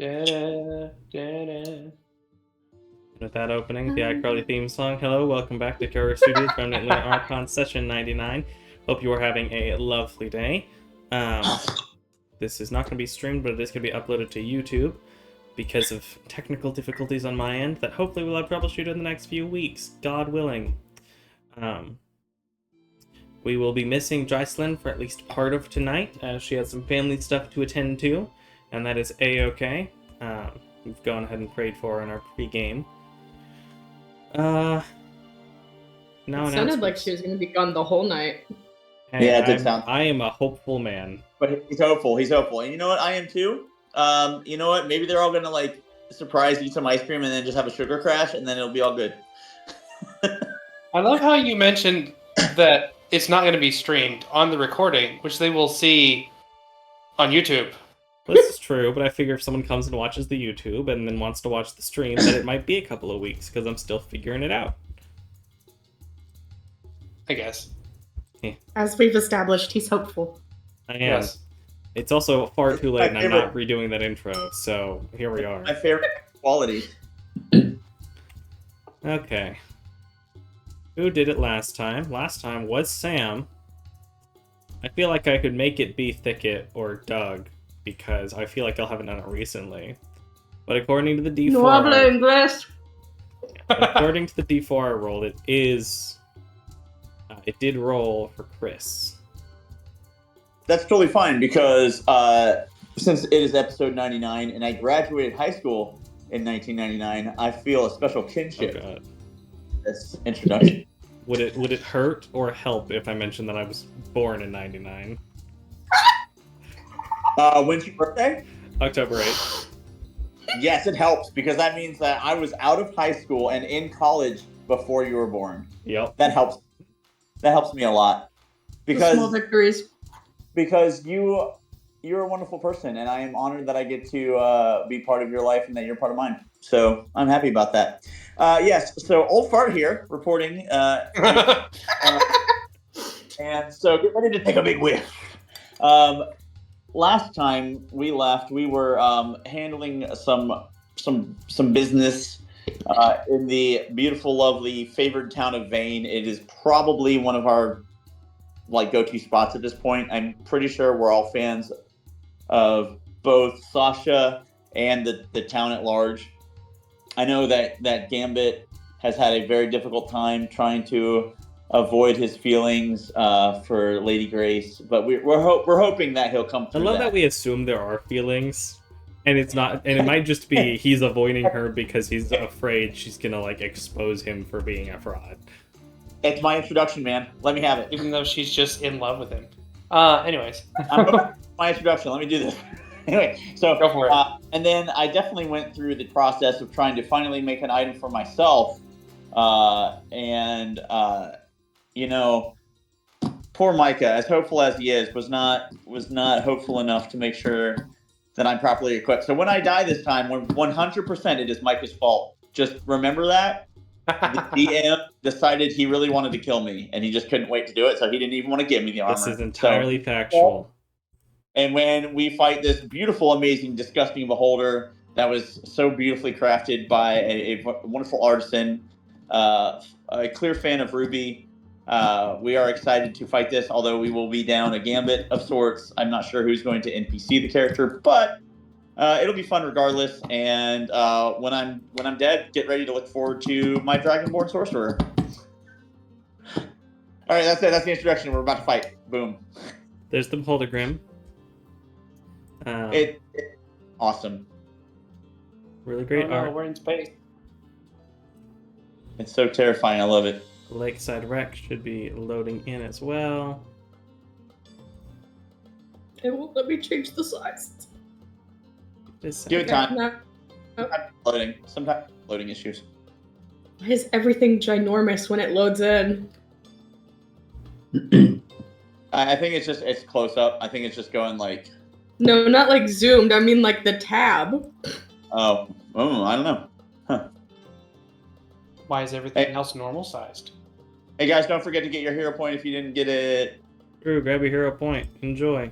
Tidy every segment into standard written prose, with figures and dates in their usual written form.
With that opening, the iCarly theme song. Hello, welcome back to Kara Studios Remnant Lunar Archon Session 99. Hope you are having a lovely day. This is not going to be streamed, but it is going to be uploaded to YouTube because of technical difficulties on my end that hopefully we'll have troubleshooted in the next few weeks, God willing. We will be missing Jocelyn for at least part of tonight, as she has some family stuff to attend to, and that is A-okay. We've gone ahead and prayed for her in our pre-game. Now it sounded like she was going to be gone the whole night. Hey, yeah, it did sound. I am a hopeful man. But he's hopeful. He's hopeful. And you know what? I am too. You know what? Maybe they're all going to, like, surprise eat some ice cream and then just have a sugar crash, and then it'll be all good. I love how you mentioned that it's not going to be streamed on the recording, which they will see on YouTube. This is true, but I figure if someone comes and watches the YouTube and then wants to watch the stream, then it might be a couple of weeks, because I'm still figuring it out. I guess. Yeah. As we've established, he's hopeful. I am. Yes. It's also far too late, and I'm not redoing that intro, so here we are. My favorite quality. Okay. Who did it last time? Last time was Sam. I feel like I could make it be Thicket or Doug, because I feel like I haven't done it recently. But according to the D4... No hablo inglés. According to the D4 I rolled, it is... it did roll for Chris. That's totally fine, because since it is episode 99, and I graduated high school in 1999, I feel a special kinship. Oh god. This introduction. Would it hurt or help if I mentioned that I was born in 99? When's your birthday? October 8th. Yes, it helps, because that means that I was out of high school and in college before you were born. Yep. That helps. That helps me a lot. Small victories. Because you're a wonderful person, and I am honored that I get to be part of your life and that you're part of mine. So I'm happy about that. Yes, so Old Fart here, reporting. And so get ready to take a big whiff. Last time we left, we were handling some business in the beautiful, lovely, favored town of Vane. It is probably one of our go-to spots at this point. I'm pretty sure we're all fans of both Sasha and the town at large. I know that Gambit has had a very difficult time trying to avoid his feelings for Lady Grace, but we're hoping that he'll come through. I love that we assume there are feelings, and it's not, and it might just be he's avoiding her because he's afraid she's gonna expose him for being a fraud. It's my introduction, man. Let me have it. Even though she's just in love with him. Anyways. My introduction. Let me do this. Anyway, so go for it. And then I definitely went through the process of trying to finally make an item for myself. You know, poor Micah, as hopeful as he is, was not hopeful enough to make sure that I'm properly equipped. So when I die this time, 100% it is Micah's fault. Just remember that. The DM decided he really wanted to kill me, and he just couldn't wait to do it, so he didn't even want to give me the armor. This is entirely factual. And when we fight this beautiful, amazing, disgusting beholder that was so beautifully crafted by a wonderful artisan, a clear fan of Ruby, we are excited to fight this, although we will be down a gambit of sorts. I'm not sure who's going to NPC the character, but it'll be fun regardless. And when I'm dead, get ready to look forward to my Dragonborn Sorcerer. All right, that's it. That's the introduction. We're about to fight. Boom. There's the hologram. It's awesome. Really great art. We're in space. It's so terrifying. I love it. Lakeside Rec should be loading in as well. It won't let me change the size. Give it time. Sometimes loading issues. Why is everything ginormous when it loads in? I think it's close up. I think it's just going No, not zoomed. I mean the tab. Oh, I don't know. Huh. Why is everything else normal sized? Hey guys, don't forget to get your hero point if you didn't get it. Drew, grab your hero point. Enjoy.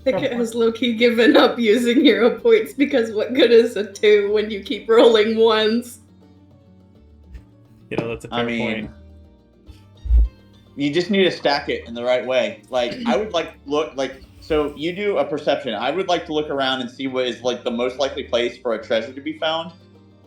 Thicket has low-key given up using hero points because what good is a 2 when you keep rolling 1s? You know, that's a fair point. You just need to stack it in the right way. Like, I would like look like, so you do a perception. I would like to look around and see what is like the most likely place for a treasure to be found.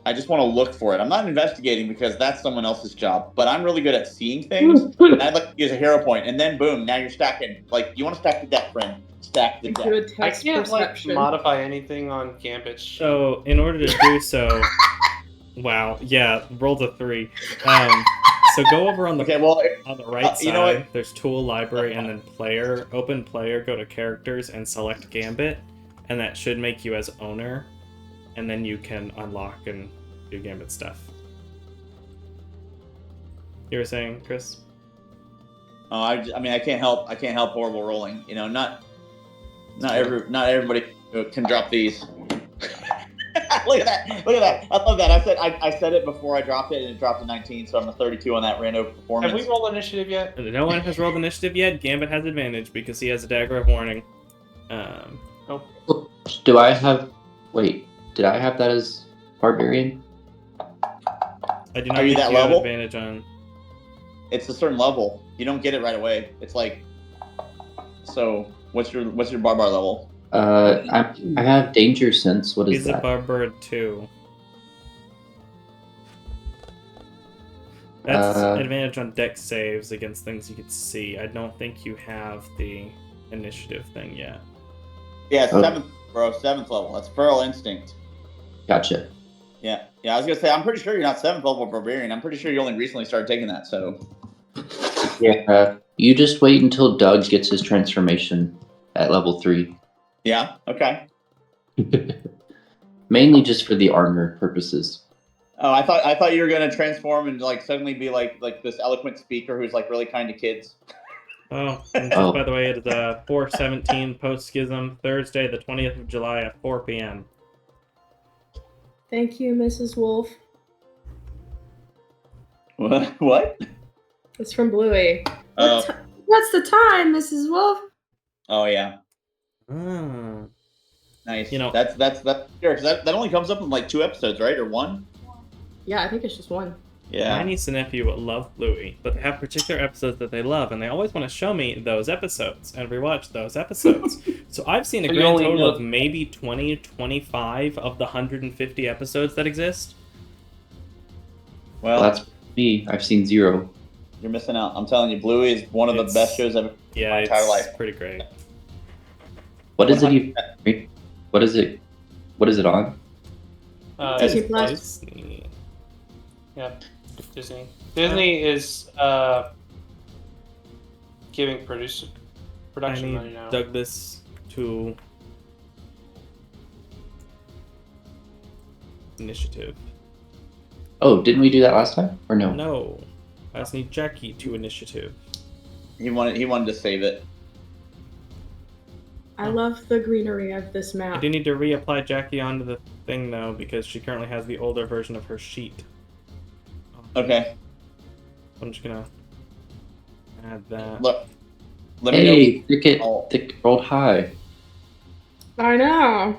I just want to look for it. I'm not investigating because that's someone else's job, but I'm really good at seeing things. And I'd like to use a hero point, and then boom, now you're stacking. Like, you want to stack the deck, friend. Stack the deck. I can't modify anything on Gambit's sheet. So in order to do so, wow, yeah, roll a 3. So go over on the right side. You know what? There's tool, library, and then player. Open player. Go to characters and select Gambit, and that should make you as owner. And then you can unlock and do Gambit stuff. You were saying, Chris? Oh, I mean, I can't help horrible rolling. You know, not everybody can drop these. Look at that! I love that. I said it before I dropped it, and it dropped to 19, so I'm a 32 on that rando performance. Have we rolled initiative yet? No one has rolled initiative yet. Gambit has advantage because he has a dagger of warning. Do I have? Wait. Did I have that as barbarian? I do not think you have advantage on. It's a certain level. You don't get it right away. It's like, so what's your barbar level? I have danger sense. What is that? He's a barbarian 2. That's advantage on dex saves against things you can see. I don't think you have the initiative thing yet. Yeah, 7th, bro. 7th level. That's Feral Instinct. Gotcha. Yeah. I was gonna say, I'm pretty sure you're not 7th level barbarian. I'm pretty sure you only recently started taking that. So. Yeah. You just wait until Doug gets his transformation at level 3. Yeah. Okay. Mainly just for the armor purposes. Oh, I thought you were gonna transform and like suddenly be like this eloquent speaker who's like really kind to kids. Oh, by the way, it is 4/17 post-schism, Thursday, the 20th of July at 4 p.m. Thank you, Mrs. Wolf. What? It's from Bluey. What's the time, Mrs. Wolf? Oh yeah. Nice. You know, that's sure, because that only comes up in like 2 episodes, right, or 1? Yeah, I think it's just 1. Yeah. My niece and nephew love Bluey, but they have particular episodes that they love, and they always want to show me those episodes and rewatch those episodes. So I've seen a grand total of maybe 20, 25 of the 150 episodes that exist. Well, that's me. I've seen 0. You're missing out. I'm telling you, Bluey is one of the best shows I've ever seen in my entire life. It's pretty great. What is it even? What is it? What is it on? Disney Plus. Yeah, Disney. Disney is giving production money now. Douglas to initiative. Oh, didn't we do that last time? Or no? No. I just need Jackie to initiative. He wanted to save it. I love the greenery of this map. I do need to reapply Jackie onto the thing though, because she currently has the older version of her sheet. Okay. I'm just gonna add that. Look. Hey, Thicket rolled high. I know.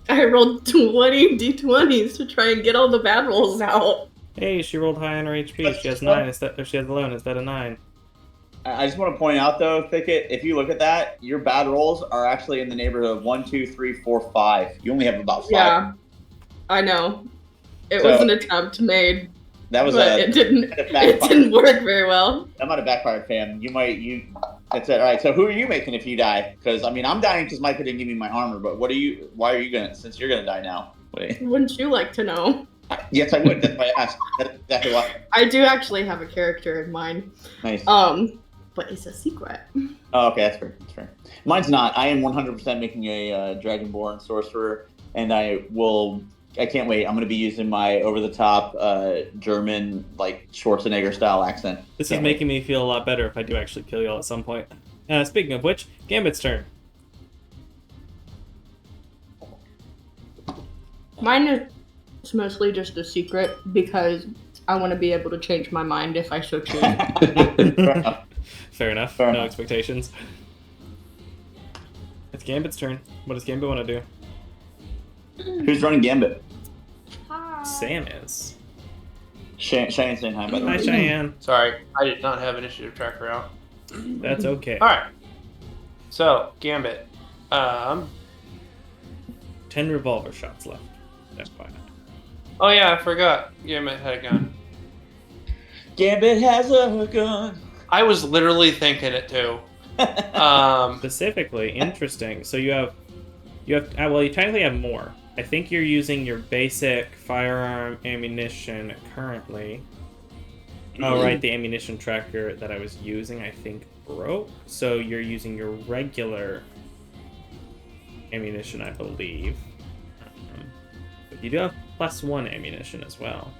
I rolled 20 d20s to try and get all the bad rolls out. Hey, she rolled high on her HP. She has 9 instead. If she has 11 instead of 9. I just want to point out though, Thicket, if you look at that, your bad rolls are actually in the neighborhood of 1, 2, 3, 4, 5. You only have about 5. Yeah, I know. It was an attempt made. That was it didn't work very well. That might have backfired, fam. That's it. All right. So who are you making if you die? Because I mean, I'm dying because Micah didn't give me my armor. But why are you gonna? Since you're gonna die now. Wouldn't you like to know? Yes, I would. That's why I asked. That's exactly why. I do actually have a character in mind. Nice. But it's a secret. Oh, okay, that's fair. That's fair. Mine's not. I am 100% making a Dragonborn sorcerer, and I can't wait. I'm going to be using my over-the-top German, like Schwarzenegger-style accent. This is making me feel a lot better if I do actually kill y'all at some point. Speaking of which, Gambit's turn. Mine is mostly just a secret because I want to be able to change my mind if I so choose. Fair enough. No expectations. It's Gambit's turn. What does Gambit want to do? Who's running Gambit? Hi. Sam is. Cheyenne's saying hi, by the Hi, way. Cheyenne. Sorry, I did not have initiative tracker out. That's okay. All right. So Gambit. 10 revolver shots left. That's fine. Oh yeah, I forgot. Gambit had a gun. Gambit has a gun. I was literally thinking it too. Specifically, interesting. So you have, well, you technically have more. I think you're using your basic firearm ammunition currently. Oh, right, the ammunition tracker that I was using, I think, broke. So you're using your regular ammunition, I believe. But you do have +1 ammunition as well.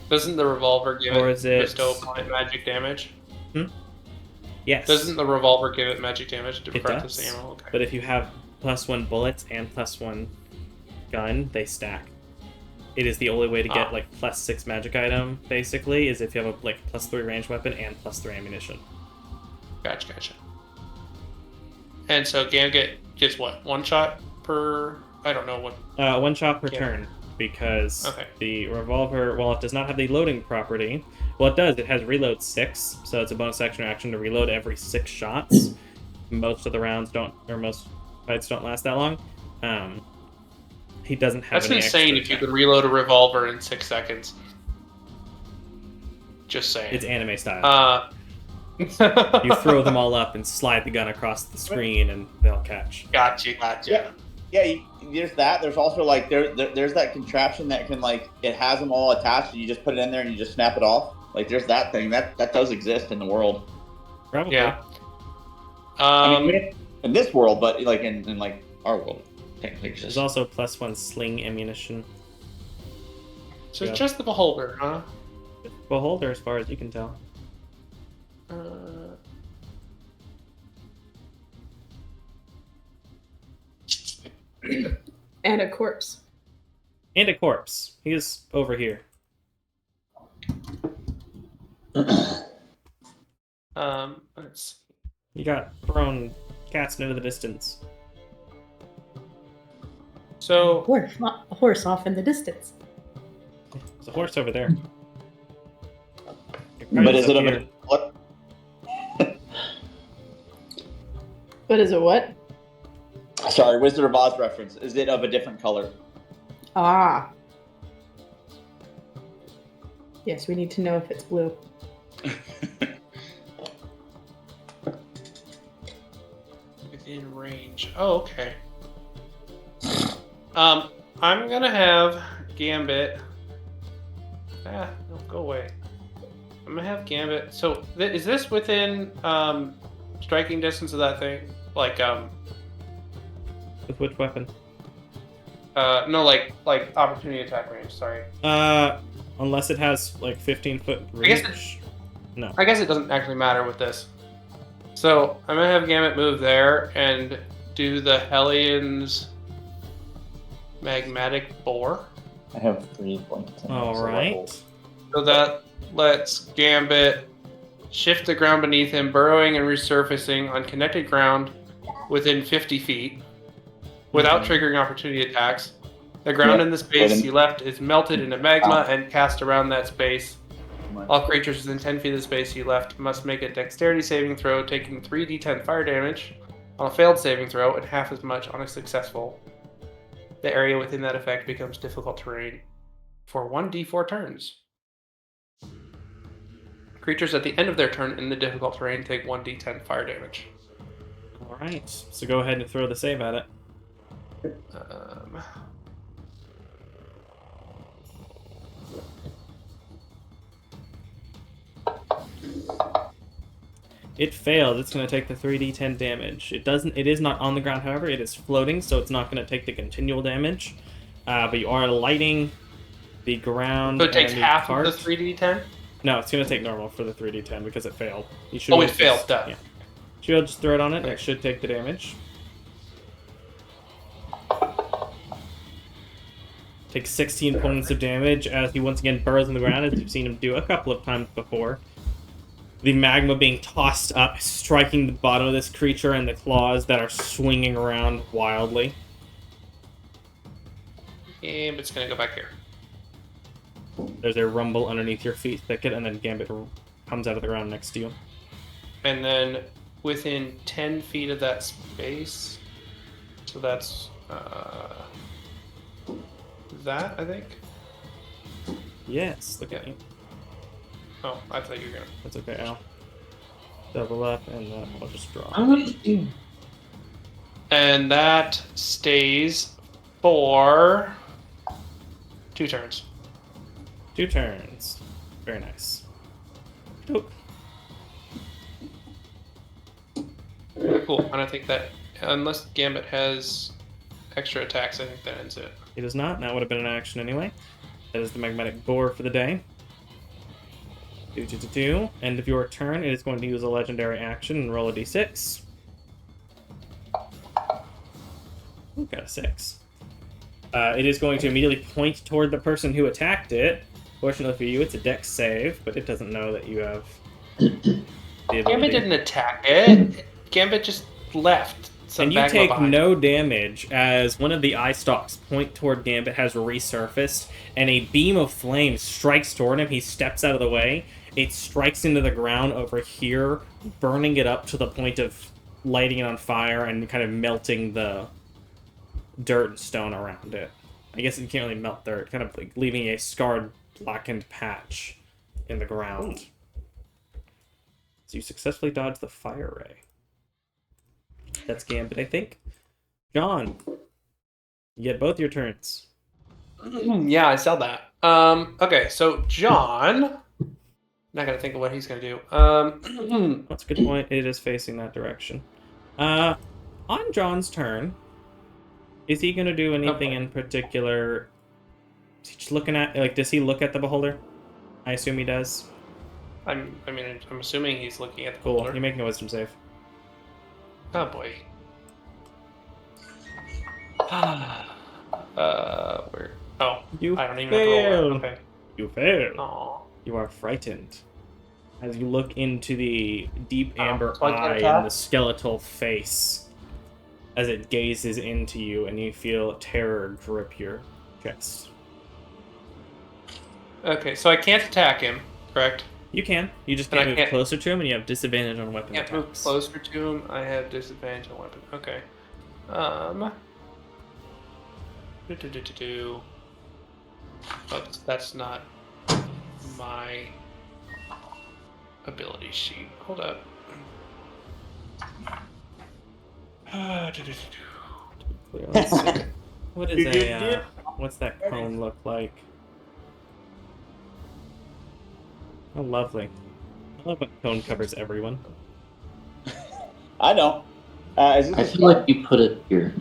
Doesn't the revolver give Or it is it- bestow upon it magic damage? Yes. Doesn't the revolver give it magic damage to It practice does. ammo? Okay. But if you have +1 bullets and +1 gun, they stack. It is the only way to get like +6 magic item, basically, is if you have a like +3 ranged weapon and +3 ammunition. Gotcha. And so Gambit gets what? 1 shot per... I don't know what... 1 shot per Yeah. turn, because Okay. the revolver, while it does not have the loading property, well, it does. It has reload 6, so it's a bonus action to reload every 6 shots. Most of the rounds don't, or most fights don't last that long. He doesn't have That's any insane extra if you attack. could reload a revolver in 6 seconds. Just saying. It's anime style. You throw them all up and slide the gun across the screen, and they'll catch. Gotcha. Yeah, there's that. There's also like there's that contraption that can like it has them all attached, and you just put it in there and you just snap it off. Like there's that thing that does exist in the world. Probably. Yeah. I mean, in this world, but like in like our world, technically There's exists. also +1 sling ammunition. So it's just the beholder, huh? Beholder, as far as you can tell. And a corpse. And a corpse. He is over here. Let's see. You got thrown cast into the distance. So A horse off in the distance. There's a horse over there. But is it up a here. what? But is it what? Sorry, Wizard of Oz reference. Is it of a different color? Ah. Yes, we need to know if it's blue. within range. Oh, okay. I'm gonna have Gambit. No, go away. I'm gonna have Gambit. So, is this within striking distance of that thing? Like, With which weapon? no, like opportunity attack range. Sorry. Unless it has like 15-foot I guess reach. No. I guess it doesn't actually matter with this. So I'm gonna have Gambit move there and do the Hellions magmatic bore. I have 3 blankets. All right. So that lets Gambit shift the ground beneath him, burrowing and resurfacing on connected ground within 50 feet without triggering opportunity attacks. The ground in the space he left is melted into magma and cast around that space. All creatures within 10 feet of the space he left must make a dexterity saving throw, taking 3d10 fire damage on a failed saving throw and half as much on a successful. The area within that effect becomes difficult terrain for 1d4 turns. Creatures at the end of their turn in the difficult terrain take 1d10 fire damage. All right. So go ahead and throw the save at it. It failed. It's going to take the 3d10 damage. It is not on the ground, however. It is floating, so it's not going to take the continual damage. But you are lighting the ground. So it takes and the half cart. of the 3d10? No, it's going to take normal for the 3d10 because it failed. You should Oh, be it able to failed. just- Duh. Yeah. Should be able to just throw it on it, and Okay. it should take the damage. Takes 16 points of damage as he once again burrows in the ground, as you've seen him do a couple of times before. the magma being tossed up, striking the bottom of this creature and the claws that are swinging around wildly. Gambit's gonna go back here. There's a rumble underneath your feet thicket, and then Gambit comes out of the ground next to you. And then within 10 feet of that space, so that's that, I think. Yes, look at Yeah. you. Oh, I thought you were gonna. That's okay, Al. Double up, and then I'll just draw. And that stays for 2 turns. 2 turns. Very nice. Oh, Cool. And I think that unless Gambit has extra attacks, I think that ends it. he does not. That would have been an action anyway. That is the magmatic bore for the day. End of your turn. It is going to use a legendary action and roll a d6. Ooh, got a 6. It is going to immediately point toward the person who attacked it. Fortunately for you, it's a dex save, but it doesn't know that you have the ability. Gambit didn't attack it. Gambit just left. Some And you magma take behind. no damage as one of the eye stalks point toward Gambit has resurfaced, and a beam of flame strikes toward him. He steps out of the way. It strikes into the ground over here, burning it up to the point of lighting it on fire and kind of melting the dirt and stone around it. I guess you can't really melt dirt, kind of like leaving a scarred, blackened patch in the ground. So you successfully dodge the fire ray. That's Gambit, I think. John, you get both your turns. Yeah, I sell that. Okay, so John. Not gonna think of what he's gonna do. That's a good point. It is facing that direction. On John's turn, is he going to do anything in particular? Is he just looking at, like, does he look at the beholder? I assume he does. I'm assuming he's looking at the Cool. folder. You're making a wisdom save. Oh boy. Where? Oh, You I don't even have to roll failed. that. Okay. You fail. Aw. You are frightened. As you look into the deep amber so I can't eye attack? and the skeletal face as it gazes into you, and you feel terror grip your chest. Okay, so I can't attack him, correct? You can. You just And I can't move can't- closer to him, and you have disadvantage on weapon Can't move attacks. closer to him. I have disadvantage on weapon. Okay. Oh, that's not my ability sheet. Hold up. Let's see. What is what's that cone look like? Oh, lovely. I love when cone covers everyone. I know. Is this I feel like you put it here.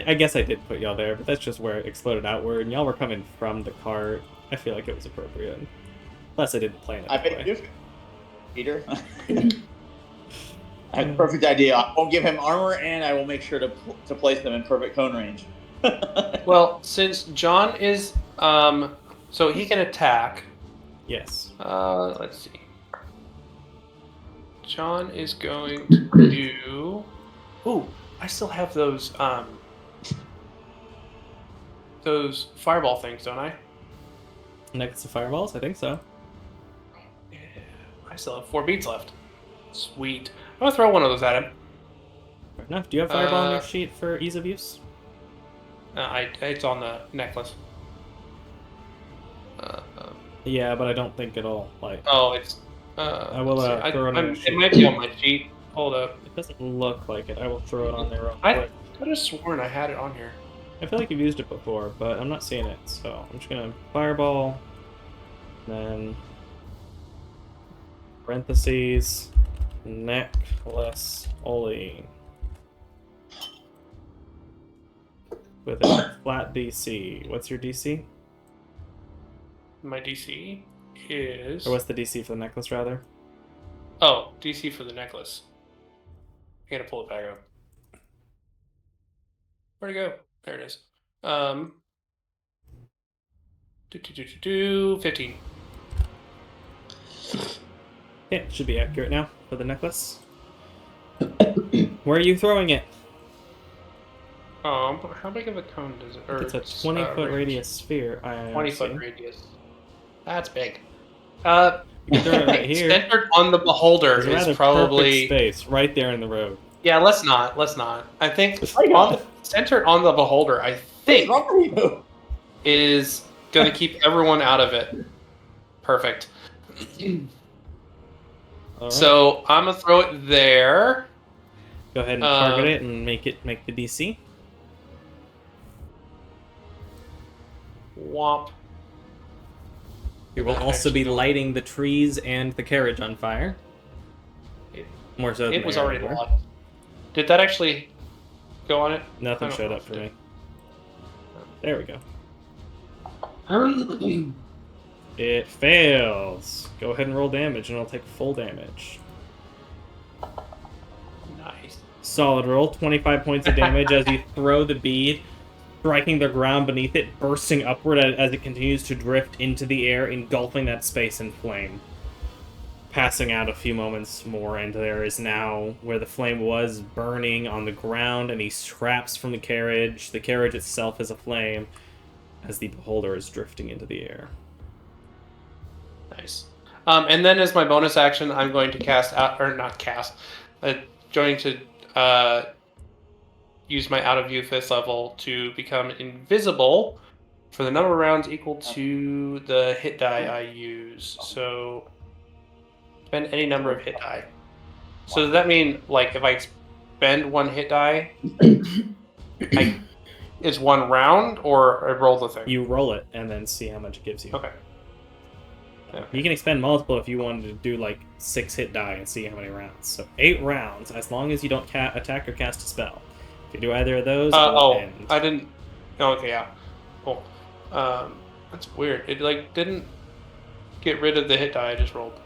I guess I did put y'all there, but that's just where it exploded outward, and y'all were coming from the cart. I feel like it was appropriate. Plus, I didn't plan it I that bet way. you do, Peter. I have a perfect idea. I won't give him armor, and I will make sure to place them in perfect cone range. Well, since John is so he can attack. Yes. Let's see. John is going to do. Ooh, I still have those fireball things, don't I? Next to fireballs? I think so. Yeah, I still have 4 beats left. Sweet. I'm gonna throw one of those at him. Fair enough. Do you have fireball on your Uh, sheet for ease of use? It's on the necklace. Yeah, but I don't think it'll, like... Oh, it's. I will, let's see. throw it on your it sheet. might be on my sheet. Hold up. It doesn't look like it. I will throw it on there real I quick. could have sworn I had it on here. I feel like you've used it before, but I'm not seeing it, so I'm just gonna fireball, then parentheses, necklace, Oli. With a flat DC. What's your DC? My DC is. Or what's the DC for the necklace, rather? Oh, DC for the necklace. I gotta pull it back up. Where'd it go? There it is. 15. Okay, it should be accurate now for the necklace. Where are you throwing it? How big of a cone does it? I think it's a 20-foot radius sphere. 20-foot radius. That's big. You can throw it right here. Centered on the beholder There's a rather is probably perfect space right there in the road. Yeah, let's not. I think God. centered on the beholder, I think, What's wrong with you? is going to keep everyone out of it. Perfect. All right. So I'm going to throw it there. Go ahead and target it and make the DC. Womp. You will also be lighting the trees and the carriage on fire. More so than It was they already were. locked. Did that actually go on it? Nothing I don't showed know up if for it me. There we go. did. It fails. Go ahead and roll damage, and it'll take full damage. Nice. Solid roll, 25 points of damage as you throw the bead, striking the ground beneath it, bursting upward as it continues to drift into the air, engulfing that space in flame. Passing out a few moments more, and there is now where the flame was burning on the ground, and he scraps from the carriage. The carriage itself is aflame as the beholder is drifting into the air. Nice. And then as my bonus action, I'm going to going to use my out of view 5th level to become invisible for the number of rounds equal to the hit die I use. So spend any number of hit die. So does that mean, like, if I spend one hit die, it's one round, or I roll the thing? You roll it and then see how much it gives you. Okay. You can expend multiple if you wanted to do like 6 hit die and see how many rounds. So 8 rounds, as long as you don't attack or cast a spell. If you do either of those, it'll end. I didn't. Oh, okay, yeah, cool. That's weird. It didn't get rid of the hit die I just rolled.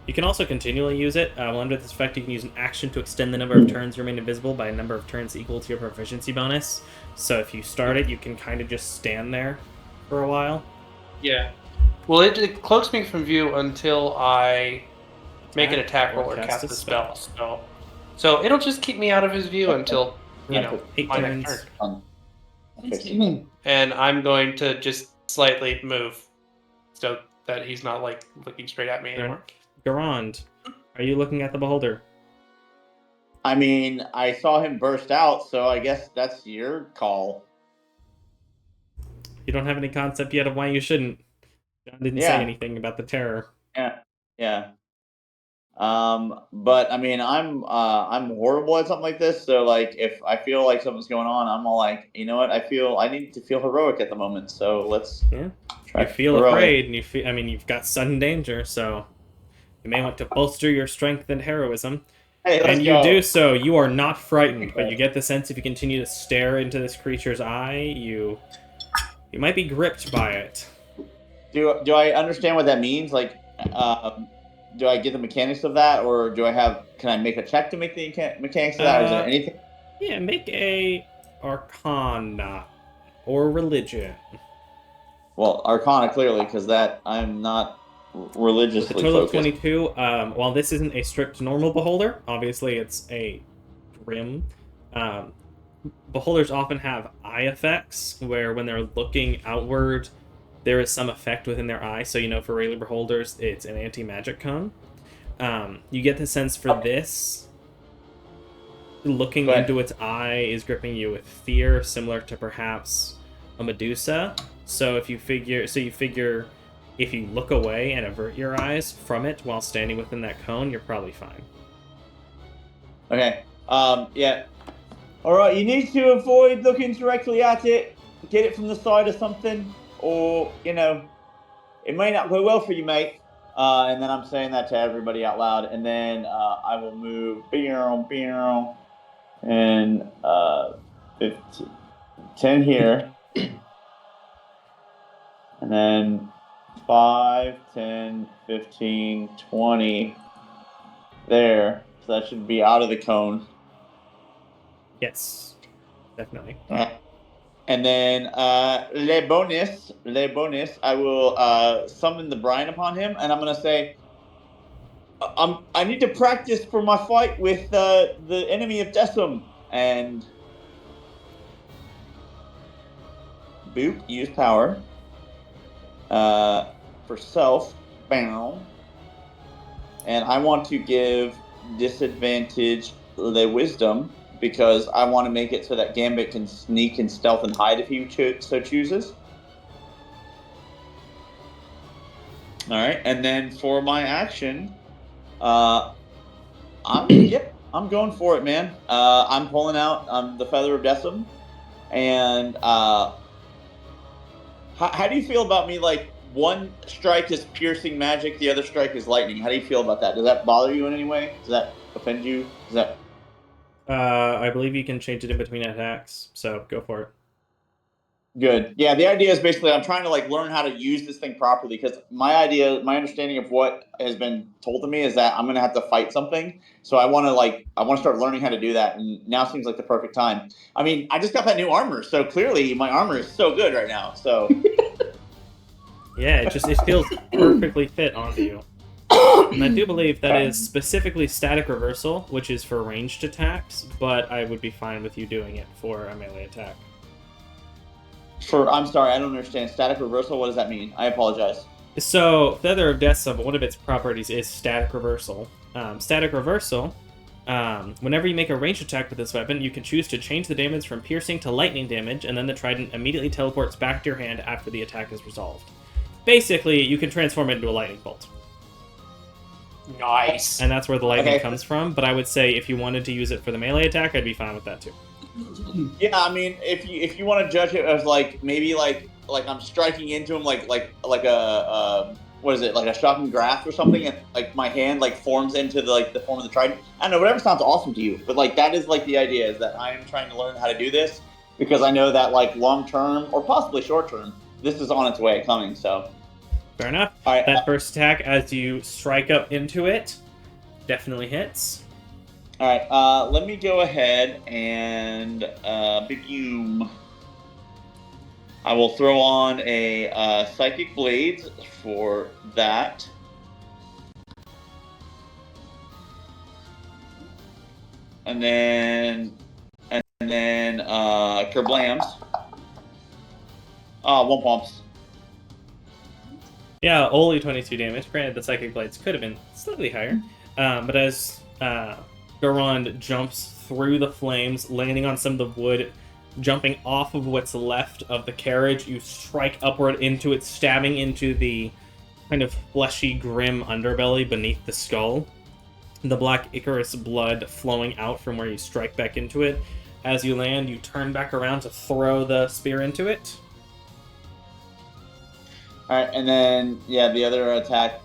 You can also continually use it. Under this effect, you can use an action to extend the number of turns you remain invisible by a number of turns equal to your proficiency bonus. So if you start it, you can kind of just stand there for a while. Yeah. Well, it cloaks me from view until I make an attack roll or cast a spell. So it'll just keep me out of his view until, 8 my turns. next turn. And I'm going to just slightly move so that he's not looking straight at me anymore. Garand, are you looking at the beholder? I mean, I saw him burst out, so I guess that's your call. You don't have any concept yet of why you shouldn't. John didn't say anything about the terror. Yeah. But I mean, I'm horrible at something like this. So like, if I feel like something's going on, I'm all like, you know what? I need to feel heroic at the moment. So let's try. You feel heroic. afraid, and you've got sudden danger, so you may want to bolster your strength and heroism. Hey, and go. You do so. You are not frightened, but you get the sense if you continue to stare into this creature's eye, you might be gripped by it. Do I understand what that means? Like, do I get the mechanics of that, or can I make a check to make the mechanics of that? Or is there anything? Yeah, make a Arcana or Religion. Well, Arcana clearly, because that I'm not religiously With a total focused. of 22. While this isn't a strict normal beholder, obviously it's a grim. Beholders often have eye effects, where when they're looking outward, there is some effect within their eye. So, for regular beholders, it's an anti-magic cone. You get the sense for this, looking into its eye is gripping you with fear, similar to perhaps a Medusa. So you figure if you look away and avert your eyes from it while standing within that cone, you're probably fine. Okay. Yeah. All right. You need to avoid looking directly at it. Get it from the side or something. Or, it may not go well for you, mate. And then I'm saying that to everybody out loud. And then I will move and 10 here. And then 5, 10, 15, 20 there. So that should be out of the cone. Yes, definitely. And then le bonus, I will summon the brine upon him, and I'm going to say, I need to practice for my fight with the enemy of Decim. And boop, use power. For self, bow. And I want to give disadvantage the wisdom because I want to make it so that Gambit can sneak and stealth and hide if he so chooses. All right, and then for my action, I'm going for it, man. I'm pulling out the Feather of Decim, and how do you feel about me? Like one strike is piercing magic, the other strike is lightning. How do you feel about that? Does that bother you in any way? Does that offend you? Does that? I believe you can change it in between attacks, so go for it. Good. Yeah, the idea is basically I'm trying to like learn how to use this thing properly because my understanding of what has been told to me is that I'm gonna have to fight something. So I want to start learning how to do that, and now seems like the perfect time. I mean, I just got that new armor, so clearly my armor is so good right now. So yeah, it feels perfectly fit onto you. And I do believe that is specifically static reversal, which is for ranged attacks, but I would be fine with you doing it for a melee attack. I'm sorry, I don't understand. Static reversal, what does that mean? I apologize. So, Feather of Decim, one of its properties is static reversal. Static reversal, whenever you make a ranged attack with this weapon, you can choose to change the damage from piercing to lightning damage, and then the trident immediately teleports back to your hand after the attack is resolved. Basically, you can transform it into a lightning bolt. Nice. And that's where the lightning comes from, but I would say if you wanted to use it for the melee attack, I'd be fine with that too. Yeah, I mean, if you want to judge it as like maybe like I'm striking into him like a what is it, like a shocking grasp or something, and like my hand like forms into the form of the trident. I don't know, whatever sounds awesome to you, but like that is like the idea is that I am trying to learn how to do this because I know that like long term or possibly short term, this is on its way coming. So fair enough. All right, that first attack, as you strike up into it, definitely hits. All right, let me go ahead and I will throw on a Psychic Blades for that. And then Kerblams. One pumps. Yeah, only 22 damage. Granted, the Psychic Blades could have been slightly higher. But as Garand jumps through the flames, landing on some of the wood, jumping off of what's left of the carriage, you strike upward into it, stabbing into the kind of fleshy, grim underbelly beneath the skull. The black Icarus blood flowing out from where you strike back into it. As you land, you turn back around to throw the spear into it. Alright, and then, yeah, the other attack.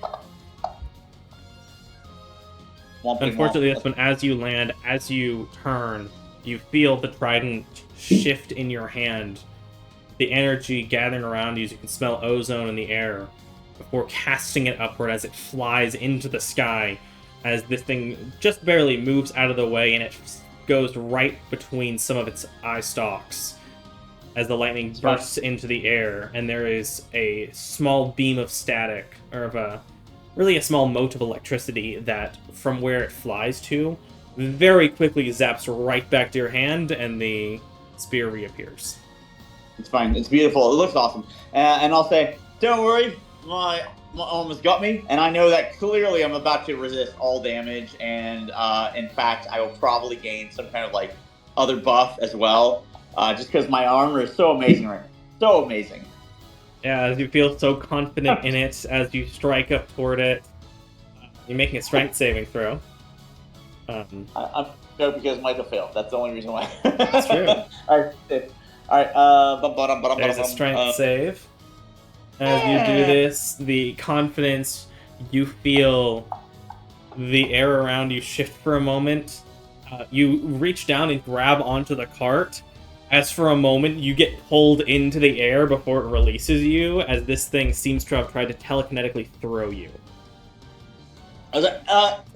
Unfortunately, this one, as you land, as you turn, you feel the trident shift in your hand. The energy gathering around you, as you can smell ozone in the air, before casting it upward as it flies into the sky, as this thing just barely moves out of the way, and it goes right between some of its eye stalks as the lightning bursts into the air, and there is a small beam of static, or of a small mote of electricity that, from where it flies to, very quickly zaps right back to your hand, and the spear reappears. It's fine. It's beautiful. It looks awesome. And I'll say, don't worry, my arm has got me, and I know that clearly I'm about to resist all damage, and in fact, I will probably gain some kind of like other buff as well, just because my armor is so amazing right now. So amazing. Yeah, as you feel so confident in it, as you strike up toward it, you're making a strength saving throw. I'm no, because Michael failed. That's the only reason why. That's true. All right. There's a strength save. As you do this, the confidence, you feel the air around you shift for a moment. You reach down and grab onto the cart, as for a moment you get pulled into the air before it releases you, as this thing seems to have tried to telekinetically throw you. I was like,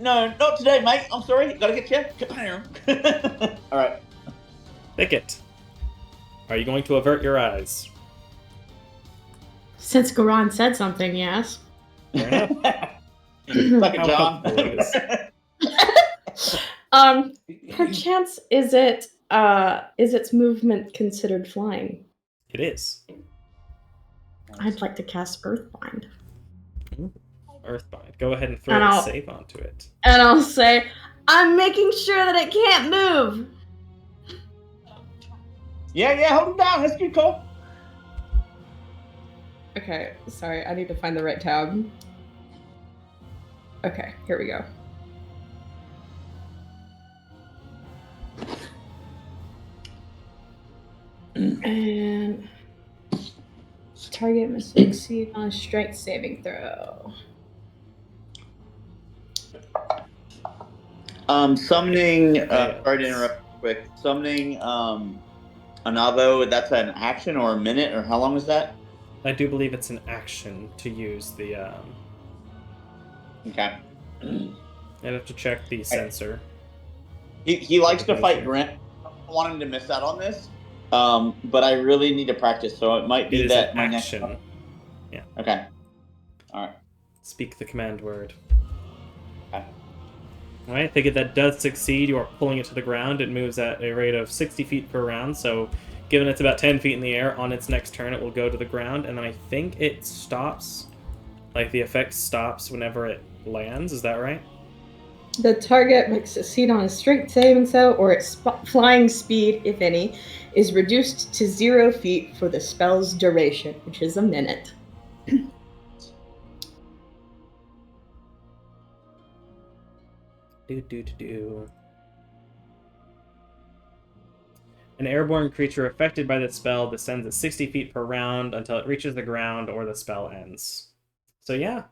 no, not today, mate. I'm sorry. Gotta get you. Alright. Thicket. Are you going to avert your eyes? Since Garan said something, yes. Fair enough. Suck it, How John. helpful it is. Perchance is its movement considered flying? It is. I'd like to cast Earthbind. Earthbind. Go ahead and throw And a I'll- save onto it. And I'll say, I'm making sure that it can't move. Yeah, hold him down. That's good, Cole. Okay, sorry, I need to find the right tab. Okay, here we go. And target must succeed on a strength saving throw. Summoning. Fails. Sorry to interrupt quick. Summoning. Anavo. That's an action or a minute, or how long is that? I do believe it's an action to use the. Okay. I'd have to check the sensor. He likes to fight Grant. I don't want him to miss out on this. But I really need to practice, so it might It be is that an my action. next. Yeah. Okay. All right. Speak the command word. Okay. Alright, think if that does succeed, you are pulling it to the ground. It moves at a rate of 60 feet per round, so given it's about 10 feet in the air, on its next turn it will go to the ground, and then I think it stops. Like, the effect stops whenever it lands, is that right? The target must succeed on a strength saving throw, or its flying speed, if any, is reduced to 0 feet for the spell's duration, which is a minute. Do. An airborne creature affected by this spell descends at 60 feet per round until it reaches the ground or the spell ends. So yeah.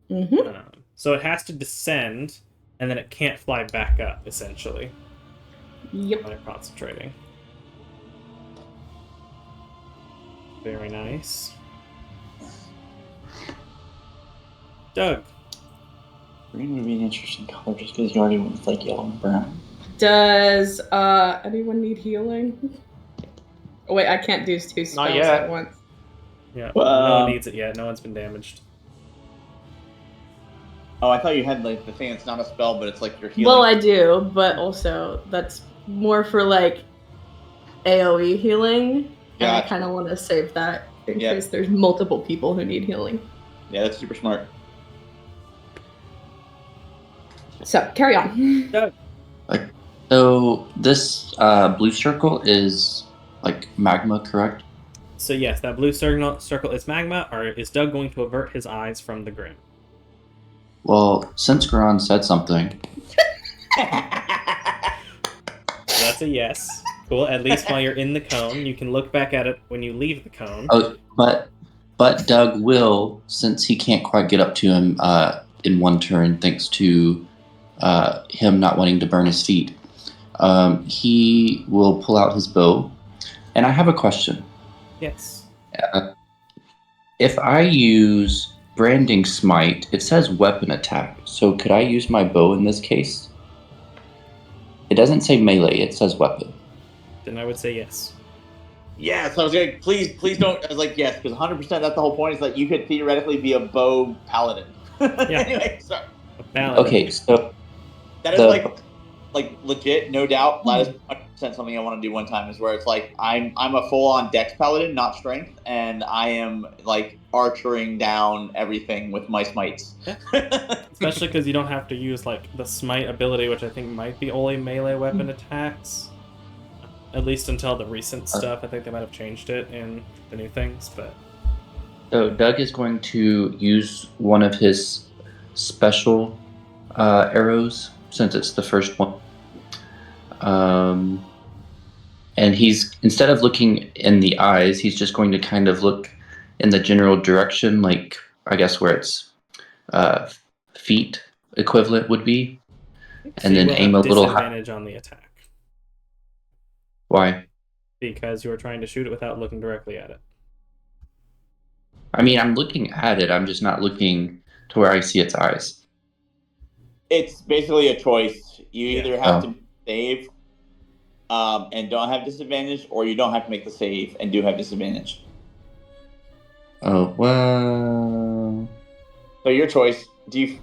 Mm-hmm. So it has to descend, and then it can't fly back up, essentially, Yep. when you're concentrating. Very nice. Doug. Green would be an interesting color just because you already went with like yellow and brown. Does anyone need healing? Oh wait, I can't do 2 spells yet. at once. Yeah, Well, no one needs it yet. No one's been damaged. Oh, I thought you had like the thing that's not a spell, but it's like your healing. Well, I do, but also that's more for like AoE healing, and I Gotcha. kind of want to save that in Yeah. case there's multiple people who need healing. Yeah, that's super smart. So carry on. Doug. So this blue circle is like magma, correct? So yes, that blue circle is magma, or is Doug going to avert his eyes from the grim? Well, since Garan said something, So that's a yes. Cool. At least while you're in the cone, you can look back at it when you leave the cone. oh, but Doug will, since he can't quite get up to him in one turn, thanks to him not wanting to burn his feet. He will pull out his bow, and I have a question. Yes. If I use Branding Smite, it says weapon attack, so could I use my bow in this case? It doesn't say melee, it says weapon. Then I would say yes. Yes, I was like, please don't. I was like, yes, because 100% that's the whole point. Is that you could theoretically be a bow paladin. Yeah. Anyway, sorry. A paladin. Okay, so That is The- like legit, no doubt. That is 100% something I want to do one time. Is where it's like I'm a full on dex paladin, not strength, and I am like archering down everything with my smites. Especially because you don't have to use like the smite ability, which I think might be only melee weapon attacks. At least until the recent stuff. I think they might have changed it in the new things, but So Doug is going to use one of his special arrows, since it's the first one. And he's, instead of looking in the eyes, he's just going to kind of look in the general direction, like I guess where its feet equivalent would be, and you then will aim have a little high. disadvantage on the attack Why? because you are trying to shoot it without looking directly at it. I mean, I'm looking at it. I'm just not looking to where I see its eyes. It's basically a choice. You Yeah. either have to save and don't have disadvantage, or you don't have to make the save and do have disadvantage. Oh well. So your choice.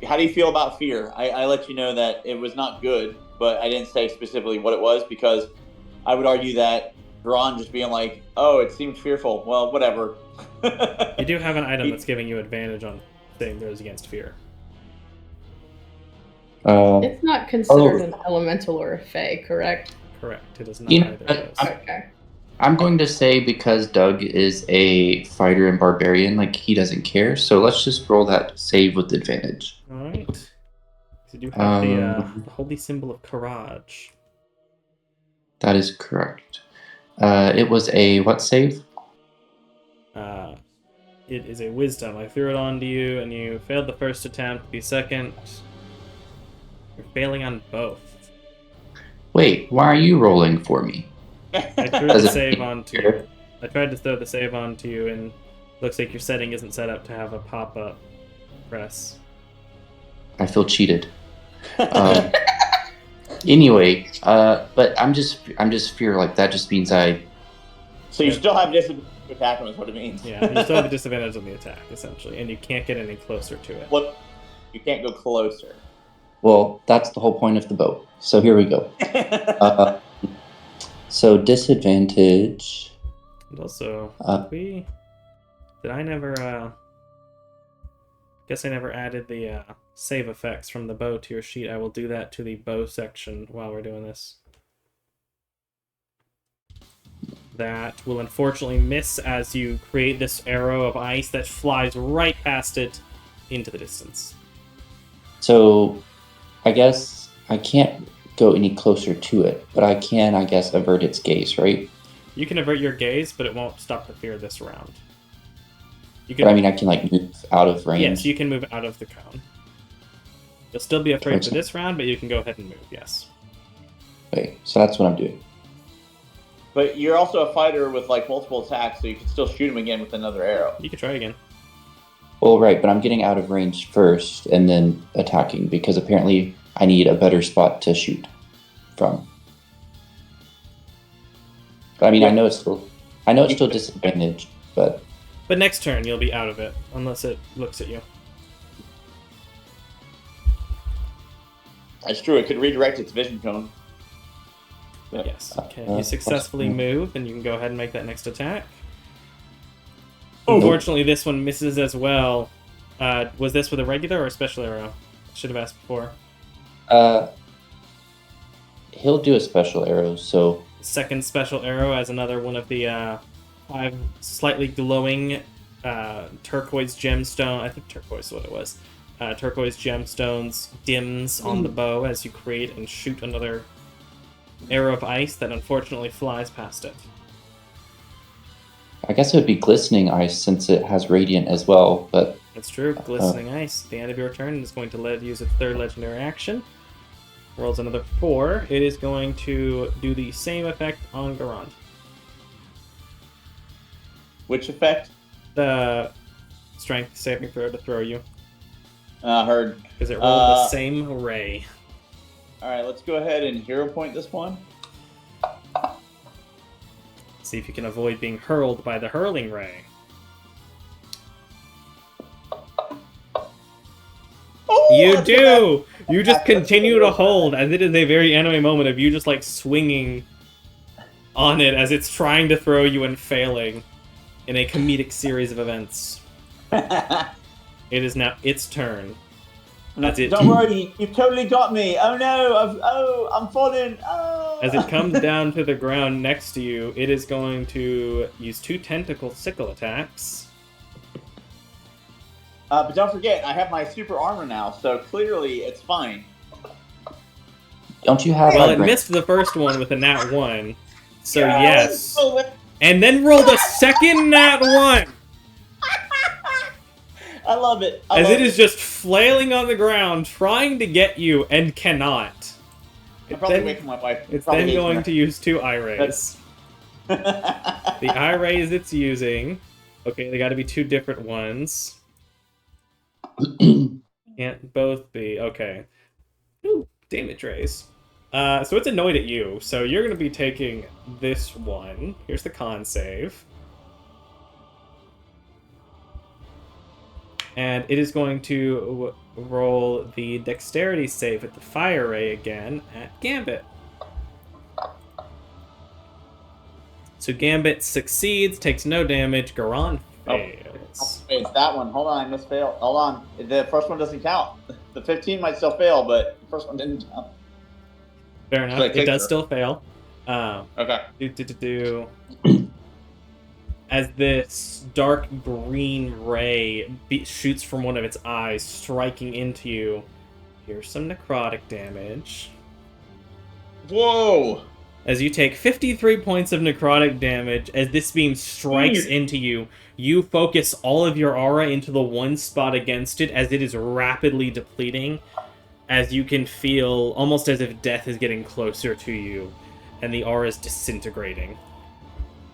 how do you feel about fear? I let you know that it was not good, but I didn't say specifically what it was because I would argue that Ron just being like, "Oh, it seemed fearful." Well, whatever. You do have an item that's giving you advantage on saving throws against fear. It's not considered an elemental or a fae, correct? Correct. It is not You know, either of those. Okay. I'm going to say because Doug is a fighter and barbarian, like he doesn't care. So let's just roll that save with advantage. All right. So you do have the holy symbol of courage. That is correct. It was a what save? It is a wisdom. I threw it onto you, and you failed the first attempt. The second, you're failing on both. Wait, why are you rolling for me? I threw the save onto you. I tried to throw the save onto you, and looks like your setting isn't set up to have a pop-up press. I feel cheated. Anyway, but I'm just fear like that just means I. So you still have disadvantage to attack him, is what it means. Yeah, you still have a disadvantage on the attack, essentially, and you can't get any closer to it. Look, you can't go closer. Well, that's the whole point of the bow. So here we go. So disadvantage. And also, did I never? Guess I never added the save effects from the bow to your sheet. I will do that to the bow section while we're doing this. That will unfortunately miss as you create this arrow of ice that flies right past it into the distance. So, I guess I can't go any closer to it, but I can, I guess, avert its gaze, right? You can avert your gaze, but it won't stop the fear this round. You can, but I mean, I can like move out of range. Yes, you can move out of the cone. You'll still be afraid for this round, but you can go ahead and move, yes. Okay, so that's what I'm doing. But you're also a fighter with like multiple attacks, so you can still shoot him again with another arrow. You can try again. Well, right, but I'm getting out of range first and then attacking because apparently I need a better spot to shoot from. But I mean, I know it's still disadvantaged, but. But next turn you'll be out of it unless it looks at you. That's true. It could redirect its vision cone. Yes. Okay. You successfully move, and you can go ahead and make that next attack. Oh. Unfortunately, this one misses as well. Was this with a regular or a special arrow? Should have asked before. He'll do a special arrow, so... Second special arrow as another one of the 5 slightly glowing turquoise gemstone. I think turquoise is what it was. Turquoise gemstones dims on the bow as you create and shoot another arrow of ice that unfortunately flies past it. I guess it would be glistening ice since it has radiant as well, but... That's true. Glistening ice. At the end of your turn, it's going to use its third legendary action. Rolls another 4. It is going to do the same effect on Garand. Which effect? The strength saving throw to throw you. Heard. Because it rolled the same ray. Alright, let's go ahead and hero point this one. See if you can avoid being hurled by the hurling ray. Oh, You do! You just continue to hold, as it is a very anime moment of you just like swinging on it as it's trying to throw you and failing in a comedic series of events. It is now its turn. Don't worry, you've totally got me. Oh no, I'm falling. Oh. As it comes down to the ground next to you, it is going to use 2 tentacle sickle attacks. But don't forget, I have my super armor now, so clearly it's fine. Don't you have... Well, it missed the first one with a nat 1, so Yes. yes. And then rolled a second nat 1! I love it. As it is just flailing on the ground, trying to get you, and cannot. I'm probably waking my wife. It's then going to use 2 eye rays. The eye rays it's using... Okay, they gotta be 2 different ones. Can't both be. Okay. Ooh, damage rays. So it's annoyed at you, so you're gonna be taking this one. Here's the con save. And it is going to roll the dexterity save with the fire ray again at Gambit. So Gambit succeeds, takes no damage. Garon fails. Wait, it's that one. Hold on, I missed fail. Hold on. The first one doesn't count. The 15 might still fail, but the first one didn't count. Fair enough. So I It kicked does her. still fail. Okay. As this dark green ray shoots from one of its eyes, striking into you. Here's some necrotic damage. Whoa! As you take 53 points of necrotic damage, as this beam strikes into you, you focus all of your aura into the one spot against it as it is rapidly depleting, as you can feel almost as if death is getting closer to you, and the aura is disintegrating.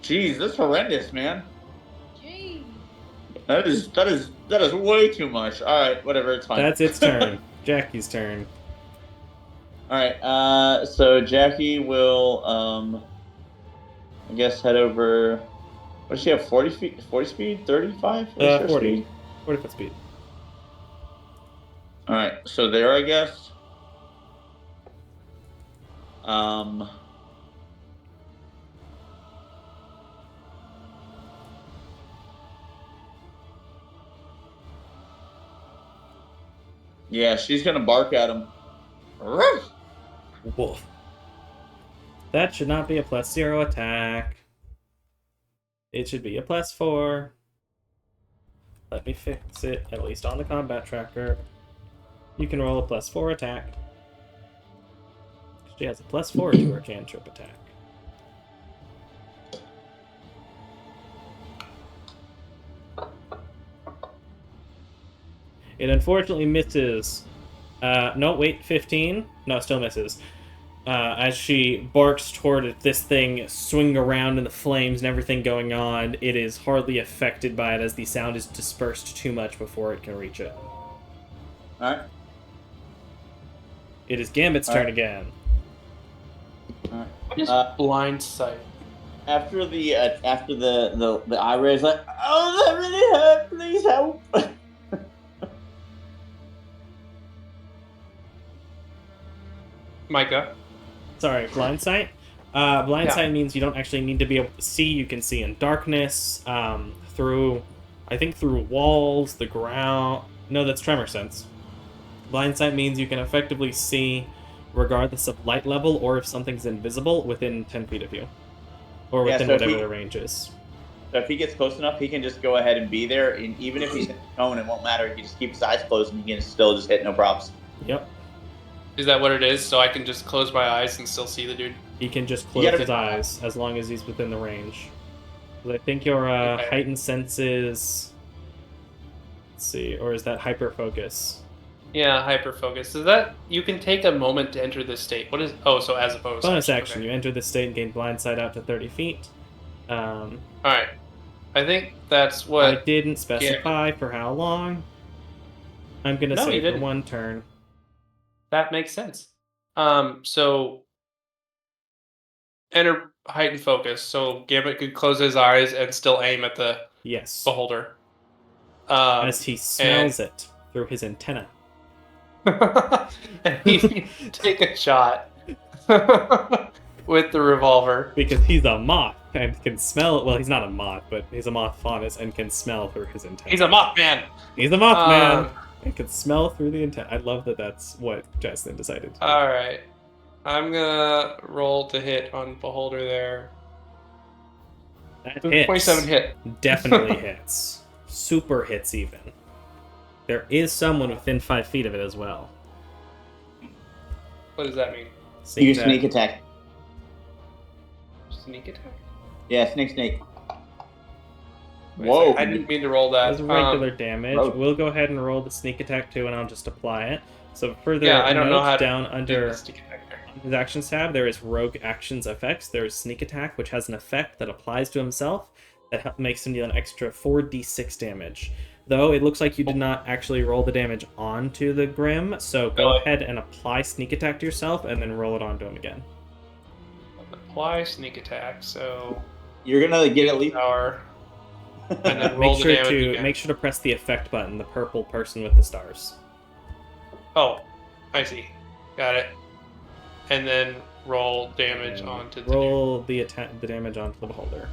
Jeez, that's horrendous, man. Jeez. That is way too much. All right, whatever, it's fine. That's its turn. Jackie's turn. All right, so Jackie will, I guess, head over. What does she have? 40 feet, 40 speed, 35? 40. Speed? 40 foot speed. All right, so there, I guess. Yeah, she's gonna bark at him. Ruff! Wolf. That should not be a +0 attack. It should be a +4. Let me fix it, at least on the combat tracker. You can roll a +4 attack. She has a +4 to her cantrip attack. It unfortunately misses. No, wait, 15? No, still misses. As she barks toward it, this thing swinging around in the flames and everything going on, it is hardly affected by it as the sound is dispersed too much before it can reach it. All right. It is Gambit's turn again. All right. What is blind sight? After the eye raise, like, oh, that really hurt. Please help. Micah. Sorry, blind sight. Blind Yeah. sight means you don't actually need to be able to see. You can see in darkness, through walls, the ground. No, that's tremor sense. Blind sight means you can effectively see regardless of light level or if something's invisible within 10 feet of you. Or Yeah, within so if whatever he- the range is. So if he gets close enough, he can just go ahead and be there, and even if he's in the cone, it won't matter. He can just keep his eyes closed, and he can still just hit, no problems. Yep. Is that what it is? So I can just close my eyes and still see the dude? He can just You close gotta his be- eyes as long as he's within the range. 'Cause I think your Okay. heightened senses... Let's see, or is that hyper focus? Yeah, hyper focus. Is that you can take a moment to enter this state? What is? Oh, so as opposed. Bonus action. Okay. You enter this state and gain blind sight out to 30 feet. All right. I think that's what. I didn't specify for how long. I'm gonna No, say you for didn't. one turn. That makes sense. So enter heightened focus. So Gambit could close his eyes and still aim at the Yes. beholder. As he smells it through his antenna. and he take a shot with the revolver. Because he's a moth and can smell. Well, he's not a moth, but he's a moth faunus and can smell through his antenna. He's a Mothman. He's a Mothman and can smell through the antenna. I love that that's what Jaslyn decided. All right. I'm gonna roll to hit on beholder there. That hits. 27 hit. Definitely hits. Super hits even. There is someone within 5 feet of it as well. What does that mean? Use sneak attack. Sneak attack? Yeah, snake. Wait a Whoa. second, I didn't mean to roll that. As regular damage, oh. we'll go ahead and roll the sneak attack too, and I'll just apply it. So further Yeah, I don't know note, how to down do under the sneak attack there. his actions tab, there is rogue actions effects. There is sneak attack, which has an effect that applies to himself that makes him deal an extra 4d6 damage. Though it looks like you did not actually roll the damage onto the Grim, so go ahead and apply sneak attack to yourself and then roll it onto him again. Apply sneak attack, so You're gonna get at least. power. And then roll the damage again. Make sure to press the effect button, the purple person with the stars. Oh, I see. Got it. And then roll damage onto the roll the damage onto the beholder.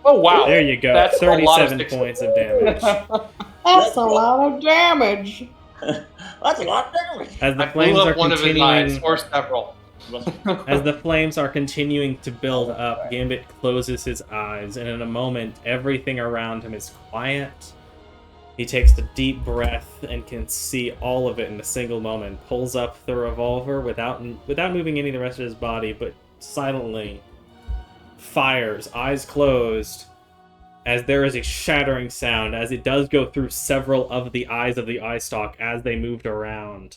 Oh wow! There you go. That's 37 points of damage. That's a lot of damage. That's a lot of damage. As the I flames blew are up one of his eyes, continuing, or several. as the flames are continuing to build up, Gambit closes his eyes, and in a moment, everything around him is quiet. He takes a deep breath and can see all of it in a single moment. Pulls up the revolver without moving any of the rest of his body, but silently fires, eyes closed, as there is a shattering sound, as it does go through several of the eyes of the eye stalk as they moved around,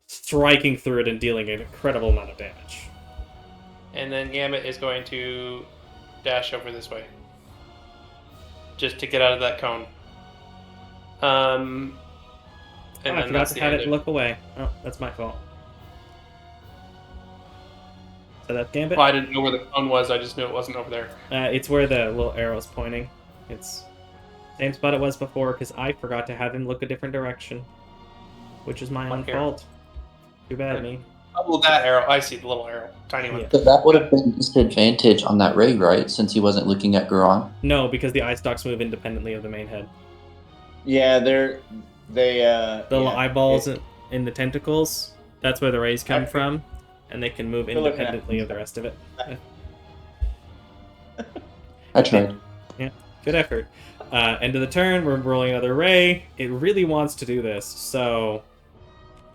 striking through it and dealing an incredible amount of damage. And then Gambit is going to dash over this way, just to get out of that cone. And I then forgot that's to the have end it of... look away. Oh, that's my fault. So that's Gambit. Well, I didn't know where the cone was. I just knew it wasn't over there. It's where the little arrow's pointing. It's same spot it was before, because I forgot to have him look a different direction, which is my own fault. Too bad, me. Oh, that arrow. I see the little arrow. Tiny one. Yeah. So that would have been disadvantage on that raid, right? Since he wasn't looking at Garon. No, because the eye stalks move independently of the main head. Yeah, The little eyeballs in the tentacles, that's where the rays come from, and they can move independently of the rest of it. I tried. Yeah, good effort. End of the turn, we're rolling another ray. It really wants to do this, so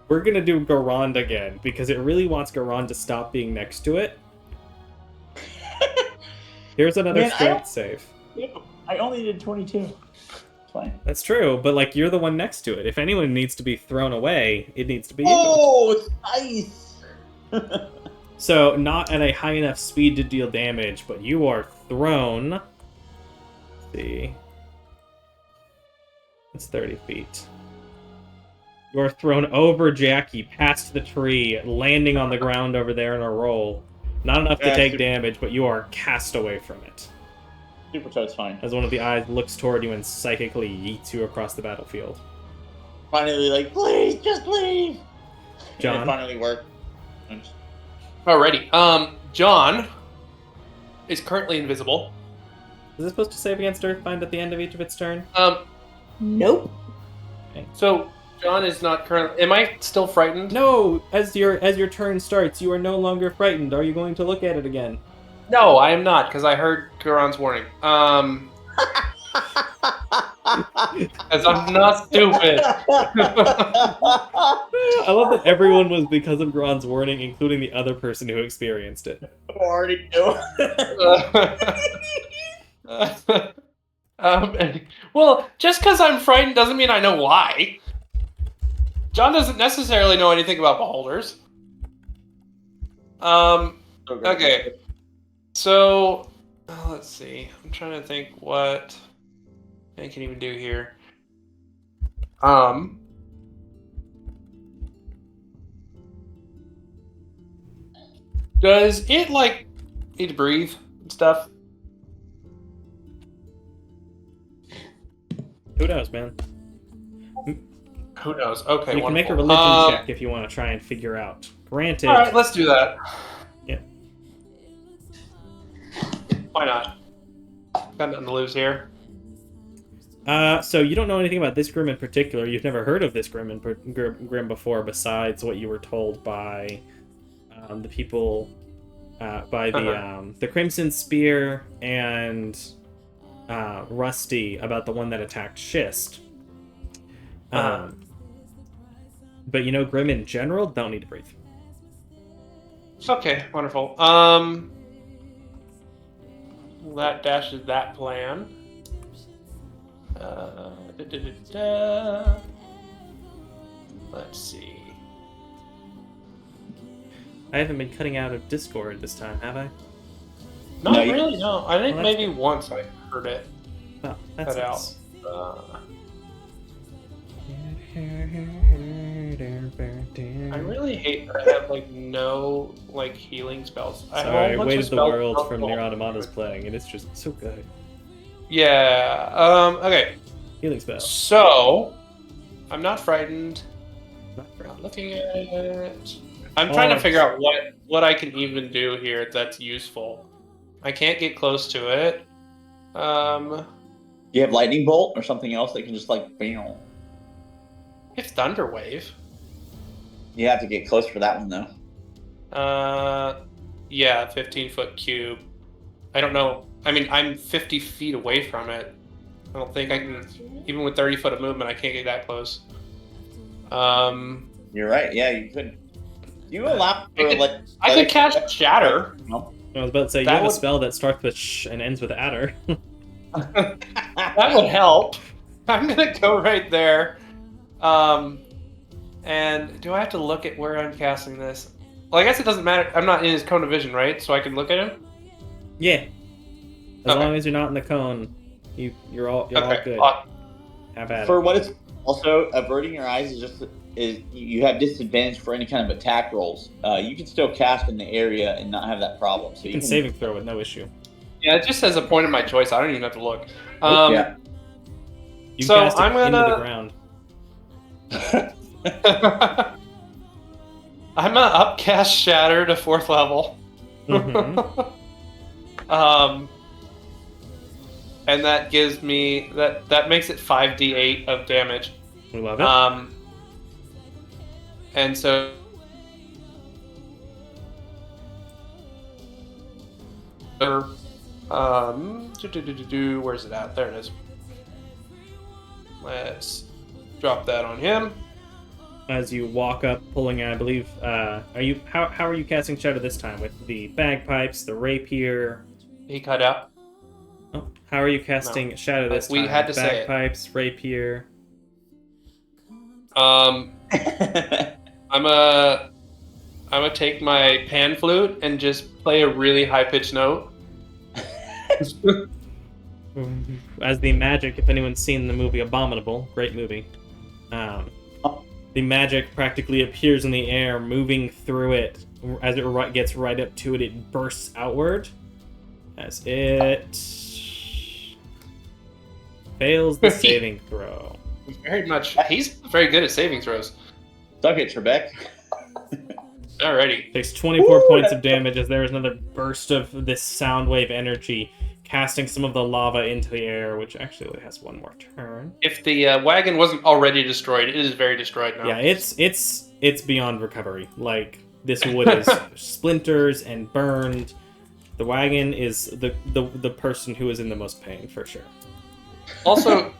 we're going to do Garand again, because it really wants Garand to stop being next to it. Here's another strength save. I only did 22. Fine. That's true, but like you're the one next to it. If anyone needs to be thrown away, it needs to be you. Oh, it's nice. So not at a high enough speed to deal damage, but you are thrown. Let's see, it's 30 feet. You are thrown over Jackie, past the tree, landing on the ground over there in a roll. Not enough to take damage, but you are cast away from it. Super Toad's fine. As one of the eyes looks toward you and psychically yeets you across the battlefield. Finally, like, please, just leave. John? And it finally worked. Alrighty. John is currently invisible. Is it supposed to save against Earthbind at the end of each of its turn? Nope. So John is not currently. Am I still frightened? No! As your turn starts, you are no longer frightened. Are you going to look at it again? No, I am not, because I heard Garon's warning. As I'm not stupid. I love that everyone was because of Gron's warning, including the other person who experienced it. Already knew. Well, just because I'm frightened doesn't mean I know why. John doesn't necessarily know anything about beholders. Okay. So, let's see. I'm trying to think what I can even do here. Does it, like, need to breathe and stuff? Who knows, man? Who knows? Okay, You can make a wonderful. religion check if you want to try and figure out. Granted... Alright, let's do that. Yeah. Why not? Got nothing to lose here. So you don't know anything about this Grim in particular. You've never heard of this Grim before, besides what you were told by the people, by the Crimson Spear and Rusty about the one that attacked Schist. But you know, Grim in general don't need to breathe. Okay, wonderful. That dashes that plan. Let's see. I haven't been cutting out of Discord this time, have I? Not No, really, no. I think Well, that's maybe once I heard it Oh, that's cut out. nice. I really hate that I have, like, no, like, healing spells. I have a Sorry, whole bunch Weight of of the spells World from from the Nier whole- Automata's playing, and it's just so good. Yeah. Okay. Healing spell. So, I'm not frightened. Not I'm frightened. looking at it. I'm trying to figure out what I can even do here that's useful. I can't get close to it. You have lightning bolt or something else that can just like bam. It's Thunder Wave. You have to get close for that one though. Yeah, 15-foot cube. I don't know. I mean, I'm 50 feet away from it. I don't think I can, even with 30 foot of movement, I can't get that close. You're right. Yeah, you could. You allow for I could cast Shatter. No. I was about to say, you That have a would- spell that starts with sh and ends with adder. That would help. I'm gonna go right there. And do I have to look at where I'm casting this? Well, I guess it doesn't matter. I'm not in his cone of vision, right? So I can look at him. Yeah. As Okay. long as you're not in the cone, you're all good. Have at For it. what it's also averting your eyes is you have disadvantage for any kind of attack rolls. You can still cast in the area and not have that problem. So You can saving throw with no issue. Yeah, it just says a point of my choice. I don't even have to look. Yeah. You So cast it I'm into the gonna- ground. I'm gonna upcast Shatter to 4th level. Mhm. And that gives me that makes it 5d8 of damage. We love it. And so where's it at? There it is. Let's drop that on him. As you walk up, pulling, I believe, how are you casting Shadow this time? With the bagpipes, the rapier? He cut out. Oh, how are you casting Shadow this time? We had to say it. Bagpipes, rapier. I'm gonna take my pan flute and just play a really high pitched note. As the magic, if anyone's seen the movie Abominable, great movie, the magic practically appears in the air, moving through it. As it gets right up to it, it bursts outward. As it fails the saving throw. Very much. He's very good at saving throws. Suck it, Trebek. Alrighty. Takes 24 points of damage as there is another burst of this sound wave energy, casting some of the lava into the air, which actually only has one more turn. If the wagon wasn't already destroyed, it is very destroyed now. Yeah, it's beyond recovery. Like, this wood is splinters and burned. The wagon is the person who is in the most pain, for sure. Also,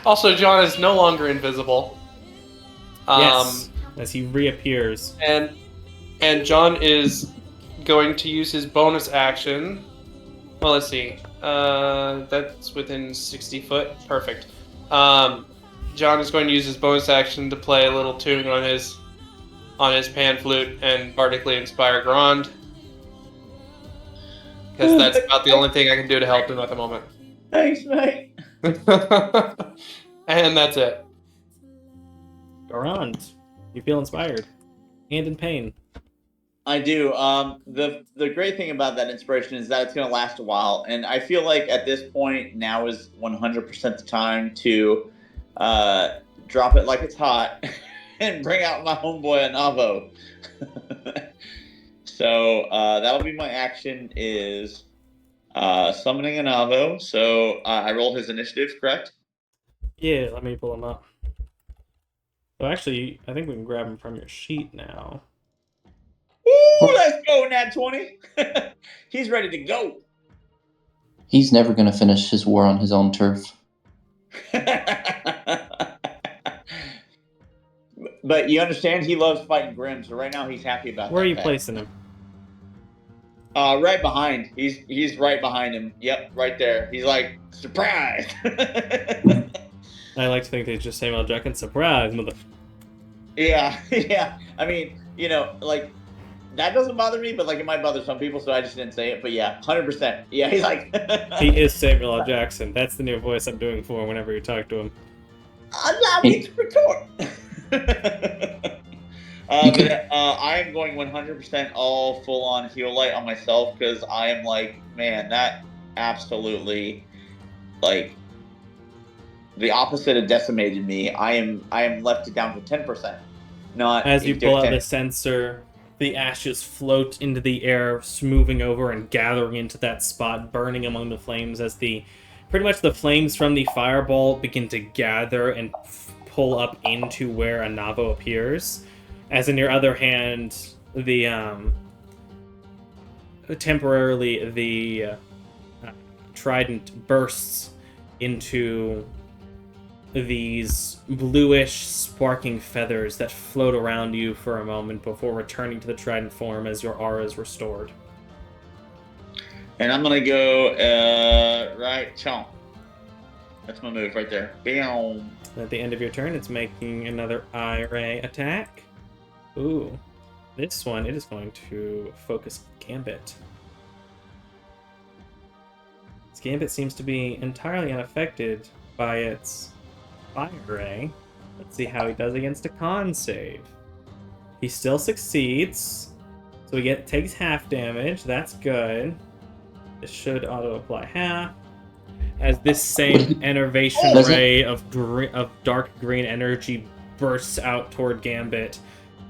also John is no longer invisible. Yes, as he reappears. And John is going to use his bonus action. Well, let's see. That's within 60 foot. Perfect. John is going to use his bonus action to play a little tune on his pan flute and bardically inspire Grand. Because that's about the only thing I can do to help him at the moment. Thanks, mate. And that's it. Garand, you feel inspired and in pain. I do. The great thing about that inspiration is that it's going to last a while, and I feel like at this point now is 100% the time to drop it like it's hot and bring out my homeboy Anavo. So that'll be my action is summoning Anavo. So I rolled his initiative, correct? Yeah, let me pull him up. So actually, I think we can grab him from your sheet now. Ooh, let's go, Nat 20. He's ready to go. He's never going to finish his war on his own turf. But you understand he loves fighting Grim, so right now he's happy about Where that are you fact. placing him? Right behind. He's right behind him. Yep, right there. He's like, surprise! I like to think they just Samuel Jackson, surprise, mother. Yeah, yeah. I mean, you know, like, that doesn't bother me, but like it might bother some people, so I just didn't say it. But yeah, 100%. Yeah, he's like, He is Samuel L. Jackson. That's the new voice I'm doing for him whenever you talk to him. allow me to retort. I am going 100% all full on heal light on myself because I am like, man, that absolutely like the opposite of decimated me. I am left down to 10%. Not As you a pull out the different- sensor, the ashes float into the air, moving over and gathering into that spot, burning among the flames as pretty much the flames from the fireball begin to gather and pull up into where a Navo appears. As in your other hand, the temporarily the trident bursts into these bluish sparking feathers that float around you for a moment before returning to the trident form as your aura is restored. And I'm gonna go right chomp. That's my move right there. Bam. At the end of your turn, it's making another eye ray attack. Ooh. This one, it is going to focus Gambit. This Gambit seems to be entirely unaffected by its fire ray. Let's see how he does against a con save. He still succeeds, so he takes half damage. That's good. This should auto-apply half. As this same enervation ray of dark green energy bursts out toward Gambit,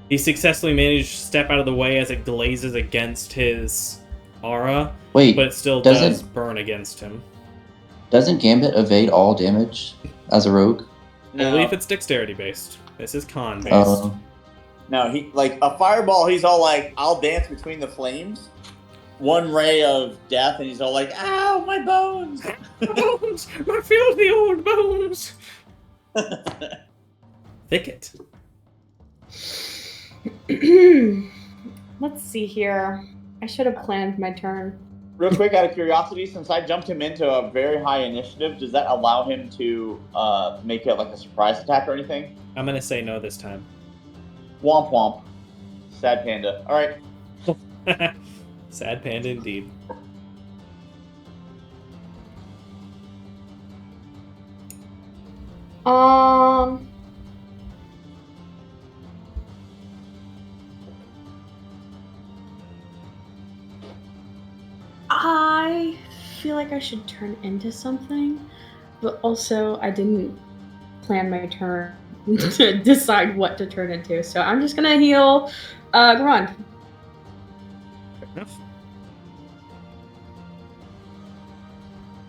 he successfully managed to step out of the way as it glazes against his aura, Wait, but it still does burn against him. Doesn't Gambit evade all damage as a rogue? I believe it's dexterity based. This is con based. No, he like a fireball. He's all like, "I'll dance between the flames." One ray of death, and he's all like, "Ow, my bones! My bones! My filthy old bones!" Thicket. Let's see here. I should have planned my turn. Real quick, out of curiosity, since I jumped him into a very high initiative, does that allow him to make it like a surprise attack or anything? I'm gonna say no this time. Womp womp. Sad panda. All right. Sad panda indeed. I feel like I should turn into something, but also I didn't plan my turn to decide what to turn into. So I'm just gonna heal Grund. Fair enough.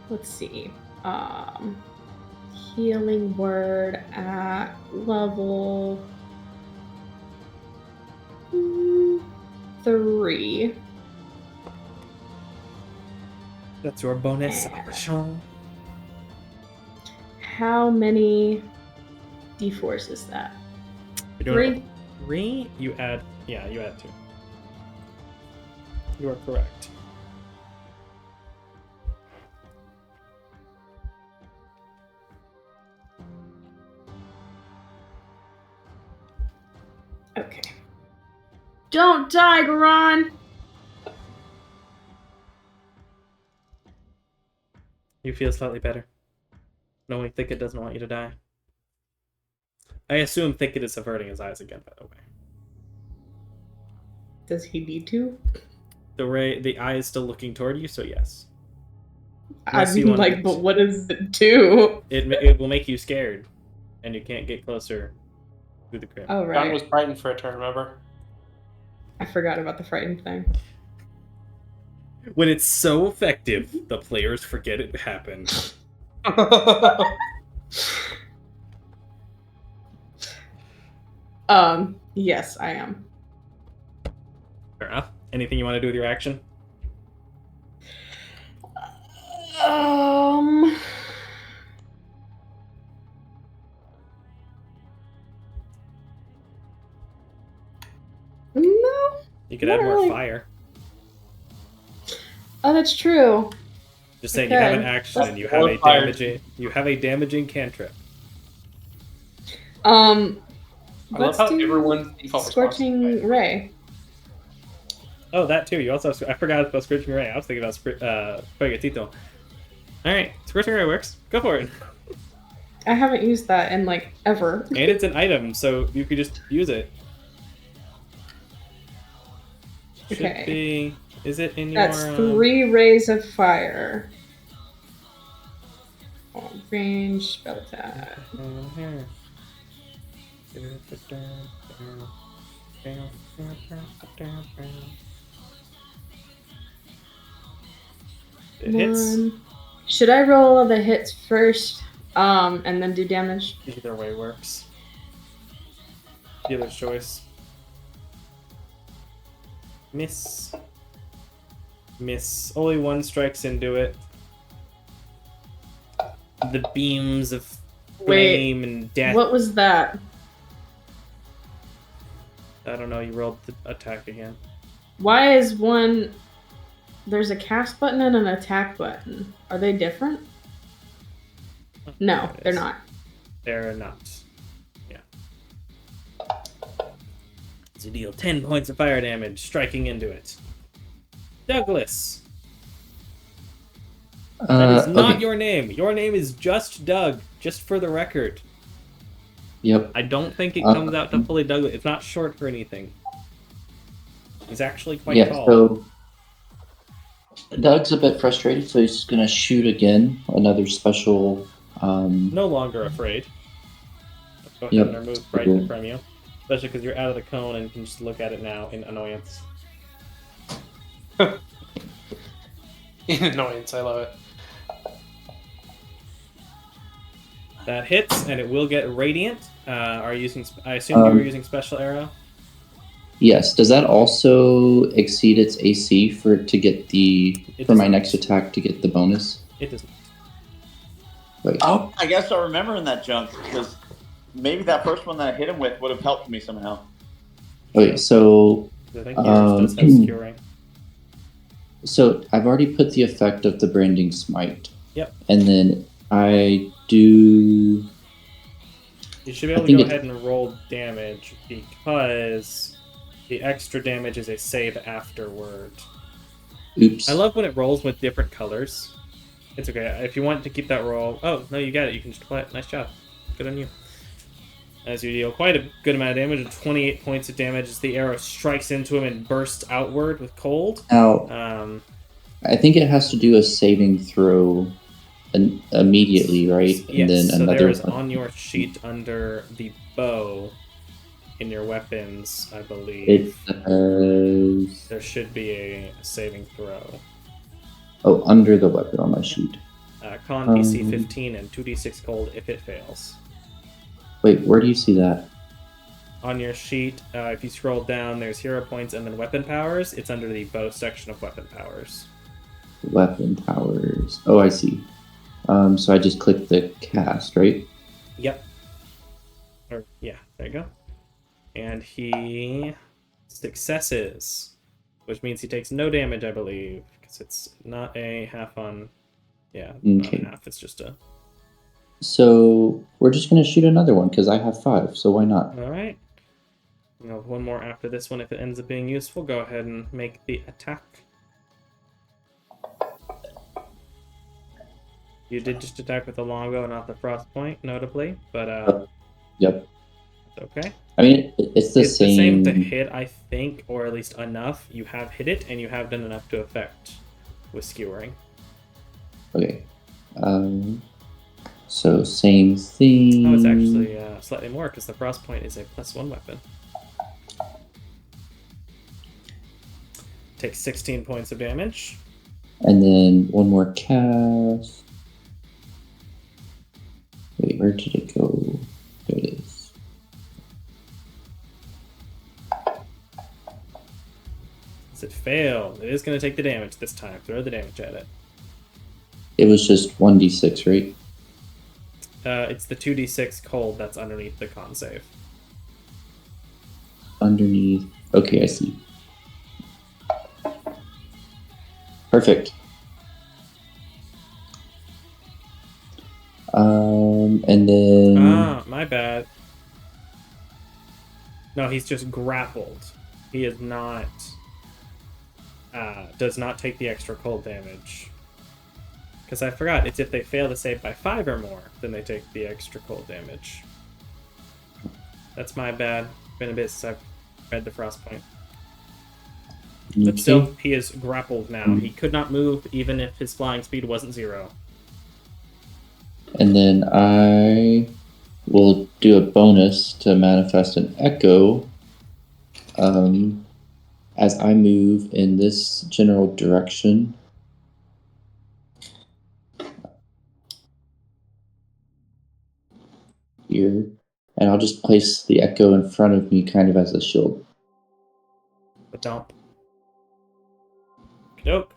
Let's see. Healing word at level 3. That's your bonus action. How many d4s is that? You're doing 3? 3? You add 2. You are correct. Okay. Don't die, Garon! You feel slightly better, knowing Thicket doesn't want you to die. I assume Thicket is averting his eyes again, by the way. Does he need to? The eye is still looking toward you, so yes. I Unless you mean, want like, it- but what does it do? It will make you scared, and you can't get closer to the crypt. Oh, John right. was frightened for a turn, remember? I forgot about the frightened thing. When it's so effective, the players forget it happened. Yes, I am. Fair enough. Anything you want to do with your action? No. You could Not add more really. fire. Oh, that's true. Just saying, you have an Okay. action and you That's have a damaging cantrip. I Let's love how do everyone's default Scorching response is Ray. Oh, that too. You also I forgot about Scorching Ray. I was thinking about Fuegatito. Alright, Scorching Ray works. Go for it. I haven't used that in, like, ever. And it's an item, so you could just use it. Should Okay. be... Is it in your... That's 3 rays of fire. Range spell attack. It hits. Should I roll the hits first, and then do damage? Either way works. Dealer's choice. Miss. Miss. Only one strikes into it. The beams of flame and death. What was that? I don't know, you rolled the attack again. Why is one... There's a cast button and an attack button. Are they different? No, they're not. They're not. Yeah. So deal 10 points of fire damage, striking into it. Douglas! That is not your name. Your name is just Doug, just for the record. Yep. I don't think it comes out to fully Douglas. It's not short for anything. He's actually quite tall. So Doug's a bit frustrated, so he's going to shoot again. Another special... No longer afraid. Let's go ahead and remove frightened from you. Especially because you're out of the cone and can just look at it now in annoyance. In annoyance, I love it. That hits, and it will get radiant. Are you using? I assume you were using special arrow. Yes. Does that also exceed its AC for it to get the my next attack to get the bonus? It does not. Wait. Oh, I guess I'm remembering that junk because maybe that first one that I hit him with would have helped me somehow. Okay, so I think yours does have skewering. So I've already put the effect of the branding smite. Yep. And then I do. You should be able to go ahead and roll damage because the extra damage is a save afterward. Oops. I love when it rolls with different colors. It's okay. If you want to keep that roll... Oh, no, you got it. You can just play it. Nice job. Good on you. As you deal quite a good amount of damage, 28 points of damage as the arrow strikes into him and bursts outward with cold. Now, I think it has to do a saving throw immediately, right? Yes, and then so another there is on your sheet under the bow in your weapons, I believe. There should be a saving throw. Oh, under the weapon on my sheet. Con DC 15 and 2d6 cold if it fails. Wait, where do you see that? On your sheet, if you scroll down, there's hero points and then weapon powers. It's under the bow section of weapon powers. Weapon powers. Oh, I see. So I just click the cast, right? Yep. Or yeah, there you go. And he successes, which means he takes no damage, I believe, because it's not a half on. Yeah, not a half. It's just a. So we're just gonna shoot another one because I have 5. So why not? All right. You know, one more after this one. If it ends up being useful, go ahead and make the attack. You did just attack with the longbow, not the frost point, notably, but Yep. Okay. I mean, it's the same. The same to hit, I think, or at least enough. You have hit it, and you have done enough to affect with skewering. Okay. So same thing. Oh, it's actually slightly more because the frost point is a +1 weapon. Takes 16 points of damage. And then one more cast. Wait, where did it go? There it is. As it failed, it is going to take the damage this time. Throw the damage at it. It was just 1d6, right? It's the 2d6 cold that's underneath the con save. Underneath. Okay, I see. Perfect. And then... Ah, my bad. No, he's just grappled. He is not... does not take the extra cold damage. Because I forgot, it's if they fail to save by 5 or more, then they take the extra cold damage. That's my bad. Been a bit since I've read the Frostpoint. But still, he is grappled now. He could not move even if his flying speed wasn't 0. And then I will do a bonus to manifest an echo as I move in this general direction. Here. And I'll just place the echo in front of me kind of as a shield. The dump. Dope.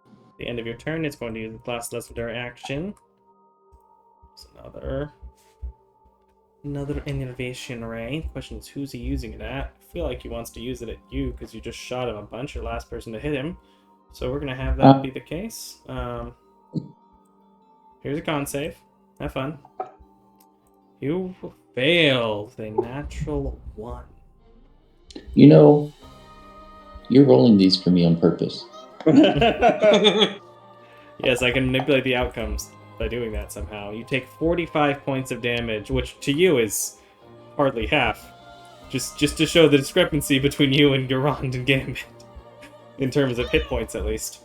At the end of your turn, it's going to use the last legendary action. It's another innovation ray. The question is, who's he using it at? I feel like he wants to use it at you because you just shot him a bunch. Your last person to hit him. So we're gonna have that be the case. Here's a con save. Have fun. You failed a natural 1. You know, you're rolling these for me on purpose. Yes, I can manipulate the outcomes by doing that somehow. You take 45 points of damage, which to you is hardly half. Just to show the discrepancy between you and Garand and Gambit. In terms of hit points, at least.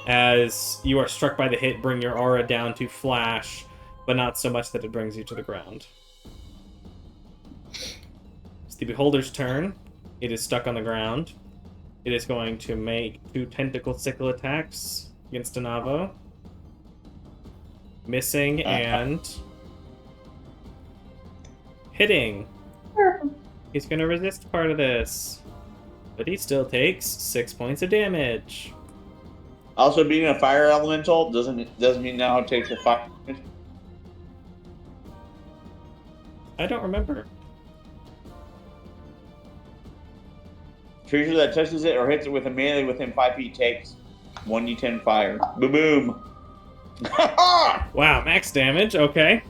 As you are struck by the hit, bring your aura down to flash, but not so much that it brings you to the ground. It's the Beholder's turn. It is stuck on the ground. It is going to make 2 tentacle sickle attacks against Anavo. Missing and hitting. He's going to resist part of this. But he still takes 6 points of damage. Also, being a fire elemental doesn't mean now it takes a fire. I don't remember. Creature that touches it or hits it with a melee within 5 feet takes 1d10 fire. Boom boom. Wow, max damage. Okay.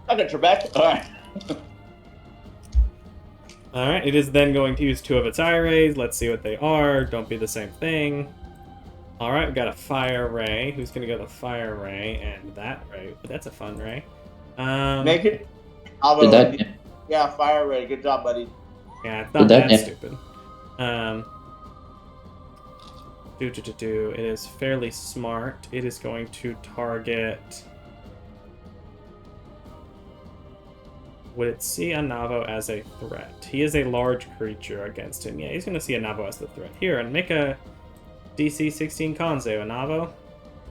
I got your back. All right. Alright, it is then going to use 2 of its eye rays. Let's see what they are. Don't be the same thing. Alright, we've got a fire ray. Who's going to go the fire ray and that ray? But that's a fun ray. Make it. Yeah, fire ray. Good job, buddy. Yeah, it's not that stupid. It is fairly smart. It is going to target... Would it see Anavo as a threat? He is a large creature against him. Yeah, he's going to see Anavo as the threat. Here, and make a DC 16 con save, Anavo.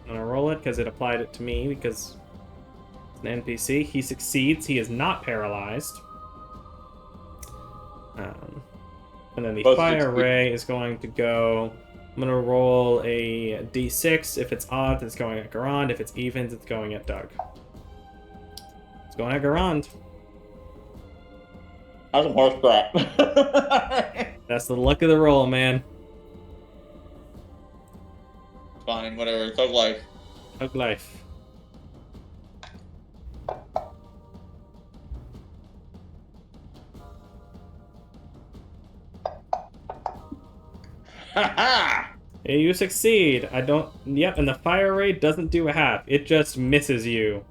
I'm going to roll it because it applied it to me because it's an NPC. He succeeds. He is not paralyzed. And then the fire ray is going to go... I'm going to roll a D6. If it's odds, it's going at Garand. If it's evens, it's going at Doug. It's going at Garand. That's some horse crap. That's the luck of the roll, man. Fine, whatever. Thug life. Thug life. Hey, you succeed. I don't... Yep, and the fire ray doesn't do a half. It just misses you.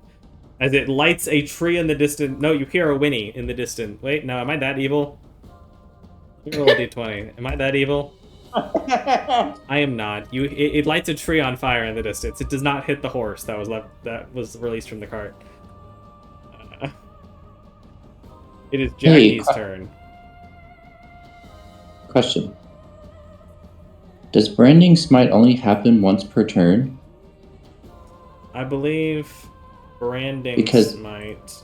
As it lights a tree in the distance. No, you hear a whinny in the distance. Wait, no, am I that evil? Roll a d20. Am I that evil? I am not. It lights a tree on fire in the distance. It does not hit the horse that was released from the cart. It is Jackie's turn. Question. Does Branding Smite only happen once per turn? I believe Branding Smite.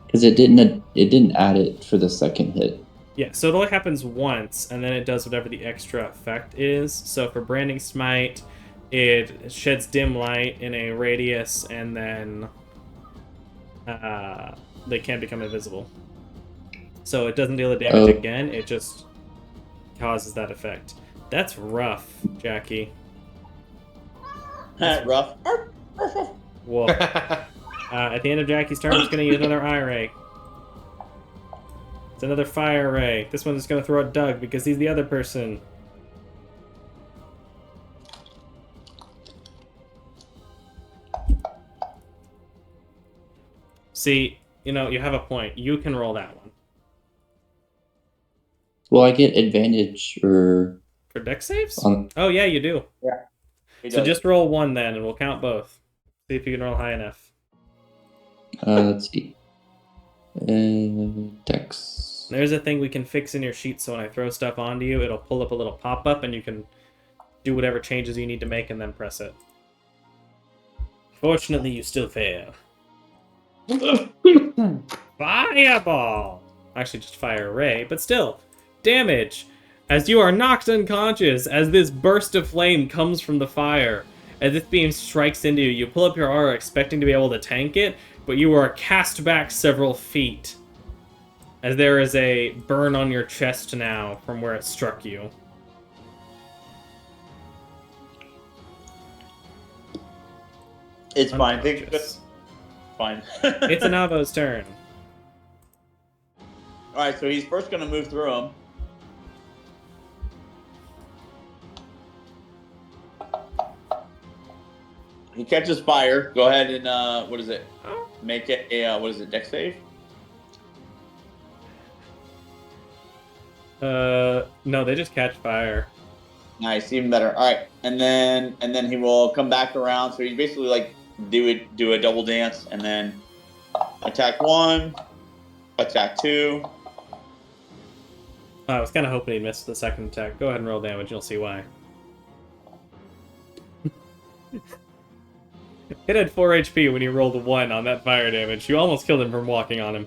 Because it didn't add it for the second hit. Yeah, so it only happens once, and then it does whatever the extra effect is. So for Branding Smite, it sheds dim light in a radius, and then they can't become invisible. So it doesn't deal the damage again, it just causes that effect. That's rough, Jackie. Rough. Whoa. At the end of Jackie's turn, it's going to use another eye ray. It's another fire ray. This one's just going to throw at Doug because he's the other person. See, you have a point. You can roll that one. Will I get advantage or... For dex saves? Oh, yeah, you do. Yeah. So just roll one then, and we'll count both. See if you can roll high enough. Let's see. Dex. There's a thing we can fix in your sheet, so when I throw stuff onto you, it'll pull up a little pop-up, and you can do whatever changes you need to make and then press it. Fortunately, you still fail. Fireball! Actually, just fire ray, but still, damage! As you are knocked unconscious, as this burst of flame comes from the fire. As this beam strikes into you, you pull up your aura expecting to be able to tank it, but you are cast back several feet. As there is a burn on your chest now from where it struck you. It's fine. Think Unconscious. fine. It's Anavo's turn. Alright, so he's first going to move through him. He catches fire. Go ahead and, what is it? Make it a, what is it, dex save? No, they just catch fire. Nice, even better. Alright, and then he will come back around. So he basically, like, do a double dance, and then attack 1, attack 2. I was kind of hoping he'd miss the second attack. Go ahead and roll damage, you'll see why. It had 4 HP when you rolled a 1 on that fire damage. You almost killed him from walking on him.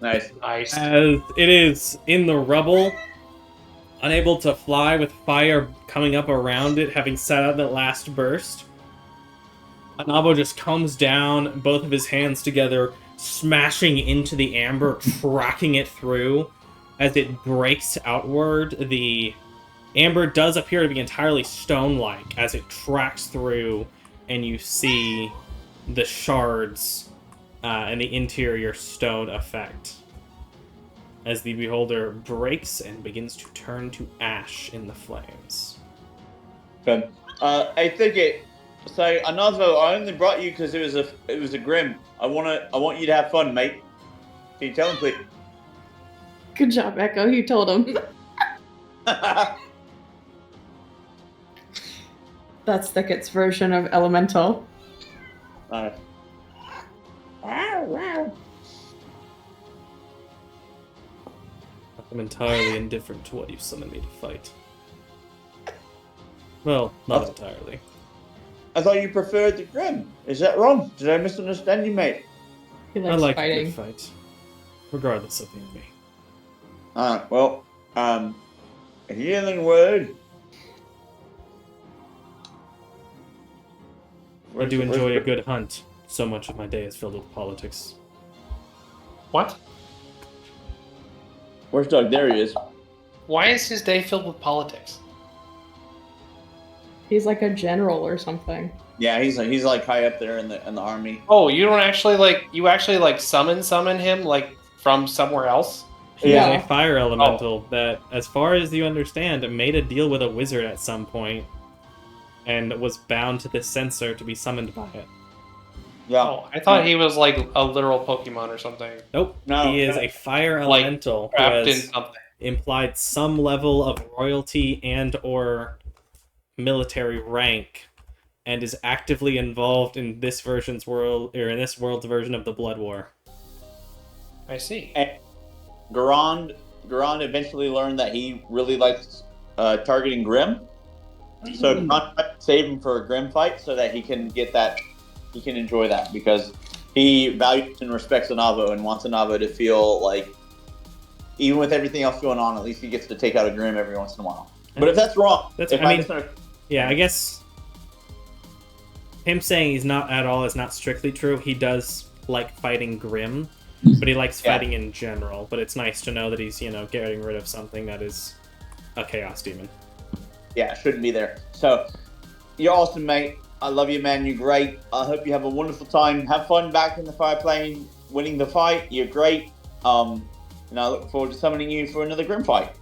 Nice. Nice. As it is in the rubble, unable to fly with fire coming up around it, having set out that last burst, Anavo just comes down, both of his hands together, smashing into the amber, tracking it through. As it breaks outward, the amber does appear to be entirely stone-like as it tracks through, and you see the shards and the interior stone effect. As the beholder breaks and begins to turn to ash in the flames. Good. I think it. So Anavo, I only brought you because it was a grim. I want you to have fun, mate. Can you tell him, please? Good job, Echo. You told him. That's Thicket's version of elemental. Alright. I'm entirely indifferent to what you summoned me to fight. Well, not entirely. I thought you preferred the grim. Is that wrong? Did I misunderstand you, mate? He I likes like a fighting. good fight, regardless of the enemy. Alright, well, a healing word. I do enjoy a good hunt. So much of my day is filled with politics. What? Where's Doug? There he is. Why is his day filled with politics? He's like a general or something. Yeah, he's like high up there in the army. Oh, you don't actually summon him like from somewhere else? He Yeah. is a fire elemental that, as far as you understand, made a deal with a wizard at some point and was bound to this sensor to be summoned by it. Yeah. Oh, I thought he was like a literal Pokemon or something. Nope. No, He is no. a fire Like, elemental who Trapped in has something. implied some level of royalty and or military rank and is actively involved in this version's world, or in this world's version of the Blood War. I see. And Garand eventually learned that he really likes targeting Grim. So Garand tried to save him for a Grim fight so that he can get that, he can enjoy that, because he values and respects Anavo and wants Anavo to feel like, even with everything else going on, at least he gets to take out a Grim every once in a while. But if that's wrong, Yeah, I guess him saying he's not at all is not strictly true. He does like fighting Grim, but he likes fighting in general. But it's nice to know that he's, getting rid of something that is a Chaos Demon. Yeah, shouldn't be there. So, you're awesome, mate. I love you, man. You're great. I hope you have a wonderful time. Have fun back in the fire plane, winning the fight. You're great. And I look forward to summoning you for another Grim fight.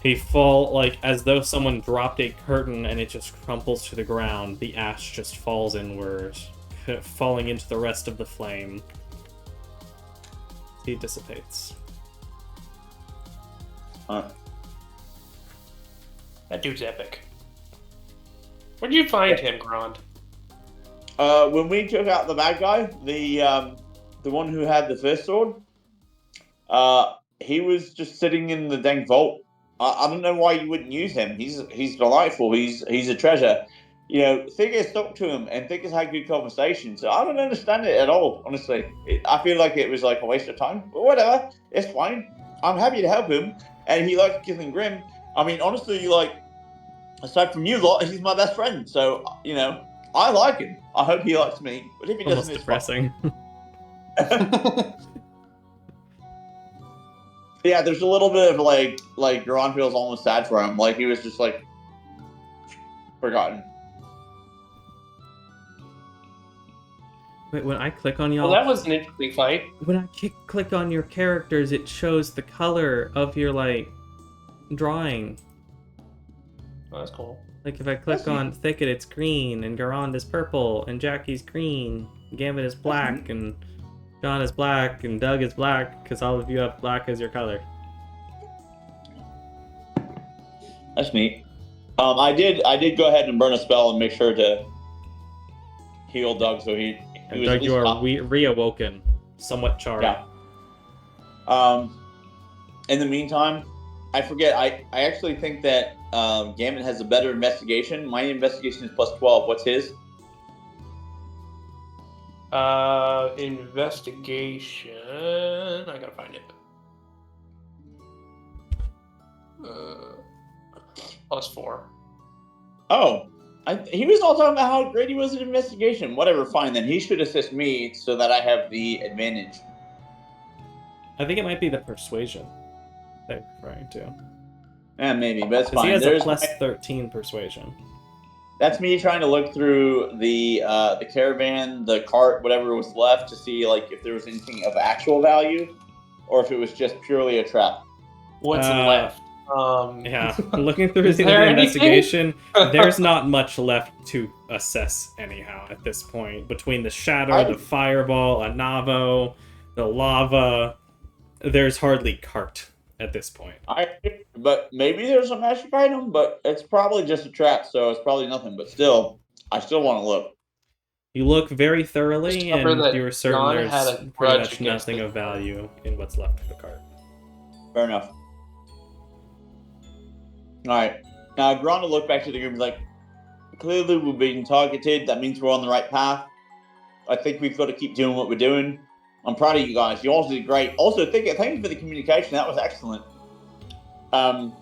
He fall, as though someone dropped a curtain and it just crumples to the ground. The ash just falls inward, falling into the rest of the flame. He dissipates. That dude's epic. Where'd you find him, Grond? when we took out the bad guy, the one who had the first sword, he was just sitting in the dang vault. I don't know why you wouldn't use him. He's delightful. He's a treasure. Thickest talked to him, and Thickest had good conversation. So I don't understand it at all, honestly. I feel like it was like a waste of time. But whatever, it's fine. I'm happy to help him, and he likes killing Grim. I mean, honestly, like, aside from you lot, he's my best friend. So, I like him. I hope he likes me. But if he Almost doesn't, it's fine. depressing. Yeah, there's a little bit of like Garon feels almost sad for him. Like he was just like forgotten. Wait, when I click on y'all, Well, that was an interesting fight. when I click on your characters, it shows the color of your drawing. Oh, that's cool. Like if I click on Thicket, it's green, and Garand is purple, and Jackie's green, Gambit is black, and John is black, and Doug is black, because all of you have black as your color. That's neat. I did go ahead and burn a spell and make sure to heal Doug, so he And was Doug, at you least are reawoken, somewhat charred. Yeah. In the meantime, I forget. I actually think that Gambit has a better investigation. My investigation is +12. What's his? Investigation. I gotta find it. +4. Oh, he was all talking about how great he was at investigation. Whatever, fine. Then he should assist me so that I have the advantage. I think it might be the persuasion that you're referring to. Maybe, but it's Because fine. he has There's a +13 persuasion. That's me trying to look through the caravan, the cart, whatever was left, to see like if there was anything of actual value, or if it was just purely a trap. What's left? Yeah, looking through Is the there investigation, there's not much left to assess anyhow at this point. Between the shadow, the fireball, a Navo, the lava, there's hardly cart at this point. But maybe there's a magic item, but it's probably just a trap, so it's probably nothing. But still, I still want to look. You look very thoroughly, Discover and that you're certain John there's had a pretty grudge much against nothing the of value in what's left of the cart. Fair enough. All right. Now, Gron will look back to the group and be like, clearly we're being targeted. That means we're on the right path. I think we've got to keep doing what we're doing. I'm proud of you guys. You all did great. Also, thank you for the communication. That was excellent. Well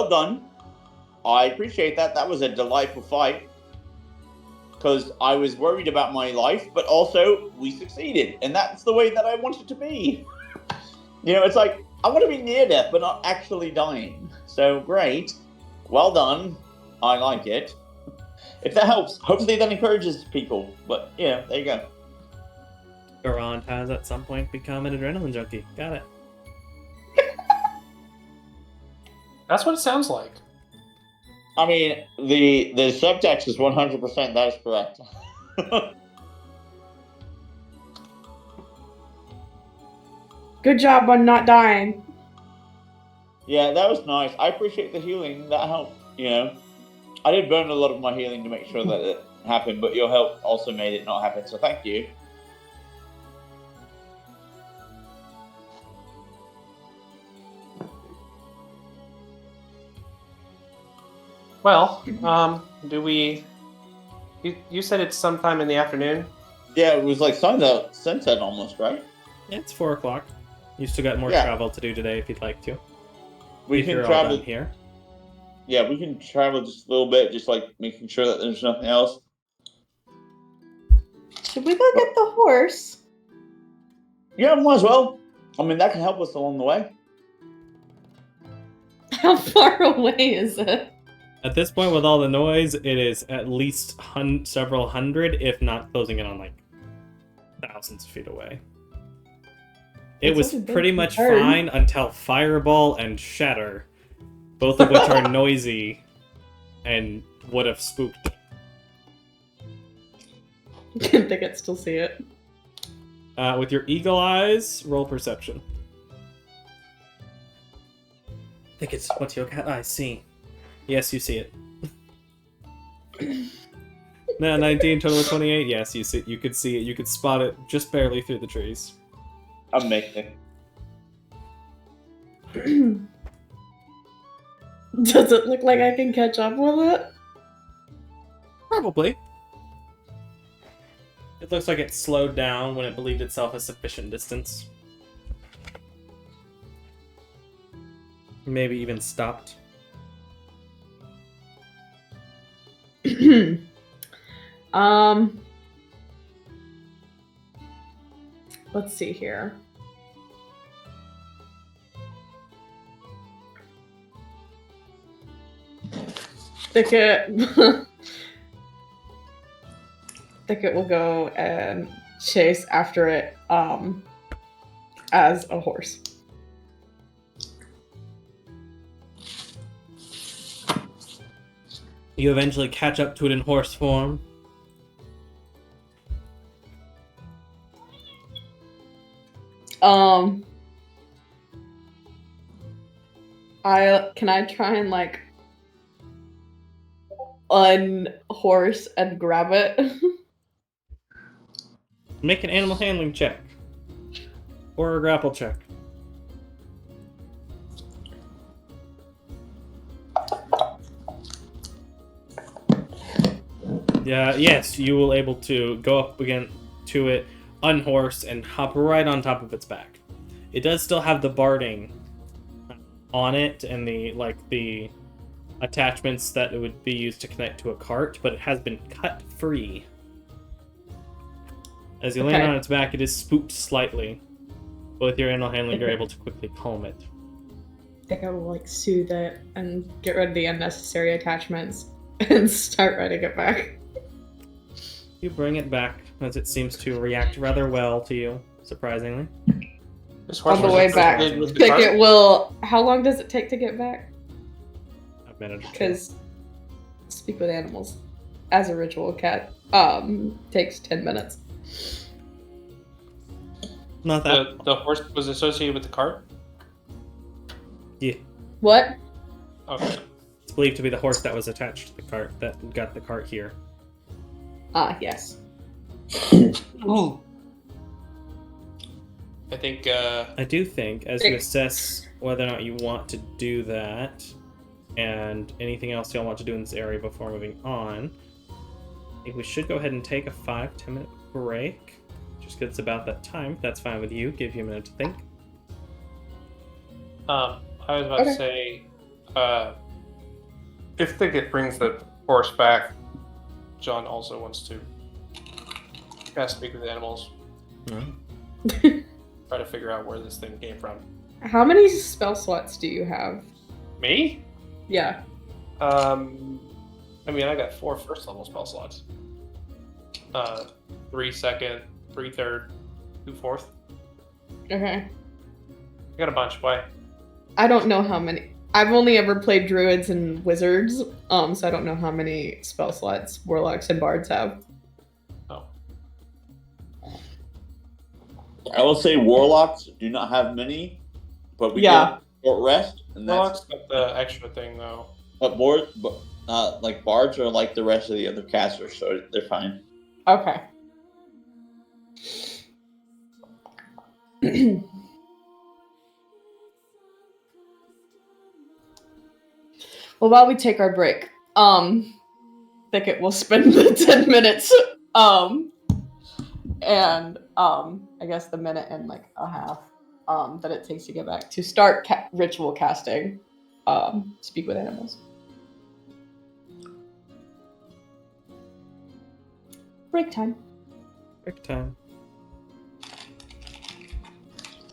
done. I appreciate that. That was a delightful fight. Because I was worried about my life, but also we succeeded. And that's the way that I want it to be. It's like, I want to be near death, but not actually dying. So, great. Well done. I like it. If that helps, hopefully that encourages people. But, there you go. Garand has at some point become an adrenaline junkie. Got it. That's what it sounds like. I mean, the subtext is 100%. That is correct. Good job on not dying. Yeah, that was nice. I appreciate the healing. That helped, I did burn a lot of my healing to make sure that it happened, but your help also made it not happen, so thank you. Well, do we... You said it's sometime in the afternoon? Yeah, it was like sunset almost, right? Yeah, it's 4 o'clock. You still got more travel to do today if you'd like to. We if can you're travel all done here. Yeah, we can travel just a little bit, just like making sure that there's nothing else. Should we go get the horse? Yeah, might as well. I mean, that can help us along the way. How far away is it? At this point, with all the noise, it is at least several hundred, if not closing in on like thousands of feet away. It was pretty much fine until Fireball and Shatter, both of which are noisy and would have spooked. I think I can still see it. With your eagle eyes, roll perception. I think it's what your cat eyes see. Yes, you see it. No, 19, total of 28. Yes, you could see it. You could spot it just barely through the trees. Amazing. Does it look like I can catch up with it? Probably. It looks like it slowed down when it believed itself a sufficient distance. Maybe even stopped. Let's see here. Thicket will go and chase after it as a horse. You eventually catch up to it in horse form. Can I try and like unhorse and grab it? Make an animal handling check. Or a grapple check. Yeah, yes, you will able to go up again to it, unhorse, and hop right on top of its back. It does still have the barding on it and the attachments that would be used to connect to a cart, but it has been cut free. As you land on its back, it is spooked slightly. But with your animal handling, you're able to quickly calm it. I think I will like soothe it and get rid of the unnecessary attachments and start riding it back. You bring it back, as it seems to react rather well to you, surprisingly. On the way back, Thicket will... How long does it take to get back? A minute or two. Because speak with animals as a ritual cat takes 10 minutes. Not that. The horse was associated with the cart? Yeah. What? Okay. It's believed to be the horse that was attached to the cart that got the cart here. Ah, yes. Ooh. I think, I do think, as you assess whether or not you want to do that, and anything else you'll want to do in this area before moving on, I think we should go ahead and take a 5-10 minute break. Just 'cause it's about that time. If that's fine with you, give you a minute to think. I was about to say, if Thicket brings the horse back, John also wants to speak with the animals. Try to figure out where this thing came from. How many spell slots do you have? Me? Yeah. I mean, I got 4 first level spell slots. 3 second, 3 third, 2 fourth. Okay. I got a bunch. Why? I don't know how many. I've only ever played druids and wizards, so I don't know how many spell slots warlocks and bards have. Oh. I will say warlocks do not have many, but we get short rest, and Warlocks got the extra thing though. But like bards are like the rest of the other casters, so they're fine. Okay. Well, while we take our break, Thicket will spend the 10 minutes, and I guess the minute and like a half that it takes to get back to start ritual casting, speak with animals. Break time. Break time.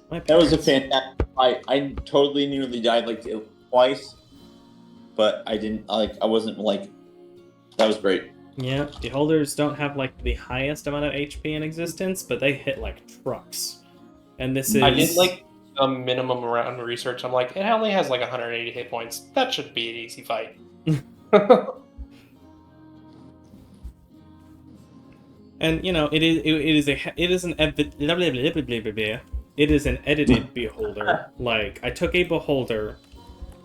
That was a fantastic fight. I totally nearly died like twice, but I didn't I wasn't like. That was great. Yeah, beholders don't have like the highest amount of HP in existence, but they hit like trucks. And this is. I did like a minimum around research. I'm like, it only has like 180 hit points. That should be an easy fight. And you know, it is an edited beholder. Like I took a beholder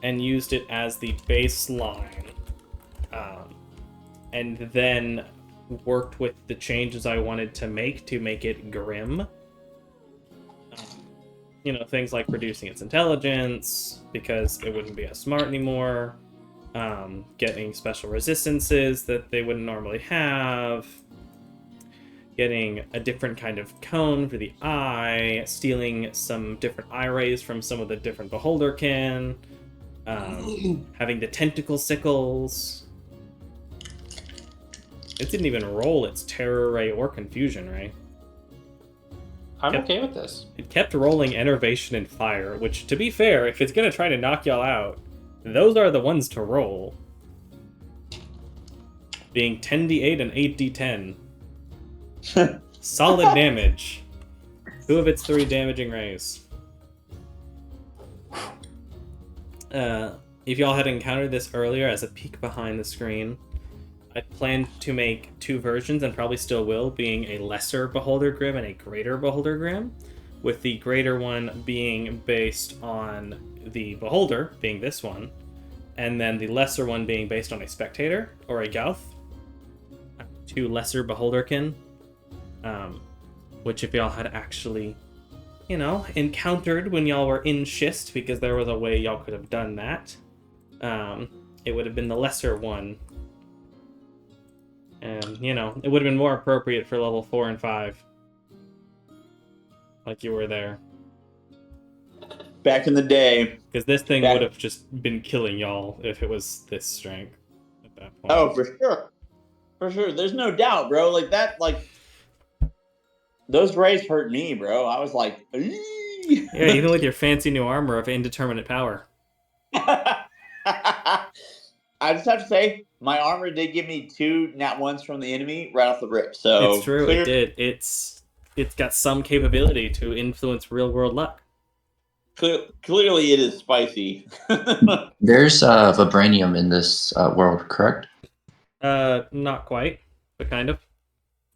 and used it as the baseline, and then worked with the changes I wanted to make it grim. You know, things like reducing its intelligence, because it wouldn't be as smart anymore. Getting special resistances that they wouldn't normally have. Getting a different kind of cone for the eye. Stealing some different eye rays from some of the different Beholderkin. Having the tentacle sickles. It didn't even roll its Terror Ray or Confusion Ray. I'm okay with this. It kept rolling Enervation and Fire, which, to be fair, if it's going to try to knock y'all out, those are the ones to roll. Being 10d8 and 8d10. Solid damage. 2 of its 3 damaging rays. If y'all had encountered this earlier as a peek behind the screen, I planned to make 2 versions, and probably still will, being a lesser Beholder Grim and a greater Beholder Grim, with the greater one being based on the Beholder, being this one, and then the lesser one being based on a Spectator or a Gauth. 2 lesser Beholderkin, which if y'all had actually, you know, encountered when y'all were in Schist, because there was a way y'all could have done that, it would have been the lesser one. And, you know, it would have been more appropriate for level 4 and 5. Like you were there. Back in the day. Because this thing would have just been killing y'all if it was this strength at that point. Oh, for sure. For sure. There's no doubt, bro. Like that, like... Those rays hurt me, bro. I was like... Eee! Yeah, even with your fancy new armor of indeterminate power. I just have to say, my armor did give me 2 nat 1s from the enemy right off the rip. So it's true, it did. It's got some capability to influence real world luck. Clearly, it is spicy. There's vibranium in this world, correct? Not quite, but kind of,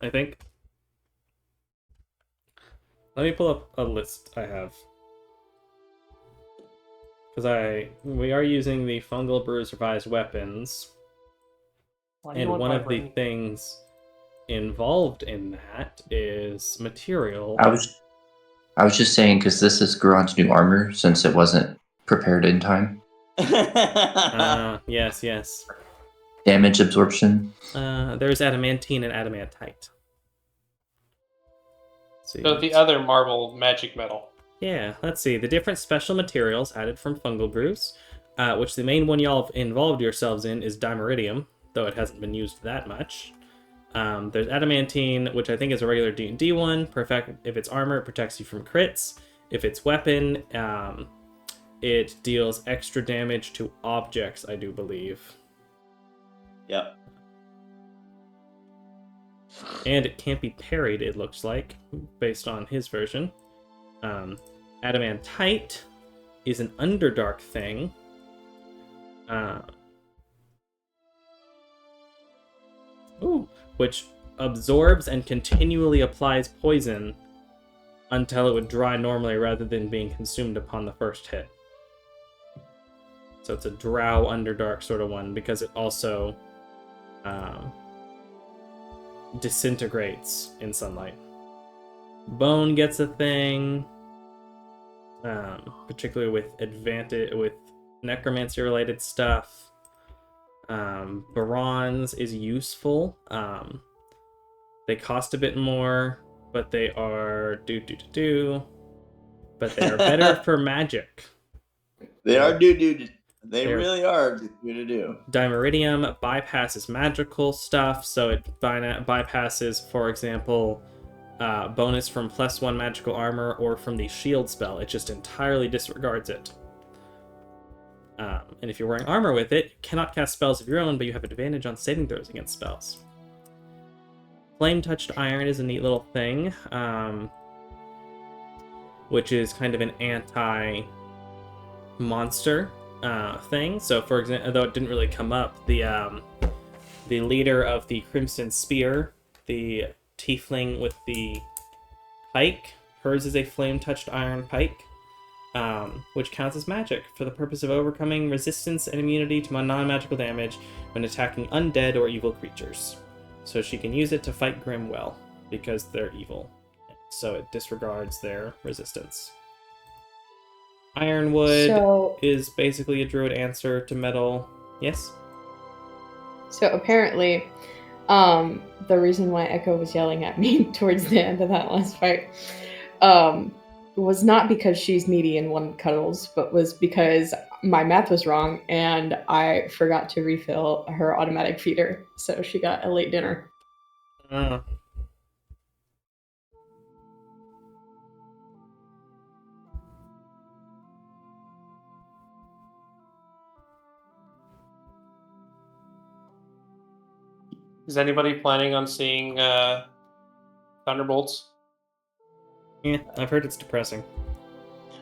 I think. Let me pull up a list I have. Because we are using the Fungal Brew's revised weapons, and one of the things involved in that is material. I was just saying, because this is Goron's new armor, since it wasn't prepared in time. Yes. Damage absorption. There's adamantine and adamantite. So the other marble magic metal. Yeah, let's see. The different special materials added from Fungal Brews, which the main one y'all have involved yourselves in is Dimeridium, though it hasn't been used that much. There's Adamantine, which I think is a regular D&D one. If it's armor, it protects you from crits. If it's weapon, it deals extra damage to objects, I do believe. Yep. And it can't be parried, it looks like, based on his version. Adamantite is an Underdark thing. Which absorbs and continually applies poison until it would dry normally rather than being consumed upon the first hit. So it's a Drow Underdark sort of one, because it also disintegrates in sunlight. Bone gets a thing, particularly with necromancy related stuff. Bronze is useful. They cost a bit more, but they are but they are better for magic. They are They really are do. Dimeridium bypasses magical stuff, so it bypasses, for example, bonus from +1 magical armor or from the shield spell. It just entirely disregards it. And if you're wearing armor with it, you cannot cast spells of your own, but you have advantage on saving throws against spells. Flame-touched iron is a neat little thing, which is kind of an anti-monster thing. So, for example, though it didn't really come up, the leader of the Crimson Spear, the tiefling with the pike, hers is a flame-touched iron pike, which counts as magic for the purpose of overcoming resistance and immunity to non-magical damage when attacking undead or evil creatures. So she can use it to fight Grimwell, because they're evil. So it disregards their resistance. Ironwood So, is basically a druid answer to metal. Yes? so apparently, the reason why Echo was yelling at me towards the end of that last fight, was not because she's needy and wanted cuddles, but was because my math was wrong and I forgot to refill her automatic feeder, so she got a late dinner. Uh, Is anybody planning on seeing Thunderbolts? yeah, I've heard it's depressing.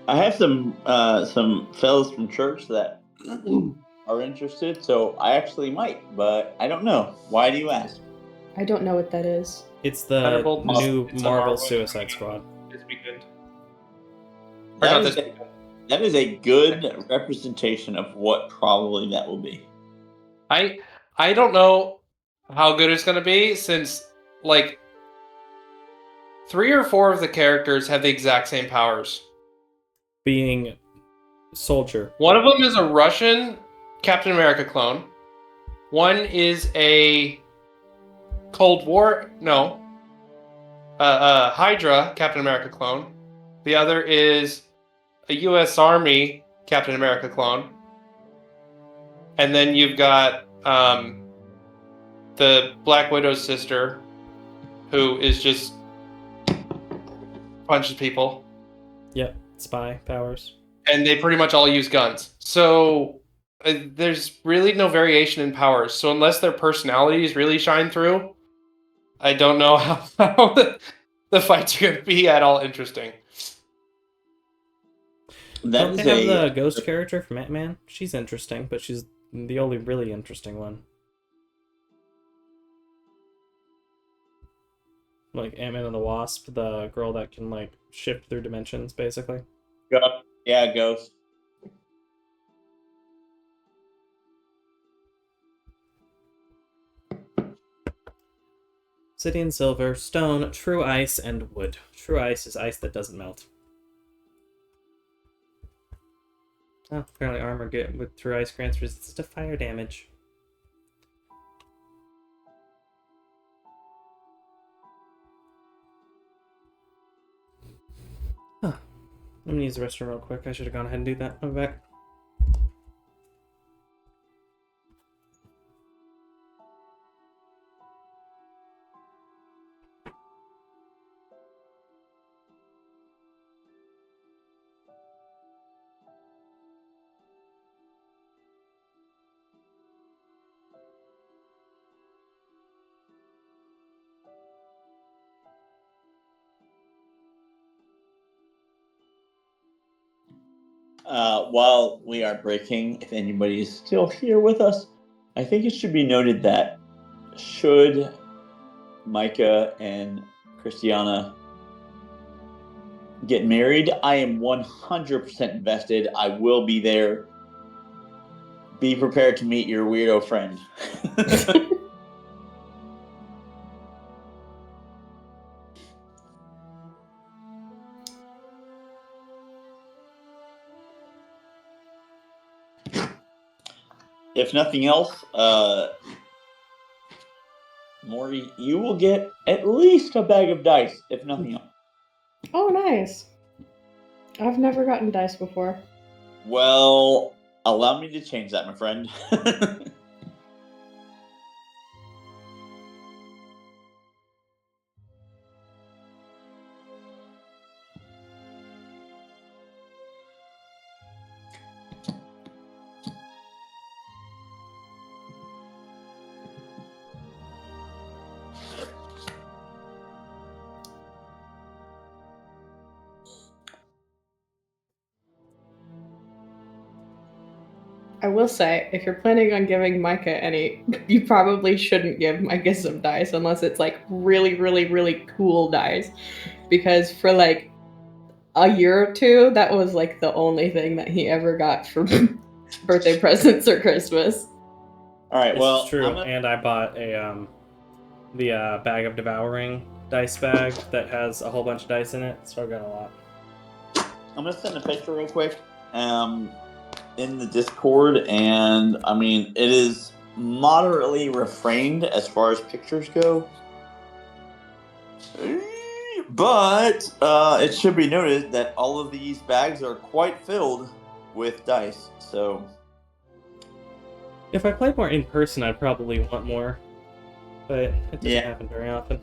I have some fellas from church that are interested, so I actually might, but I don't know. Why do you ask? I don't know what that is. It's the Thunderbolt is- new it's a Marvel Marvel Suicide movie. Squad. This weekend. Or That not is this a- weekend. That is a good representation of what probably that will be. I don't know how good it's gonna be, since like 3 or 4 of the characters have the exact same powers. Being soldier. One of them is a Russian Captain America clone. One is a Cold War Hydra Captain America clone. The other is a U.S. Army Captain America clone. And then you've got the Black Widow's sister, who is just punches people. Yep, spy powers. And they pretty much all use guns. So there's really no variation in powers. So unless their personalities really shine through, I don't know how the fights are going to be at all interesting. Don't they have the ghost character from Ant-Man? She's interesting, but she's the only really interesting one. Like Ant-Man and the Wasp, the girl that can like shift through dimensions, basically. Yeah, Ghost. Obsidian, silver, stone, true ice, and wood. True ice is ice that doesn't melt. Oh, apparently armor with true ice grants resistance to fire damage. Huh. I'm gonna use the restroom real quick. I should have gone ahead and do that. I'm back. While we are breaking, if anybody is still here with us, I think it should be noted that should Micah and Christiana get married, I am 100% invested. I will be there. Be prepared to meet your weirdo friend. If nothing else, Maury, you will get at least a bag of dice, if nothing else. Oh, nice. I've never gotten dice before. Well, allow me to change that, my friend. I will say, if you're planning on giving Micah any, you probably shouldn't give Micah some dice unless it's like really, really, really cool dice. Because for like a year or two, that was like the only thing that he ever got for birthday presents or Christmas. All right, This well, is true. I'm gonna- And I bought a the bag of devouring dice bag that has a whole bunch of dice in it, so I've got a lot. I'm gonna send a picture real quick in the Discord, and I mean it is moderately refrained as far as pictures go. But it should be noted that all of these bags are quite filled with dice. So If I played more in person, I'd probably want more, but it doesn't Yeah. happen very often.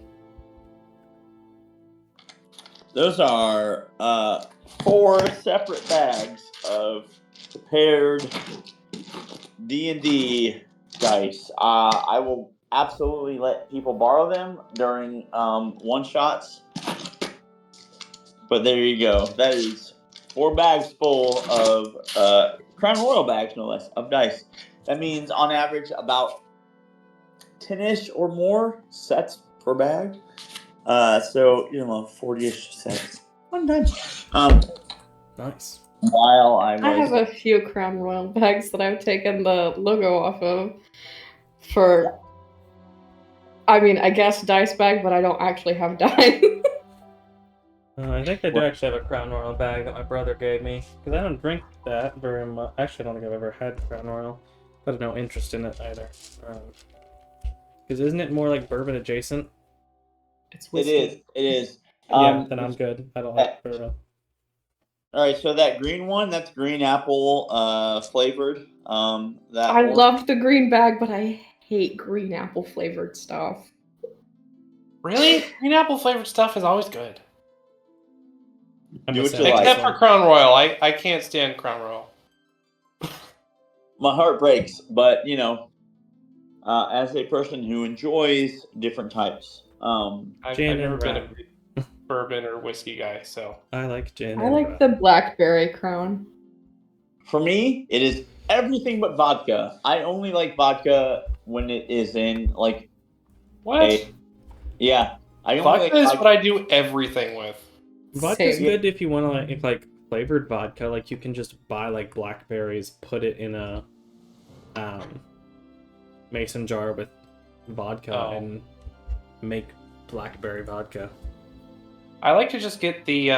those are 4 separate bags of prepared D&D dice. I will absolutely let people borrow them during one shots. But there you go. That is 4 bags full of Crown Royal bags, no less, of dice. That means on average about 10-ish or more sets per bag. So 40-ish sets. One time. Nice. While I I have was a few Crown Royal bags that I've taken the logo off of for, I mean, I guess dice bag, but I don't actually have dice. I think I do actually have a Crown Royal bag that my brother gave me, because I don't drink that very much. Actually, I don't think I've ever had Crown Royal, but I have no interest in it either. Because isn't it more like bourbon adjacent? It's It whiskey. is. Yeah, then I'm good. I don't like bourbon. All right, so that green one, that's green apple flavored. That I one. loved the green bag, but I hate green apple flavored stuff. Really? Green apple flavored stuff is always good. I'm Do a what you savage. like. Except for Crown Royal. I can't stand Crown Royal. My heart breaks, but as a person who enjoys different types, I've Gin never and been a rye. big bourbon or whiskey guy, so. I like gin I and like rye. the blackberry Crown. for me, it is everything but vodka. I only like vodka when it is in like What? yeah. I only Vodka like is vodka. what I do everything with. Vodka's Same. good if you want to like flavored vodka. Like you can just buy like blackberries, put it in a mason jar with vodka Oh. and make blackberry vodka. I like to just get the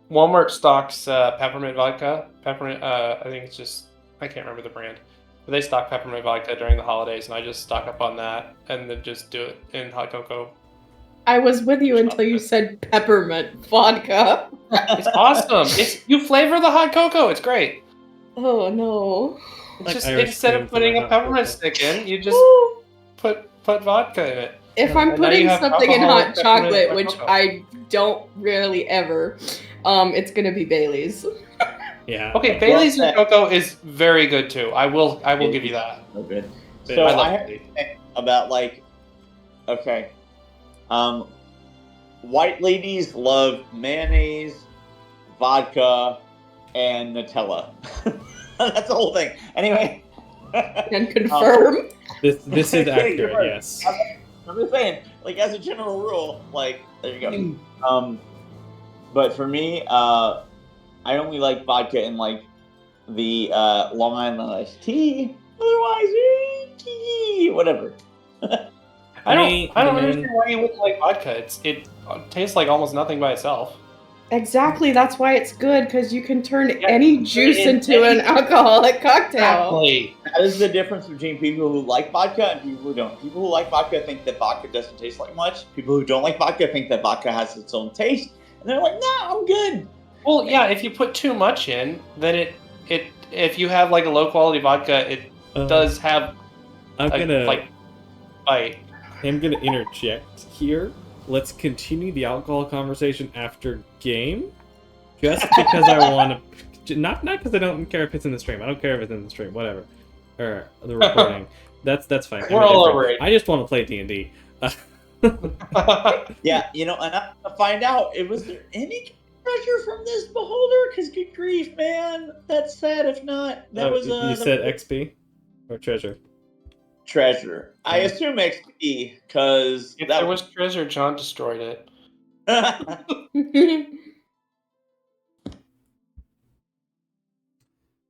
Walmart stocks peppermint vodka. Peppermint, I think it's just, I can't remember the brand. But they stock peppermint vodka during the holidays, and I just stock up on that and then just do it in hot cocoa. I was with you until you said peppermint vodka. It's awesome. You flavor the hot cocoa. It's great. Oh no. It's Like just Irish instead cream of for my putting a hot peppermint cocoa. stick in, you just put vodka in it. If I'm And now you putting have something in alcoholic hot peppermint chocolate, hot which cocoa. I don't really ever, it's gonna be Bailey's. Yeah. Okay, Bailey's and cocoa is very good too. I will give you that. So good. Yeah, So I love I have Bailey's. to think about white ladies love mayonnaise, vodka, and Nutella. That's the whole thing. Anyway. And confirm. This is You're accurate, right. yes. I'm just saying, like as a general rule, like there you go. But for me, I only like vodka in like the Long Island iced tea. Otherwise, tea, whatever. I Me, don't the understand main- why you wouldn't like vodka. It tastes like almost nothing by itself. Exactly, that's why it's good, because you can turn Yeah, any put juice in into an anything. alcoholic cocktail. Exactly. That is the difference between people who like vodka and people who don't. People who like vodka think that vodka doesn't taste like much. People who don't like vodka think that vodka has its own taste, and they're like, "No, I'm good." Well, yeah, if you put too much in, then if you have like a low quality vodka, it does have I'm gonna bite. I'm gonna interject here. Let's continue the alcohol conversation after game. Just because I want to, not because I don't care if it's in the stream. I don't care if it's in the stream, whatever, or the recording. That's fine. We're all over it. I just want to play D&D. Yeah, and I'm gonna find out. Was there any treasure from this beholder? Because good grief, man, that's sad. If not, that was you said XP or treasure. treasure. I assume XP because If there was treasure, John destroyed it.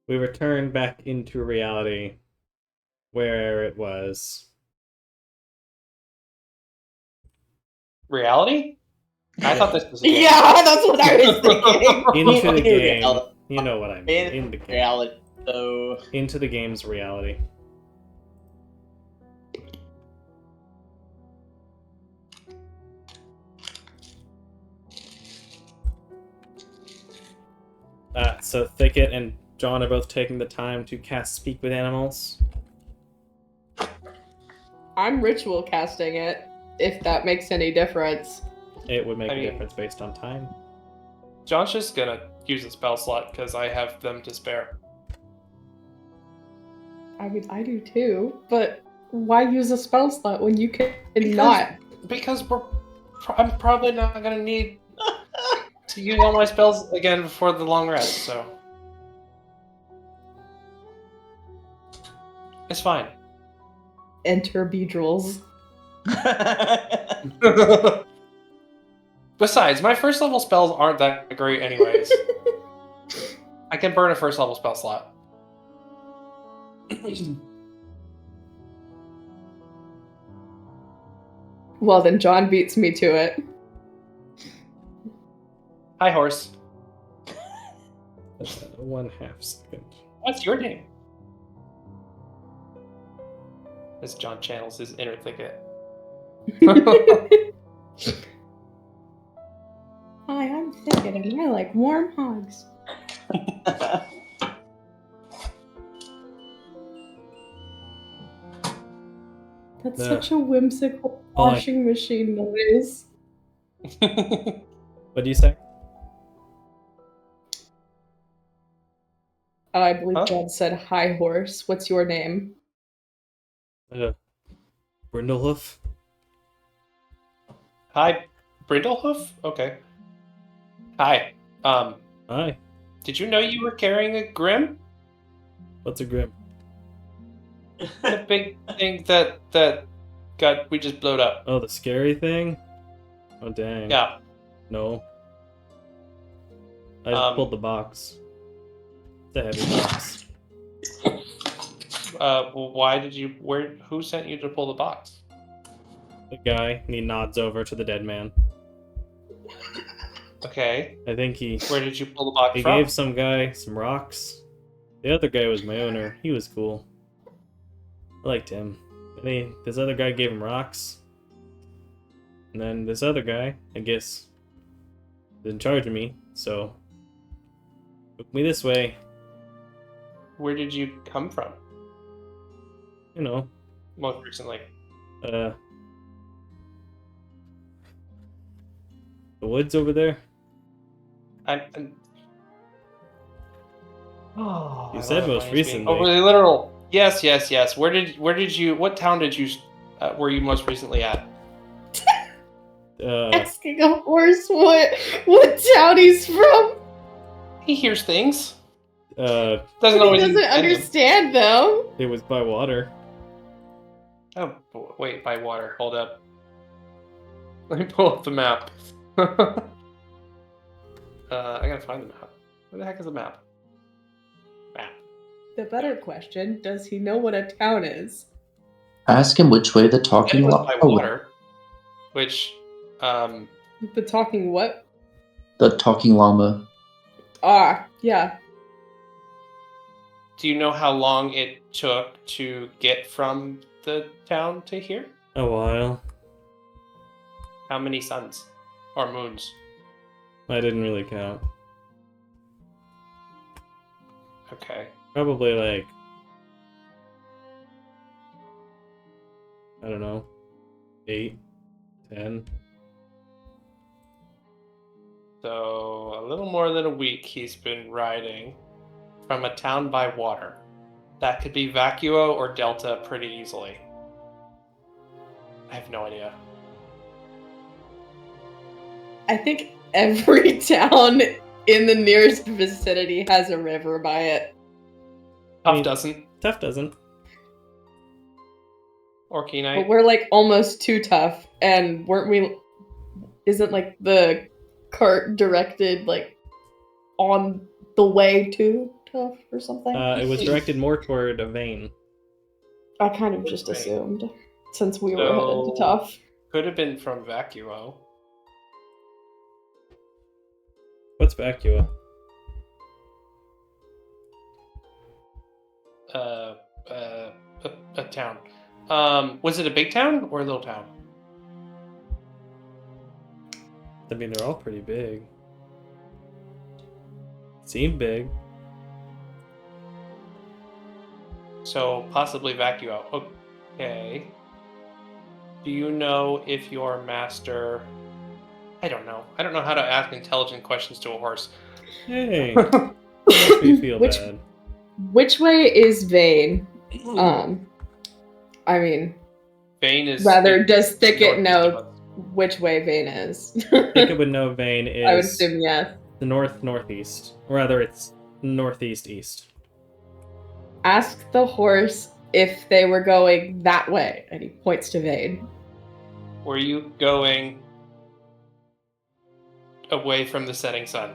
We return back into reality where it was Reality? I thought this was a game. Yeah, that's what I was thinking. Into the game. Reality. You know what I mean. And In the game. reality. So Into the game's reality. So Thicket and John are both taking the time to cast Speak with Animals. I'm ritual casting it, if that makes any difference. It would make I a mean- difference based on time. John's just gonna use a spell slot because I have them to spare. I mean, I do too, but why use a spell slot when you can not? Because I'm probably not gonna need to use all my spells again before the long rest, so it's fine. Enter Beedrills. Besides, my first level spells aren't that great anyways. I can burn a first level spell slot. Well, then John beats me to it. Hi, horse. 1/2 second. What's your name? As John channels his inner Thicket. Hi, I'm Thicket, and I like warm hugs. That's No. such a whimsical Oh, I- washing machine noise. What do you say? I believe Huh? John said, "Hi, horse. What's your name?" Brindlehoof? Hi, Brindlehoof? Okay. Hi. Hi. Did you know you were carrying a Grim? What's a grim? The big thing that we just blowed up. Oh, the scary thing? Oh, dang. Yeah. No. I just pulled the box. It's a heavy box. Why did you? Who sent you to pull the box? The guy, and he nods over to the dead man. Okay. I think Where did you pull the box he from? gave some guy some rocks. The other guy was my owner. He was cool. I liked him. And this other guy gave him rocks. And then this other guy, I guess, is in charge of me, so took me this way. Where did you come from? You know, Most recently. the woods over there. Oh, You I said love most it when he's being recently. overly literal. Yes. Where did you? What town did you? Were you most recently at? Asking a horse what town he's from. He hears things. Uh, Doesn't He always doesn't intend them. understand, though. it was by water. Oh, wait, by water. Hold up. Let me pull up the map. I gotta find the map. Where the heck is the map? Map. The better question, does he know what a town is? Ask him which way the It talking was llama by went. water. Which, The talking what? The talking llama. Ah, yeah. do you know how long it took to get from the town to here? A while. How many suns? Or moons? I didn't really count. Okay. Probably like, I don't know, 8, 10. So, a little more than a week he's been riding from a town by water. That could be Vacuo or Delta pretty easily. I have no idea. I think every town in the nearest vicinity has a river by it. Tough mean- doesn't. Tough doesn't. Or But Kenite. we're like almost too tough, and weren't we? Isn't like the cart directed like on the way to tough or something? It was directed more toward a vein. I kind of just Right. assumed since we were headed to So- tough. Could have been from Vacuo. What's Vacua? A town. Was it a big town or a little town? I mean, they're all pretty big. Seem big. So possibly Vacuo. Okay. Do you know if your master? I don't know. I don't know how to ask intelligent questions to a horse. Hey, makes me feel bad. Which way is Vane? I mean, Vane is rather does Thicket northeast of know us. which way Vane is? Thicket would know Vane is I would assume yes. the northeast. Or rather, it's northeast-east. Ask the horse if they were going that way, and he points to Vane. Were you going away from the setting sun?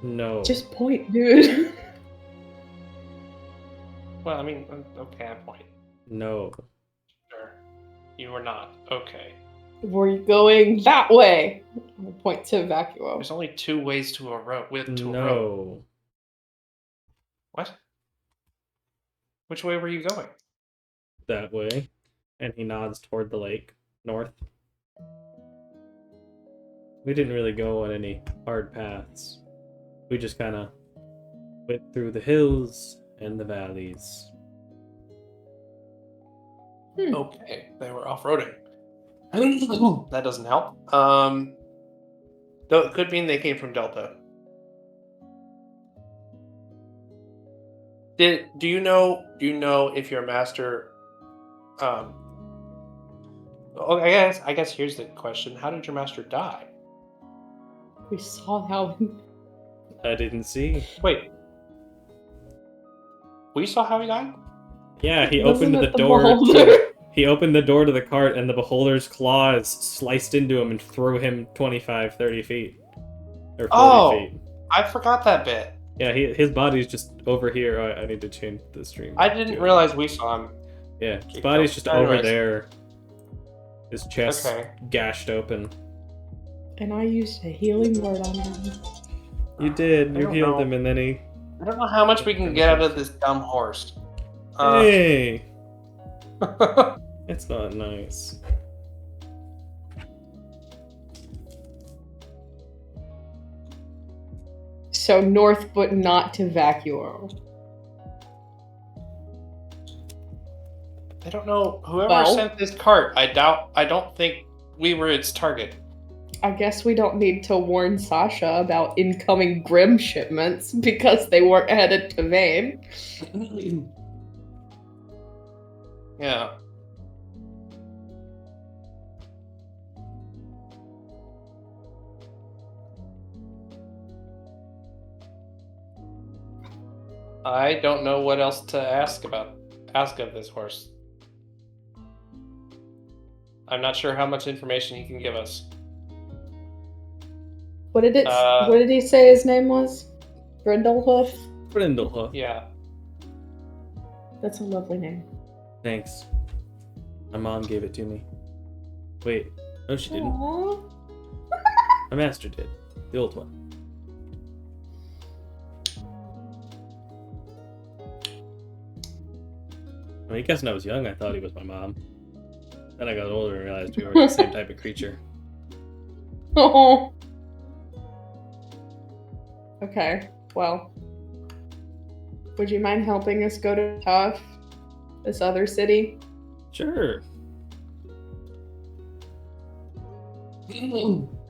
No. Just point, dude. Well, I mean, okay, I point. No. Sure. You were not. Okay. Were you going that way? I point to Vacuo. There's only 2 ways to a road. A road. No. What? Which way were you going? That way. And he nods toward the lake, north. We didn't really go on any hard paths. We just kind of went through the hills and the valleys. Okay, they were off-roading. That doesn't help. Though it could mean they came from Delta. Do you know if your master I guess here's the question. How did your master die? We saw how. I didn't see. Wait. We saw how he died? Yeah, he Wasn't opened it the door. beholder? He opened the door to the cart, and the beholder's claws sliced into him and threw him 25, 30 feet. Or 40 feet. I forgot that bit. Yeah, his body's just over here. I need to change the stream. I didn't realize we saw him. Yeah, his body's just over there. His chest Okay. gashed open. And I used a healing word on him. You did. I You don't healed know. him, and then he... I don't know how much we can get out of this dumb horse. Hey! It's not nice. So north, but not to Vacuo. I don't know. Whoever Well- sent this cart, I don't think we were its target. I guess we don't need to warn Sasha about incoming Grim shipments because they weren't headed to Vane. Yeah. I don't know what else to ask of this horse. I'm not sure how much information he can give us. What did he say his name was? Brindlehoof? Brindlehoof. Yeah. That's a lovely name. Thanks. My mom gave it to me. Wait. No, she didn't. Aww. My master did. The old one. I mean, guessing I was young, I thought he was my mom. Then I got older and realized we were the same type of creature. Oh. Okay, well. Would you mind helping us go to Tough? This other city? Sure.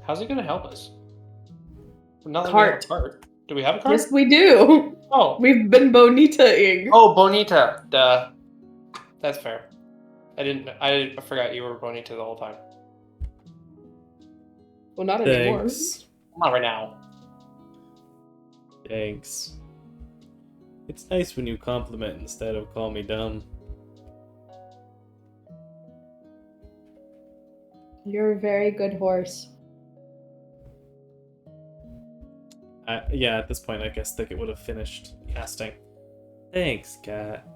How's it gonna help us? Not that Cart. we have a cart. Do we have a cart? Yes, we do. Oh. We've been bonita-ing. Oh, Bonita. Duh. That's fair. I forgot you were Bonita the whole time. Well, not anymore. Thanks. Not right now. Thanks. It's nice when you compliment instead of call me dumb. You're a very good horse. Yeah, at this point, I guess Thicket would have finished casting. Thanks, cat.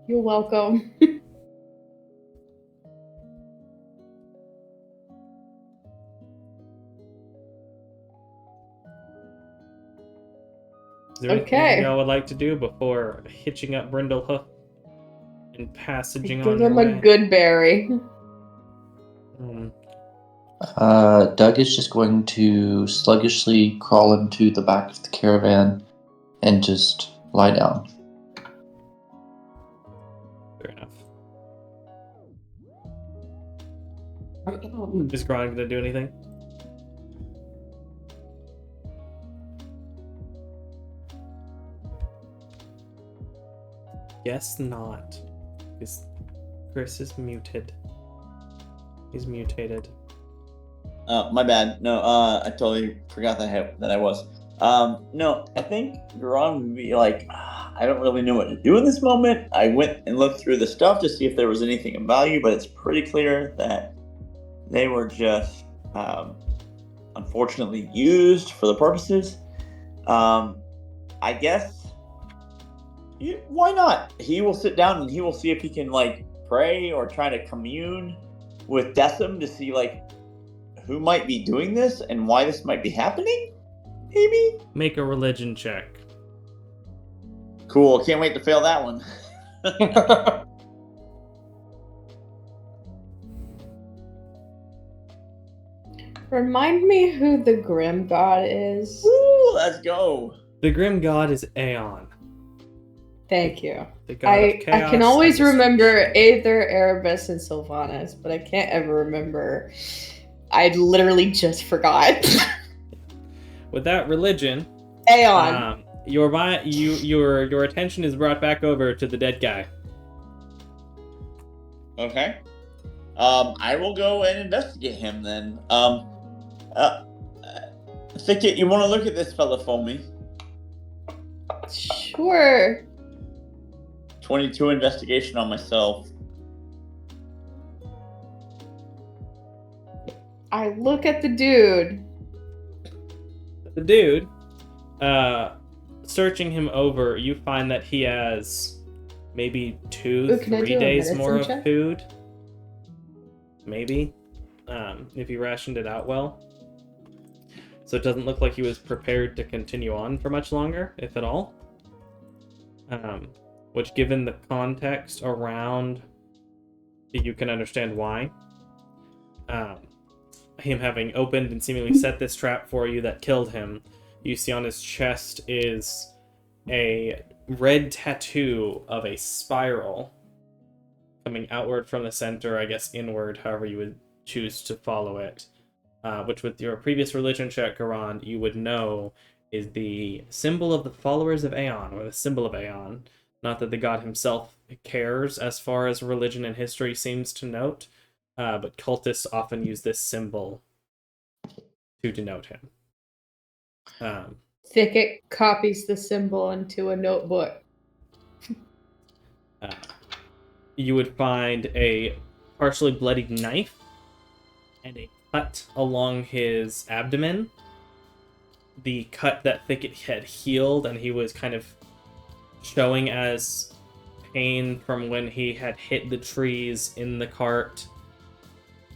You're welcome. Is there anything Okay. y'all would like to do before hitching up Brindlehoof and passaging Give on your him way? a good berry. Hmm. Doug is just going to sluggishly crawl into the back of the caravan and just lie down. Fair enough. Is Gron gonna do anything? Guess not. Because Chris is muted. He's mutated. My bad. No, I totally forgot that I was. No, I think Garon would be like, I don't really know what to do in this moment. I went and looked through the stuff to see if there was anything of value, but it's pretty clear that they were just, unfortunately, used for the purposes. I guess, why not? He will sit down and he will see if he can, like, pray or try to commune with Decim to see, like, who might be doing this and why this might be happening? Maybe? Make a religion check. Cool. Can't wait to fail that one. Remind me who the Grim God is. Woo, let's go. The Grim God is Aeon. Thank you. The god of I chaos can always and remember destruction. Aether, Erebus, and Sylvanas, but I can't ever remember. I literally just forgot. With that religion, Aeon. your attention is brought back over to the dead guy. Okay. I will go and investigate him then. Thicket, you want to look at this fella for me? Sure. 22 investigation on myself. I look at the dude. The dude, searching him over, you find that he has maybe Ooh, can I 3 do a days more medicine of check? food. Maybe. If he rationed it out well. So it doesn't look like he was prepared to continue on for much longer, if at all. Which, given the context around, you can understand why. Him having opened and seemingly set this trap for you that killed him, you see on his chest is a red tattoo of a spiral coming outward from the center, I guess inward, however you would choose to follow it. Which with your previous religion check, Garon, you would know is the symbol of the followers of Aeon, or the symbol of Aeon. Not that the god himself cares as far as religion and history seems to note, but cultists often use this symbol to denote him. Thicket copies the symbol into a notebook. You would find a partially bloodied knife and a cut along his abdomen. The cut that Thicket had healed, and he was kind of showing as pain from when he had hit the trees in the cart.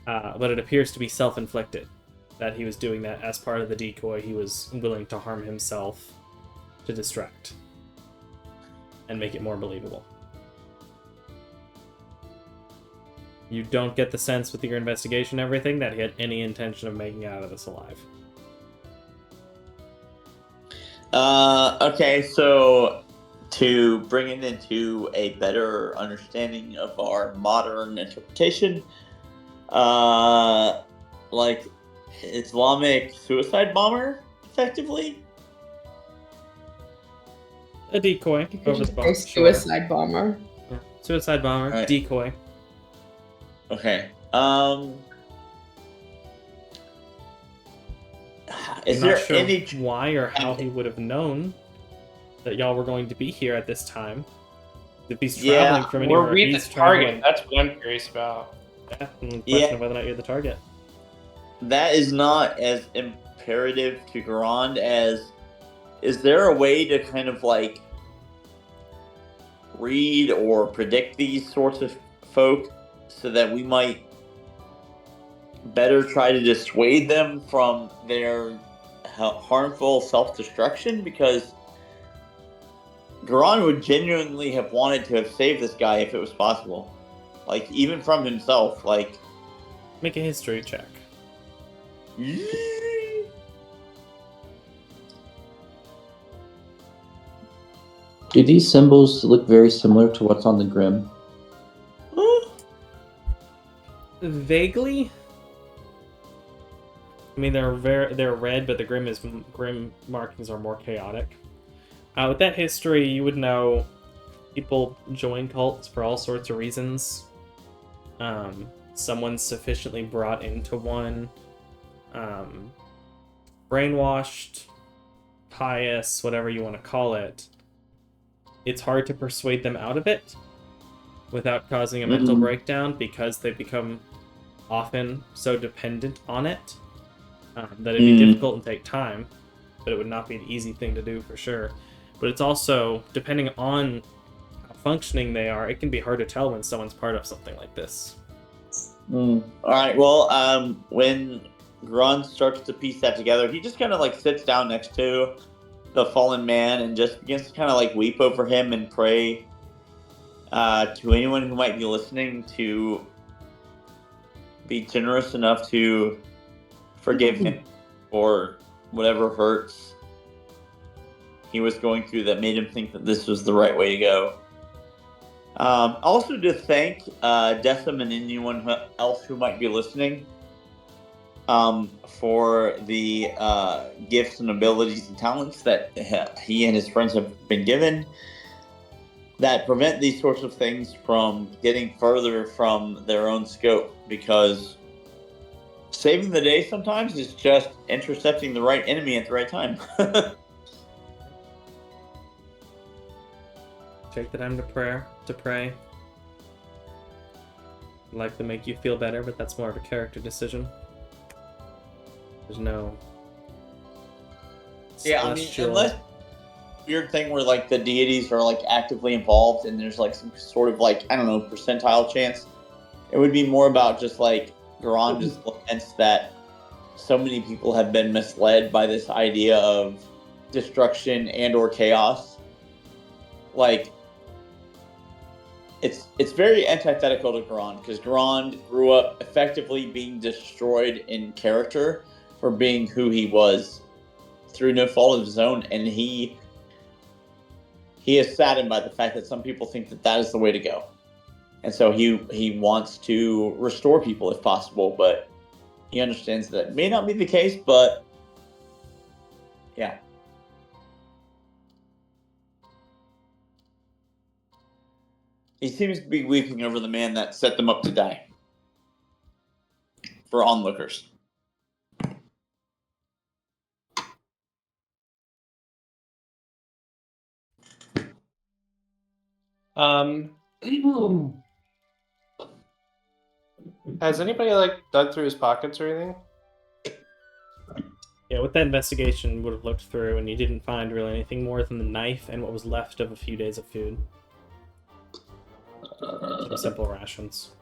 But it appears to be self-inflicted, that he was doing that as part of the decoy. He was willing to harm himself to distract and make it more believable. You don't get the sense with your investigation and everything that he had any intention of making it out of this alive. Okay, so to bring it into a better understanding of our modern interpretation, like Islamic suicide bomber, effectively? A decoy You could over the just say box. Sure. suicide bomber. Yeah. Suicide bomber, Right. decoy. Okay. I'm Is not there sure any why or how he would have known that y'all were going to be here at this time. If he's traveling Yeah, from anywhere, Were we the he's target? traveling. That's what I'm curious about. Yeah, and the question Yeah. of whether or not you're the target. that is not as imperative to Garand as is there a way to kind of like read or predict these sorts of folk so that we might better try to dissuade them from their harmful self-destruction? Because Garon would genuinely have wanted to have saved this guy if it was possible. Like, even from himself. Like, Make a history check. Do these symbols look very similar to what's on the Grim? Vaguely. I mean, they're red, but the grim markings are more chaotic. With that history, you would know people join cults for all sorts of reasons. Someone's sufficiently brought into one, brainwashed, pious, whatever you want to call it. It's hard to persuade them out of it without causing a mental breakdown because they become often so dependent on it that it'd be difficult and take time, but it would not be an easy thing to do for sure. But it's also, depending on how functioning they are, it can be hard to tell when someone's part of something like this. All right, well, when Grun starts to piece that together, he just kind of like sits down next to the fallen man and just begins to kind of like weep over him and pray to anyone who might be listening to be generous enough to forgive him for whatever hurts he was going through that made him think that this was the right way to go. Also to thank Decim and anyone else who might be listening for the gifts and abilities and talents that he and his friends have been given that prevent these sorts of things from getting further from their own scope, because saving the day sometimes is just intercepting the right enemy at the right time. Take the time to pray. Likely make you feel better, but that's more of a character decision. There's no Yeah, I mean, celestial- unless weird thing where like the deities are like actively involved and there's like some sort of like, I don't know, percentile chance, it would be more about just like Garon just laments that so many people have been misled by this idea of destruction and or chaos. Like, it's very antithetical to Garon, because Garon grew up effectively being destroyed in character for being who he was through no fault of his own, and he is saddened by the fact that some people think that that is the way to go, and so he wants to restore people if possible, but he understands that may not be the case. But yeah. He seems to be weeping over the man that set them up to die. For onlookers. Has anybody like dug through his pockets or anything? Yeah, with that investigation, you would have looked through, and you didn't find really anything more than the knife and what was left of a few days of food. Some simple rations.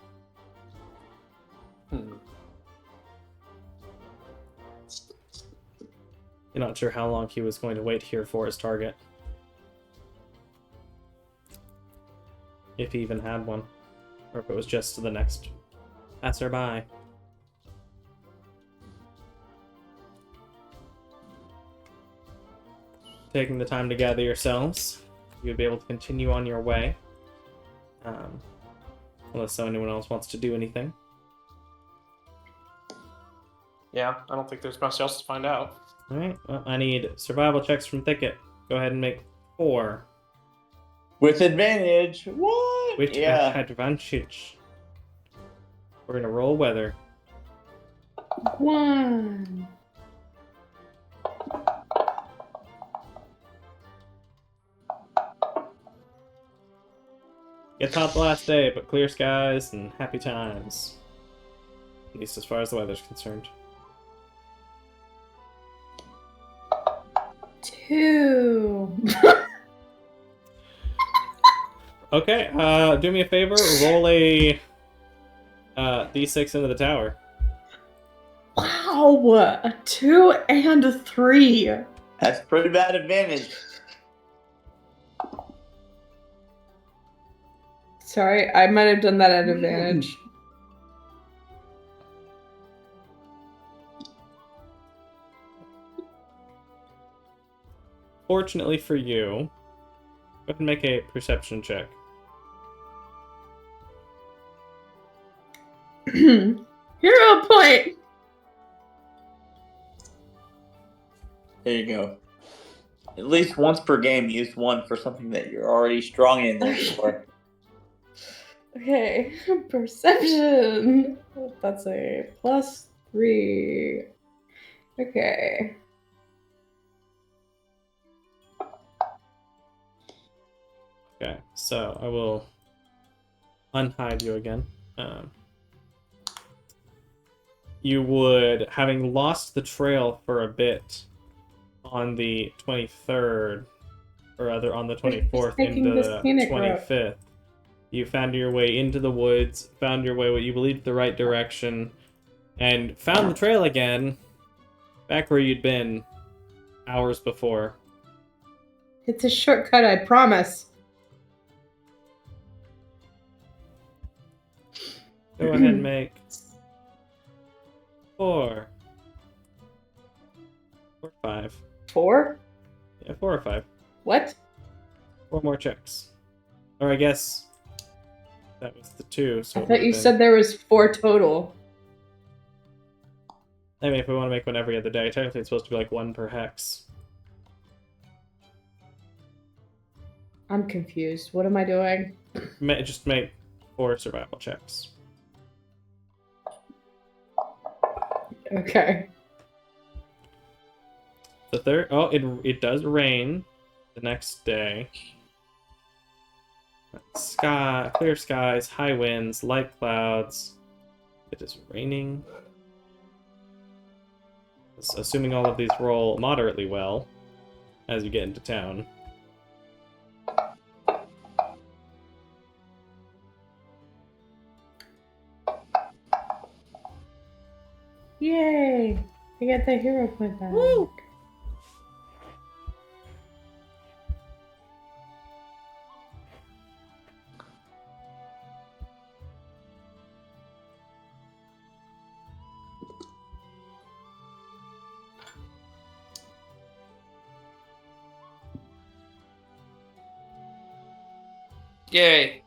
You're not sure how long he was going to wait here for his target. If he even had one. Or if it was just to the next passerby. Taking the time to gather yourselves, you'll be able to continue on your way. Unless anyone else wants to do anything. Yeah, I don't think there's much else to find out. Alright, well, I need survival checks from Thicket. Go ahead and make 4. With advantage. What? With advantage. We're gonna roll weather. 1. Gets hot the last day, but clear skies and happy times. At least as far as the weather's concerned. 2. Okay, do me a favor, roll a d6 into the tower. Wow, a 2 and a 3. That's pretty bad advantage. Sorry, I might have done that at advantage. Fortunately for you, go ahead and make a perception check. Hero point! There you go. At least once per game, use one for something that you're already strong in there for. Okay, perception. That's a +3. Okay. Okay, so I will unhide you again. You would, having lost the trail for a bit on the 23rd, or rather on the 24th into the 25th, you found your way into the woods, found your way what you believed the right direction, and found the trail again, back where you'd been hours before. It's a shortcut, I promise. Go ahead and make 4 or 5. 4? Yeah, 4 or 5. What? 4 more checks. Or I guess that was the 2. So I thought you said there was 4 total. I mean, if we want to make one every other day, technically it's supposed to be like 1 per hex. I'm confused. What am I doing? Just make 4 survival checks. Okay. The third, oh, it does rain the next day. Clear skies, high winds, light clouds. It is raining. Assuming all of these roll moderately well as you get into town. Yay! I get the hero point back. Woo! Yay.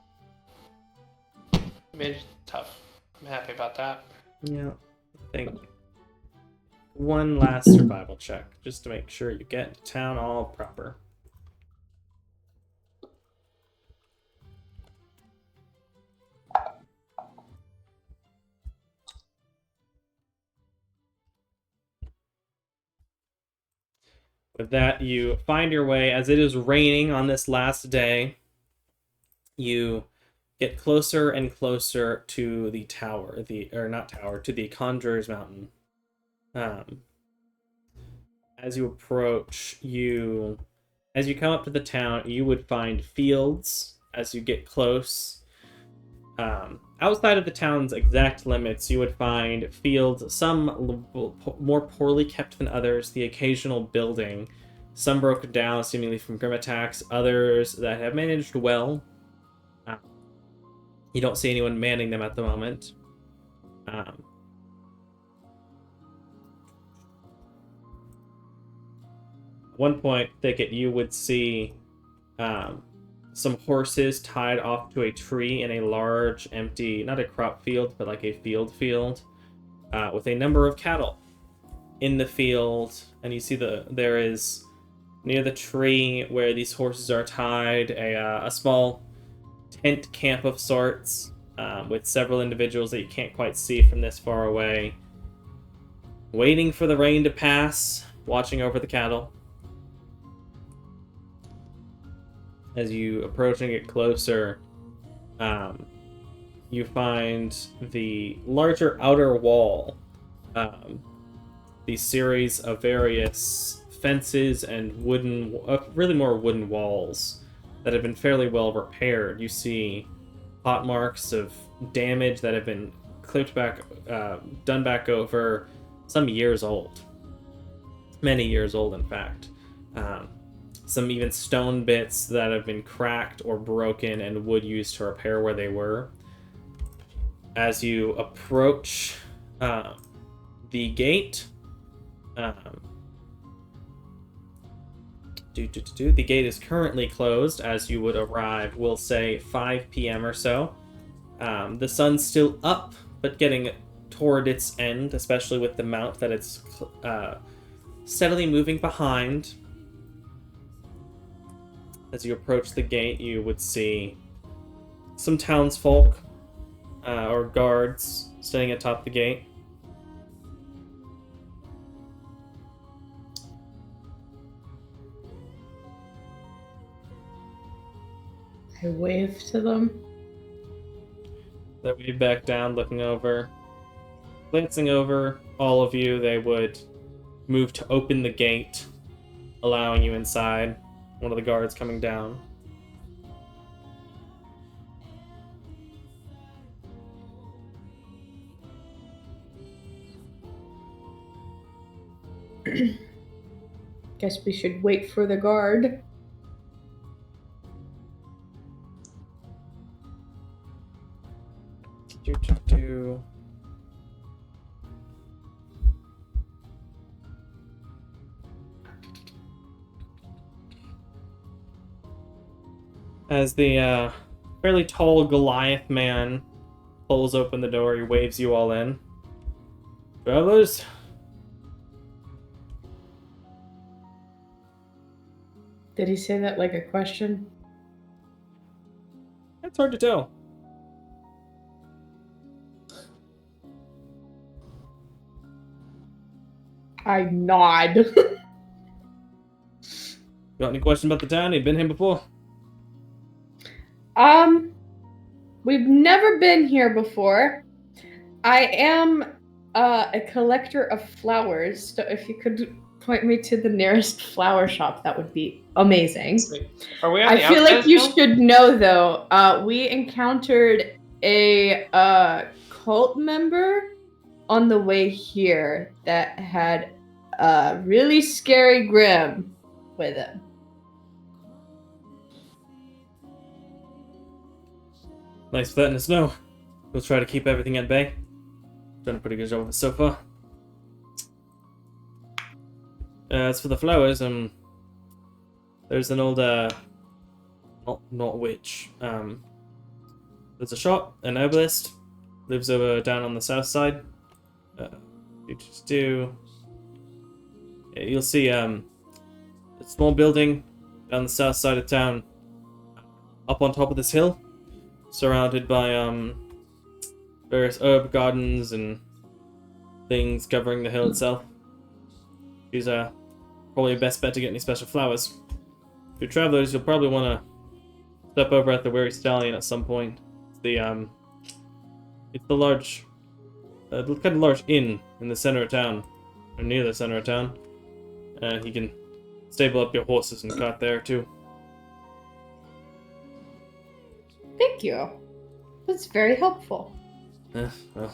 Made it tough. I'm happy about that. Yeah, I think one last survival check, just to make sure you get to town all proper. With that, you find your way, as it is raining on this last day, you get closer and closer to the tower, to the Conjurer's Mountain. As you approach, as you come up to the town, you would find fields as you get close. Outside of the town's exact limits, you would find fields, some more poorly kept than others, the occasional building, some broken down seemingly from grim attacks, others that have managed well. You don't see anyone manning them at the moment. At one point, Thicket, you would see some horses tied off to a tree in a large, empty, not a crop field, but like a field, with a number of cattle in the field. And you see there is, near the tree where these horses are tied, a small tent camp of sorts, with several individuals that you can't quite see from this far away, waiting for the rain to pass, watching over the cattle. As you approach and get closer, you find the larger outer wall, the series of various fences and really more wooden walls that have been fairly well repaired. You see hot marks of damage that have been clipped back, done back over some years old. Many years old, in fact. Some even stone bits that have been cracked or broken and wood used to repair where they were. As you approach the gate, the gate is currently closed as you would arrive, we'll say 5 p.m. or so. The sun's still up, but getting toward its end, especially with the mount that it's steadily moving behind. As you approach the gate, you would see some townsfolk or guards standing atop the gate. I wave to them. They wave back down, looking over. Glancing over all of you, they would move to open the gate, allowing you inside. One of the guards coming down. Guess we should wait for the guard. As the fairly tall Goliath man pulls open the door, he waves you all in. Travelers? Did he say that like a question? It's hard to tell. I nod. Got any question about the town? You been here before? We've never been here before. I am a collector of flowers, so if you could point me to the nearest flower shop, that would be amazing. Are we on I the feel like outside you now? should know, though. We encountered a cult member on the way here that had a really scary grim with him. Nice for letting us know. We'll try to keep everything at bay. Done a pretty good job of it so far. As for the flowers, there's an old, not witch. There's a shop, an herbalist, lives over down on the south side. You'll see, a small building down the south side of town, up on top of this hill, surrounded by, various herb gardens and things covering the hill itself. She's probably your best bet to get any special flowers. If you're travelers, you'll probably want to step over at the Weary Stallion at some point. It's the large, kind of large inn in the center of town, or near the center of town. You can stable up your horses and cart there too. Thank you. That's very helpful. Well. So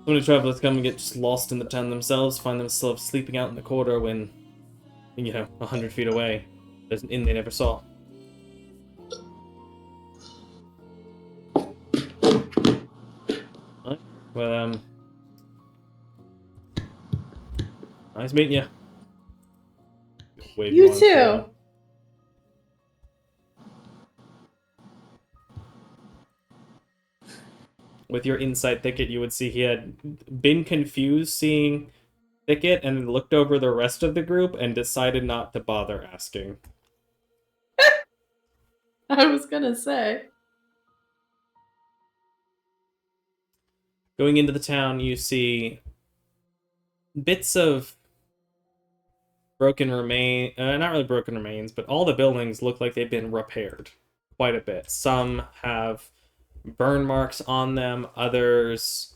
many travelers come and get just lost in the town themselves, find themselves sleeping out in the corridor when, 100 feet away, there's an inn they never saw. Right. Well, nice meeting you. You too. With your insight, Thicket, you would see he had been confused seeing Thicket and looked over the rest of the group and decided not to bother asking. I was gonna say. Going into the town, you see bits of broken not really broken remains, but all the buildings look like they've been repaired quite a bit. Some have burn marks on them, others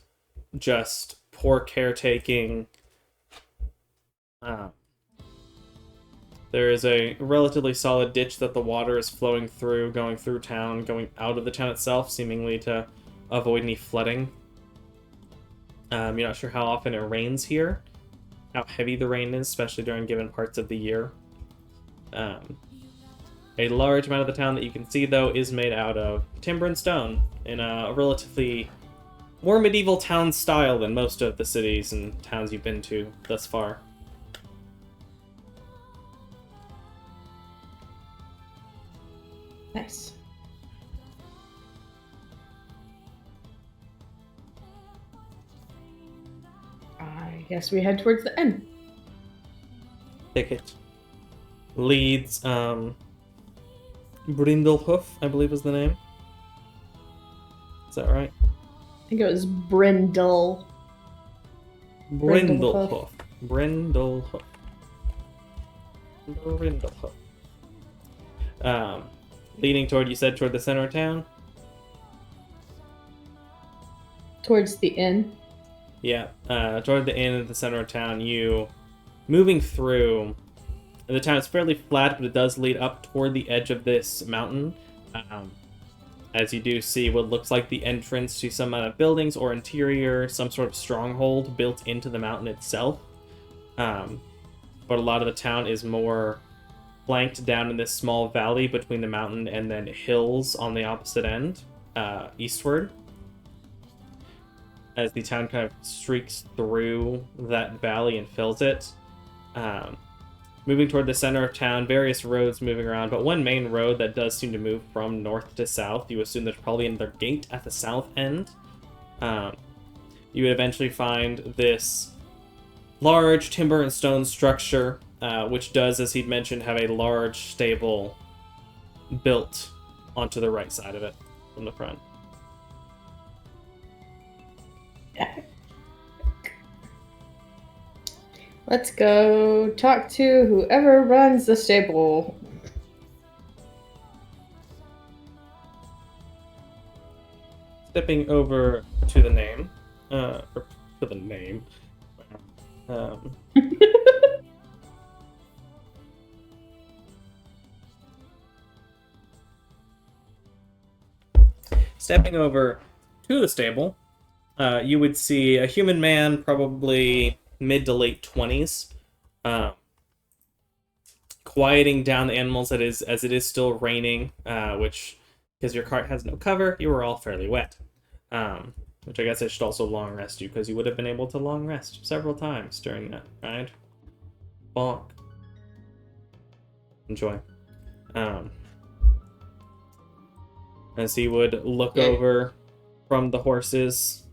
just poor caretaking. There is a relatively solid ditch that the water is flowing through, going through town, going out of the town itself, seemingly to avoid any flooding. You're not sure how often it rains here, how heavy the rain is, especially during given parts of the year. A large amount of the town that you can see, though, is made out of timber and stone in a relatively more medieval town style than most of the cities and towns you've been to thus far. Nice. I guess we head towards the end. Thicket leads, Brindlehoof, I believe is the name. Is that right? I think it was Brindle. Brindlehoof. Brindlehoof. Brindlehoof. Leading toward, you said, toward the center of town? Towards the inn. Yeah, toward the inn at the center of town, you moving through. The town is fairly flat, but it does lead up toward the edge of this mountain. As you do see what looks like the entrance to some amount of buildings or interior, some sort of stronghold built into the mountain itself. But a lot of the town is more flanked down in this small valley between the mountain and then hills on the opposite end, eastward. As the town kind of streaks through that valley and fills it. Moving toward the center of town, various roads moving around, but one main road that does seem to move from north to south. You assume there's probably another gate at the south end. You would eventually find this large timber and stone structure, which does, as he'd mentioned, have a large stable built onto the right side of it from the front. Let's go talk to whoever runs the stable. Stepping over to the name, or to the name. Stepping over to the stable, you would see a human man, probably mid to late 20s, quieting down the animals as it is still raining, which, because your cart has no cover, you were all fairly wet. Which I guess I should also long rest you, because you would have been able to long rest several times during that ride. Bonk. Enjoy. As he would look over from the horses.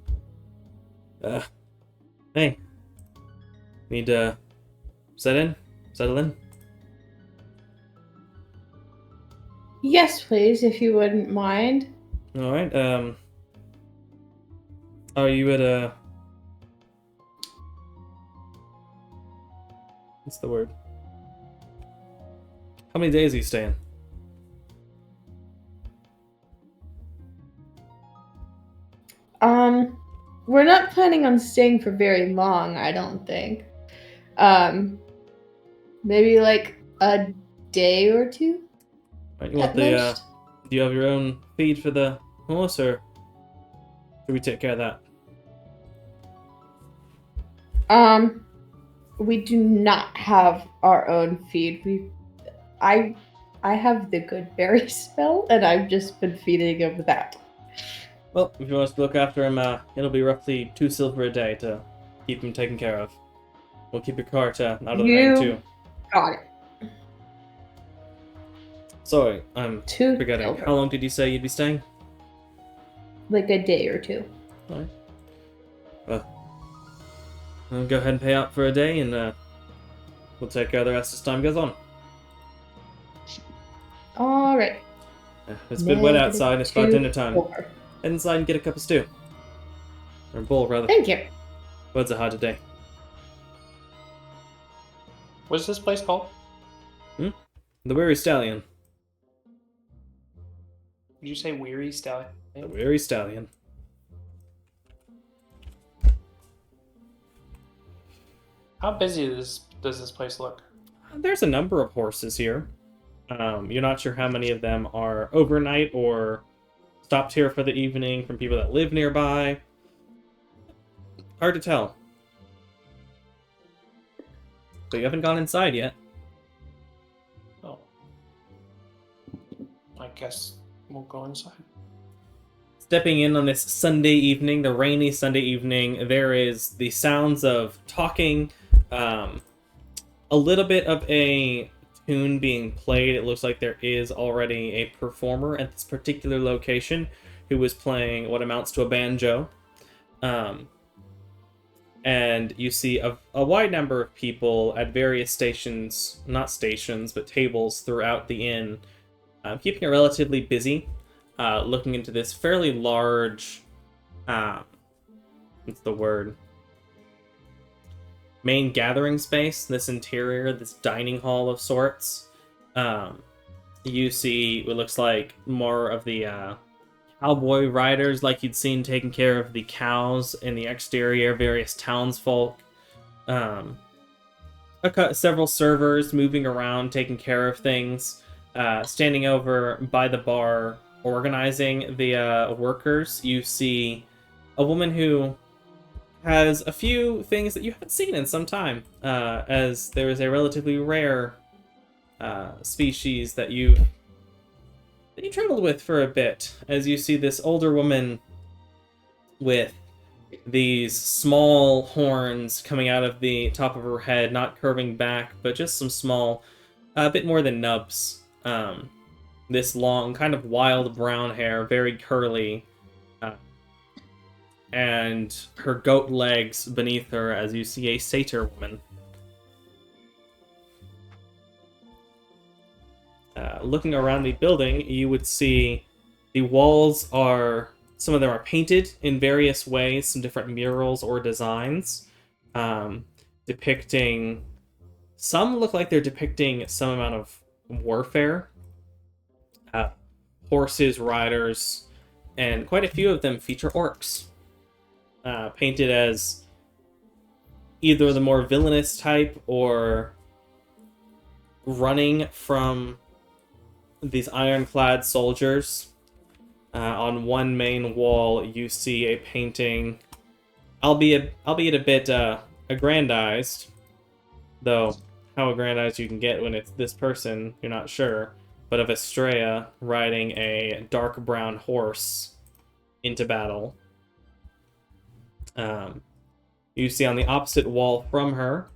Hey. Need to settle in? Yes, please, if you wouldn't mind. Alright, are you at a... What's the word? How many days are you staying? We're not planning on staying for very long, I don't think. Maybe like a day or two. Right, you want the, do you have your own feed for the horse, or should we take care of that? We do not have our own feed. I have the good berry spell, and I've just been feeding him that. Well, if you want us to look after him, it'll be roughly 2 silver a day to keep him taken care of. We'll keep your cart out of the rain, too. Got it. Sorry, I'm 2 forgetting. silver. How long did you say you'd be staying? Like a day or two. Alright. Well, I'll go ahead and pay out for a day, and we'll take care of the rest as time goes on. Alright. It's a bit wet outside. It's about dinner time. 4. Head inside and get a cup of stew. Or a bowl, rather. Thank you. Words are hard today. What's this place called? The Weary Stallion. Did you say Weary Stallion? The Weary Stallion. How busy does this place look? There's a number of horses here. You're not sure how many of them are overnight or stopped here for the evening from people that live nearby. Hard to tell. But you haven't gone inside yet. Oh. I guess we'll go inside. Stepping in on this Sunday evening, the rainy Sunday evening, there is the sounds of talking, a little bit of a tune being played. It looks like there is already a performer at this particular location who is playing what amounts to a banjo. And you see a wide number of people at various stations, not stations, but tables throughout the inn, keeping it relatively busy, looking into this fairly large, what's the word? Main gathering space, this interior, this dining hall of sorts. You see what looks like more of the cowboy riders like you'd seen taking care of the cows in the exterior, various townsfolk, several servers moving around, taking care of things, standing over by the bar, organizing the workers. You see a woman who has a few things that you haven't seen in some time, as there is a relatively rare species that you traveled with for a bit, as you see this older woman with these small horns coming out of the top of her head, not curving back, but just some small, a bit more than nubs. This long, kind of wild brown hair, very curly, and her goat legs beneath her as you see a satyr woman. Looking around the building, you would see the walls are, some of them are painted in various ways, some different murals or designs, depicting, some look like they're depicting some amount of warfare, horses, riders, and quite a few of them feature orcs, painted as either the more villainous type or running from these ironclad soldiers. On one main wall, you see a painting, albeit a bit aggrandized, though how aggrandized you can get when it's this person, you're not sure, but of Estrella riding a dark brown horse into battle. You see on the opposite wall from her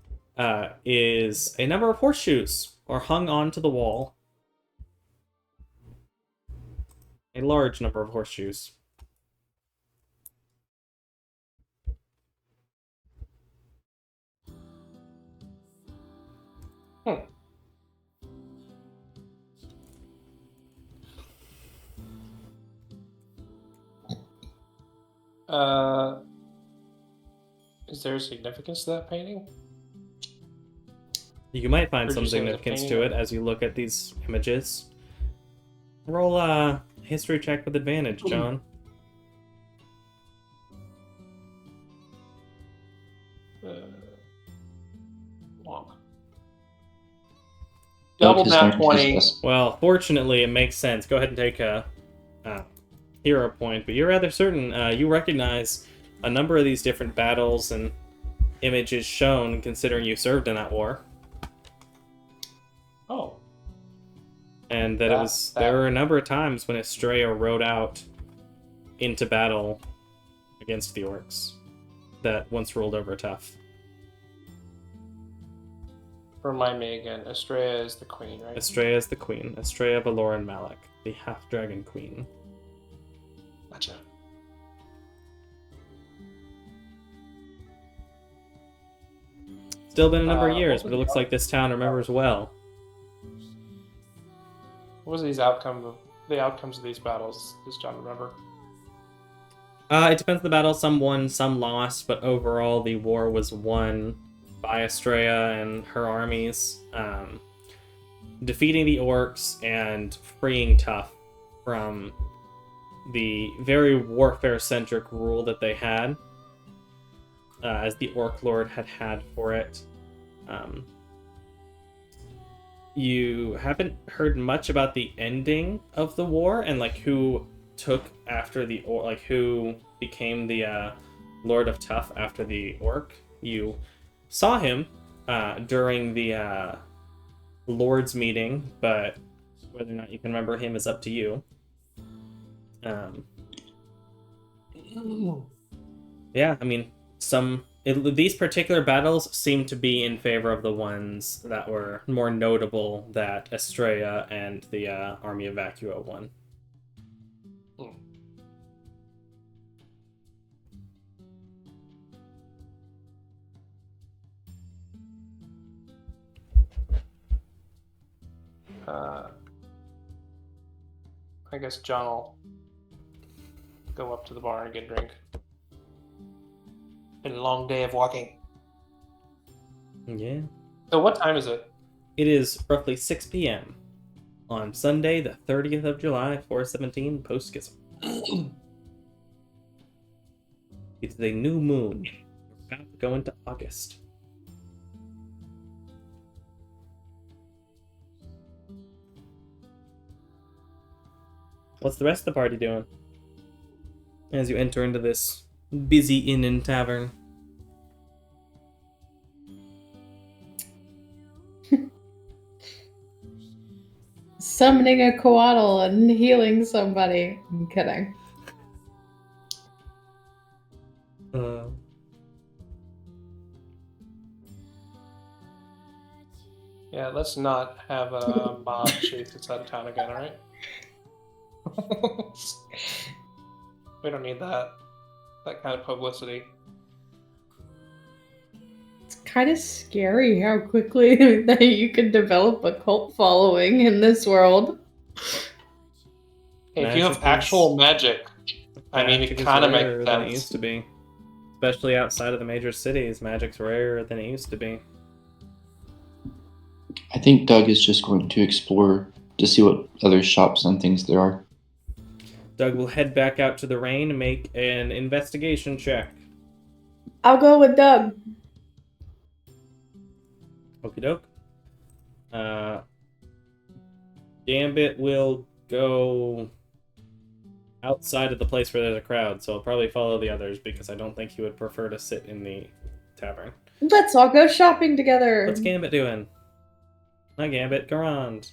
is a number of horseshoes are hung onto the wall. A large number of horseshoes. Is there a significance to that painting? You might find Or some did you say it was a significance painting to of- it as you look at these images. Roll a history check with advantage, John. Long. Doug Double has nat learned his 20. lesson. Well, fortunately, it makes sense. Go ahead and take a hero point, but you're rather certain you recognize a number of these different battles and images shown, considering you served in that war. Oh. And that there were a number of times when Estrella rode out into battle against the orcs that once ruled over tough. Remind me again. Estrella is the queen, right? Estrella is the queen. Estrella Valoran Malak, the half-dragon queen. Gotcha. Still been a number of years, what but it looks like this town remembers well. What was the outcomes of these battles? Does John remember? It depends on the battle. Some won, some lost, but overall the war was won by Estrella and her armies, defeating the orcs and freeing Tough from the very warfare-centric rule that they had, as the Orc Lord had for it. you haven't heard much about the ending of the war and like who took after the or like who became the Lord of Tough after the orc. You saw him during the Lord's meeting, but whether or not you can remember him is up to you. Yeah, I mean, these particular battles seem to be in favor of the ones that were more notable that Estrella and the Army of Vacuo won. I guess John will go up to the bar and get a drink. Been a long day of walking. Yeah. So what time is it? It is roughly 6 p.m. on Sunday, the 30th of July, 417 post-schism. It is a new moon. We're about to go into August. What's the rest of the party doing as you enter into this busy inn and tavern? Summoning a koatle and healing somebody. I'm kidding. Yeah, let's not have a mob chase us out of town again, alright? We don't need that kind of publicity. It's kind of scary how quickly that you can develop a cult following in this world. Hey, if you have actual magic, I mean, it kind of makes sense. Than it used to be. Especially outside of the major cities, magic's rarer than it used to be. I think Doug is just going to explore to see what other shops and things there are. Doug will head back out to the rain and make an investigation check. I'll go with Doug. Okie doke. Gambit will go outside of the place where there's a crowd, so I'll probably follow the others because I don't think he would prefer to sit in the tavern. Let's all go shopping together. What's Gambit doing? Not Gambit, Garand.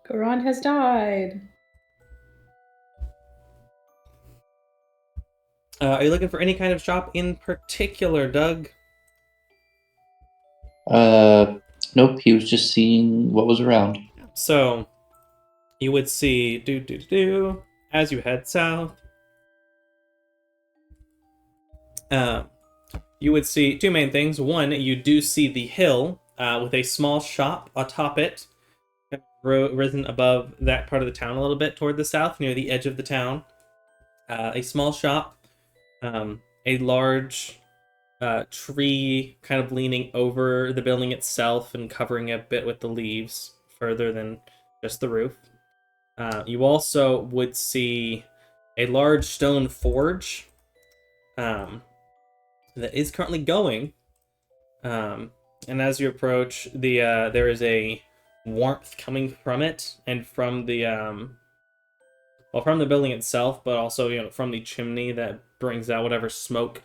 Garand has died. Are you looking for any kind of shop in particular, Doug? Nope, he was just seeing what was around. So, you would see, as you head south, you would see two main things. One, you do see the hill with a small shop atop it, risen above that part of the town a little bit toward the south, near the edge of the town. A small shop, a large tree kind of leaning over the building itself and covering a bit with the leaves further than just the roof. You also would see a large stone forge that is currently going. And as you approach, there is a warmth coming from it and from the from the building itself, but also from the chimney that brings out whatever smoke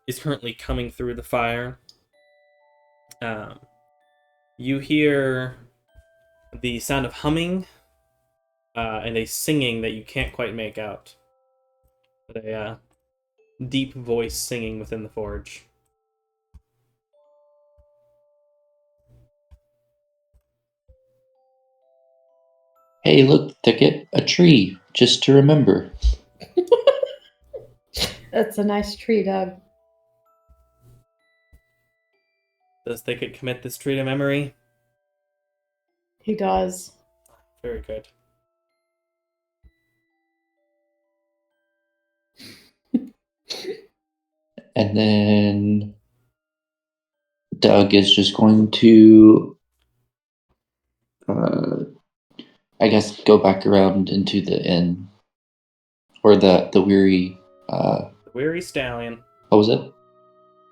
is currently coming through the fire. You hear the sound of humming and a singing that you can't quite make out, but a deep voice singing within the forge. Hey, look, Thicket, a tree, just to remember. That's a nice tree, Doug. Does Thicket commit this tree to memory? He does. Very good. And then Doug is just going to I guess go back around into the inn. Or the weary, The Weary Stallion. what was it?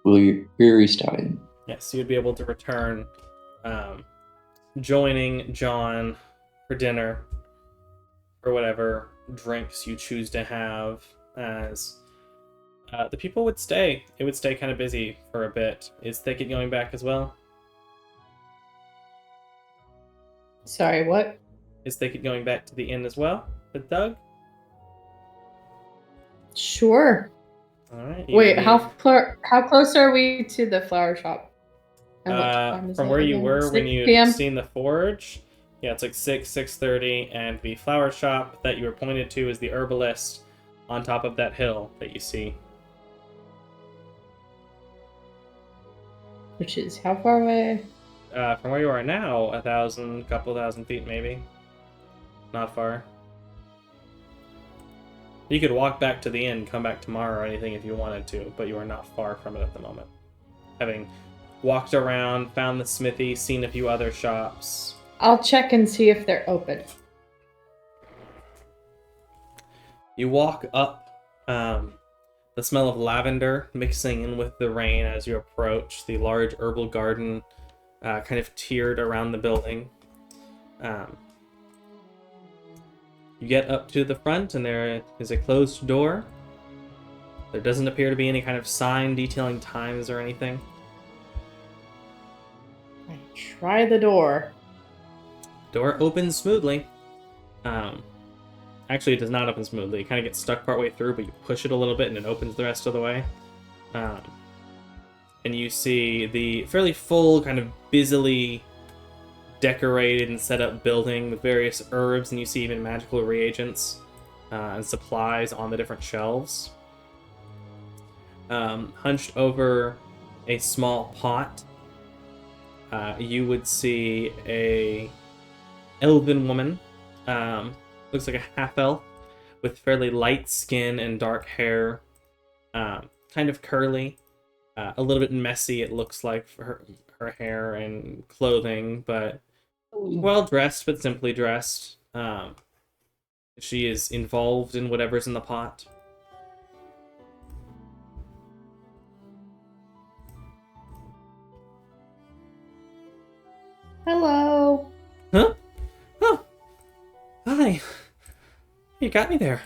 Weary Stallion. Yes, you'd be able to return, joining John for dinner, or whatever drinks you choose to have, as the people would stay. It would stay kind of busy for a bit. Is Thicket going back as well? Sorry, what? Is Thicket going back to the inn as well with Doug? Sure. All right. Wait, how close are we to the flower shop? And what time is From it where you again? were 6 when you p.m.? seen the forge, yeah, it's like 6:30, and the flower shop that you were pointed to is the herbalist on top of that hill that you see. Which is how far away? From where you are now, couple thousand feet maybe. Not far. You could walk back to the inn, come back tomorrow or anything if you wanted to, but you are not far from it at the moment. Having walked around, found the smithy, seen a few other shops. I'll check and see if they're open. You walk up, the smell of lavender mixing in with the rain as you approach the large herbal garden, kind of tiered around the building. You get up to the front, and there is a closed door. There doesn't appear to be any kind of sign detailing times or anything. I try the door. Door opens smoothly. Actually, it does not open smoothly. It kind of gets stuck partway through, but you push it a little bit, and it opens the rest of the way. And you see the fairly full, kind of busily decorated and set up building with various herbs, and you see even magical reagents and supplies on the different shelves. Hunched over a small pot, you would see a elven woman, looks like a half-elf, with fairly light skin and dark hair, kind of curly, a little bit messy it looks like for her hair and clothing, but well dressed, but simply dressed. She is involved in whatever's in the pot. Hello. Huh? Oh, hi. You got me there.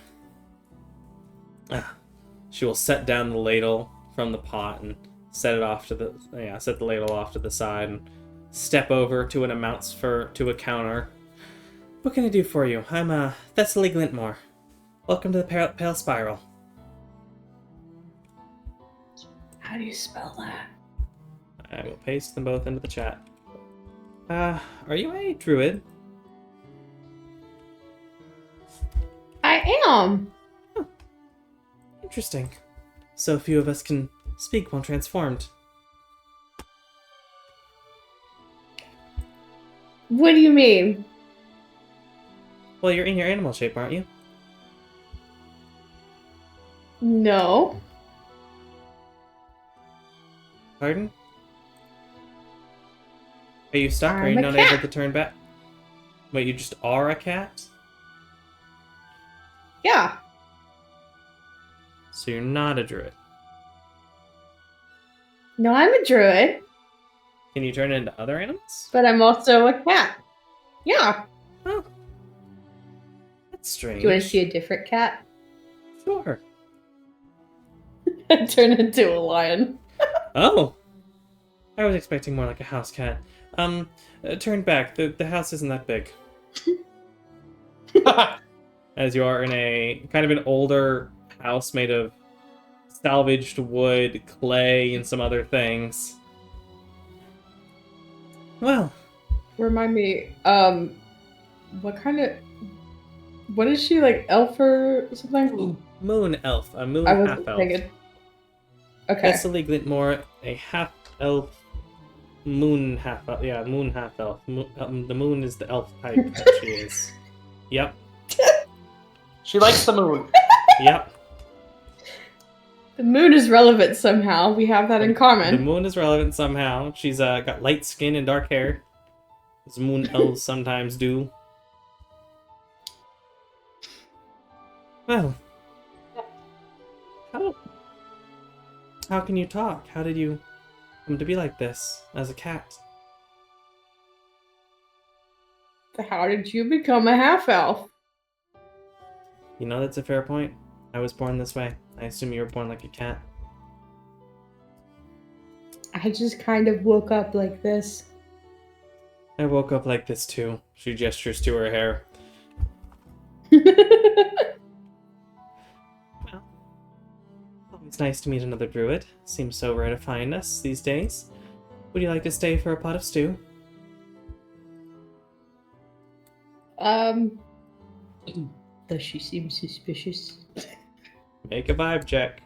She will set down the ladle from the pot and set the ladle off to the side and step over to an to a counter. What can I do for you? I'm Thessaly Glintmore. Welcome to the Pale Spiral. How do you spell that? I will paste them both into the chat. Are you a druid? I am. Oh, interesting. So few of us can speak while transformed. What do you mean? Well, you're in your animal shape, aren't you? No. Pardon? Are you stuck? Are you I'm a not cat. able to turn back? Wait, you just are a cat? Yeah. So you're not a druid. No, I'm a druid, Can you turn into other animals? but I'm also a cat. Yeah. Oh. That's strange. Do you want to see a different cat? Sure. I turn into a lion. Oh! I was expecting more like a house cat. Turn back. The house isn't that big. As you are in a kind of an older house made of salvaged wood, clay, and some other things. Well, Remind me, what is she, like, elf or something? moon elf, a moon I half wasn't elf. thinking. Okay. Thessaly Glintmore, a half elf, moon half elf. Yeah, moon half elf. The moon is the elf type that she is. Yep. She likes the moon. Yep. The moon is relevant somehow. We have that in The common. moon is relevant somehow. She's got light skin and dark hair, as moon elves sometimes do. Well, how can you talk? How did you come to be like this as a cat? How did you become a half elf? You know, that's a fair point. I was born this way. I assume you were born like a cat. I just kind of woke up like this. I woke up like this too. She gestures to her hair. Well, always nice to meet another druid. Seems so rare to find us these days. Would you like to stay for a pot of stew? Does she seem suspicious? Make a vibe check.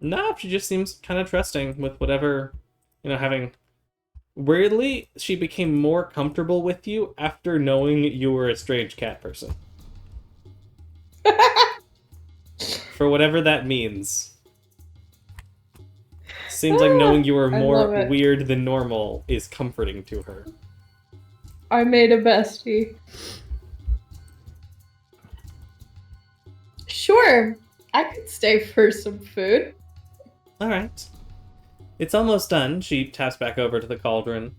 No, she just seems kind of trusting with whatever, having... Weirdly, she became more comfortable with you after knowing you were a strange cat person. For whatever that means. Seems like knowing you were I more love it. weird than normal is comforting to her. I made a bestie. Sure, I could stay for some food. Alright. It's almost done. She taps back over to the cauldron.